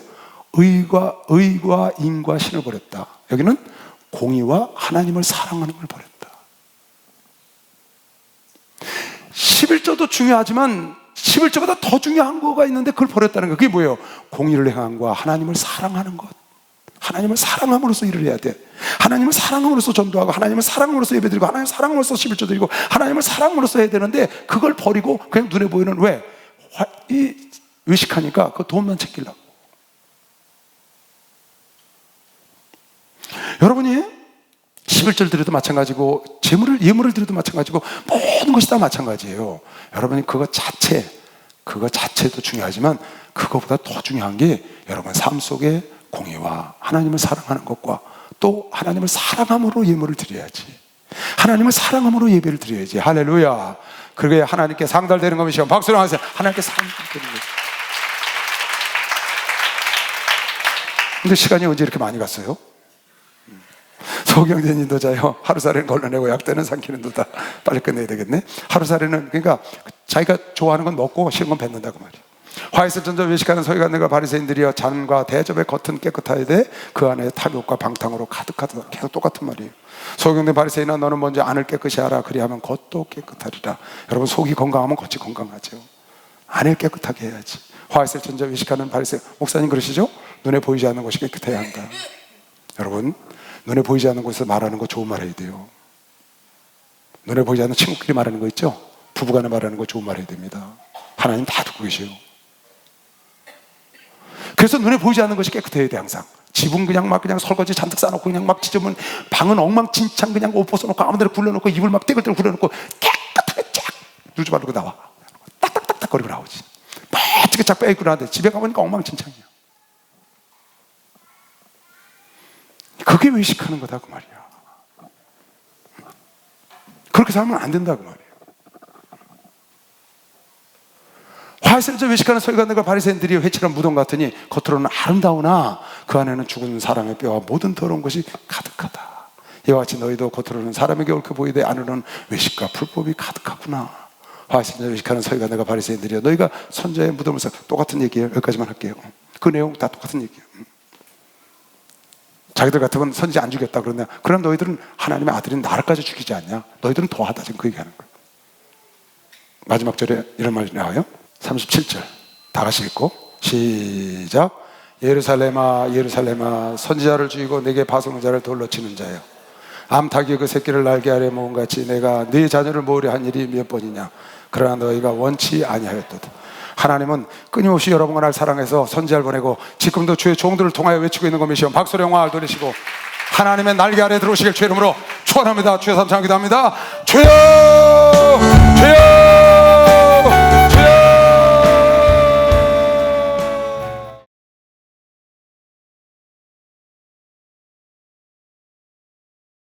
A: 의와 인과 신을 버렸다. 여기는 공의와 하나님을 사랑하는 걸 버렸다. 11조도 중요하지만 11조보다 더 중요한 거가 있는데 그걸 버렸다는 거. 그게 뭐예요? 공의를 행함과 하나님을 사랑하는 것. 하나님을 사랑함으로써 일을 해야 돼. 하나님을 사랑함으로써 전도하고, 하나님을 사랑함으로써 예배드리고, 하나님을 사랑함으로써 11조 드리고, 하나님을 사랑함으로써 해야 되는데 그걸 버리고 그냥 눈에 보이는, 왜? 외식하니까 그 돈만 챙기려고. 여러분이 11절 드려도 마찬가지고, 예물을 드려도 마찬가지고, 모든 것이 다 마찬가지예요. 여러분이 그거 자체도 중요하지만 그거보다 더 중요한 게 여러분 삶 속에 공의와 하나님을 사랑하는 것과, 또 하나님을 사랑함으로 예물을 드려야지. 하나님을 사랑함으로 예배를 드려야지. 할렐루야. 그게 하나님께 상달되는 것이요. 박수를 하세요. 하나님께 상달되는 거죠. 근데 시간이 언제 이렇게 많이 갔어요? 소경된 인도자요, 하루살이는 걸러내고 약대는 삼키는 도다. 빨리 끝내야 되겠네. 하루살이는 그러니까 자기가 좋아하는 건 먹고 싫은 건 뱉는다고 말이에요. 화해센터 외식하는 서기관들과 바리새인들이여, 잔과 대접의 겉은 깨끗하야 돼 그 안에 탐욕과 방탕으로 가득하다. 계속 똑같은 말이에요. 소경된 바리새인아, 너는 먼저 안을 깨끗이 하라. 그리하면 겉도 깨끗하리라. 여러분, 속이 건강하면 겉이 건강하죠. 안을 깨끗하게 해야지. 화해센터 외식하는 바리새인 목사님 그러시죠? 눈에 보이지 않는 것이 깨끗해야 한다. 여러분, 눈에 보이지 않는 곳에서 말하는 거 좋은 말 해야 돼요. 눈에 보이지 않는 친구끼리 말하는 거 있죠? 부부간에 말하는 거 좋은 말 해야 됩니다. 하나님 다 듣고 계세요. 그래서 눈에 보이지 않는 것이 깨끗해야 돼. 항상 집은 그냥 설거지 잔뜩 싸놓고 그냥 막 지저분, 방은 엉망진창 그냥 옷 벗어놓고 아무데나 굴려놓고 이불 막 떼글떼글 굴려놓고 깨끗하게 쫙 누주 바르고 나와. 딱딱딱딱 거리고 나오지. 멋지게 쫙 빼입고 나는데 집에 가보니까 엉망진창이야. 그게 외식하는 거다 그 말이야. 그렇게 살면 안 된다 그 말이야. 화해센터 외식하는 서기관들과 바리새인들이 회칠한 무덤 같으니 겉으로는 아름다우나 그 안에는 죽은 사람의 뼈와 모든 더러운 것이 가득하다. 이와 같이 너희도 겉으로는 사람에게 옳게 보이되 안으로는 외식과 불법이 가득하구나. 화해센터 외식하는 서기관들과 바리새인들이여, 너희가 선자의 무덤을 쌓. 똑같은 얘기예요. 여기까지만 할게요. 그 내용 다 똑같은 얘기예요. 자기들 같으면 선지 안 죽였다 그러냐? 그럼 너희들은 하나님의 아들인 나를까지 죽이지 않냐? 너희들은 더하다. 지금 그 얘기하는 거예요. 마지막 절에 이런 말이 나와요. 37절 다 같이 읽고 시작. 예루살렘아 예루살렘아, 선지자를 죽이고 내게 파송자를 돌로 치는 자여, 암탉이 그 새끼를 날게 하려 모은 같이 내가 네 자녀를 모으려 한 일이 몇 번이냐? 그러나 너희가 원치 아니하였도다. 하나님은 끊임없이 여러분과 날 사랑해서 선지자를 보내고 지금도 주의 종들을 통하여 외치고 있는 것이시오. 박수로 영광을 돌리시고 하나님의 날개 아래 들어오시길 주의 이름으로 축원합니다. 주여 삼창 기도합니다. 주여!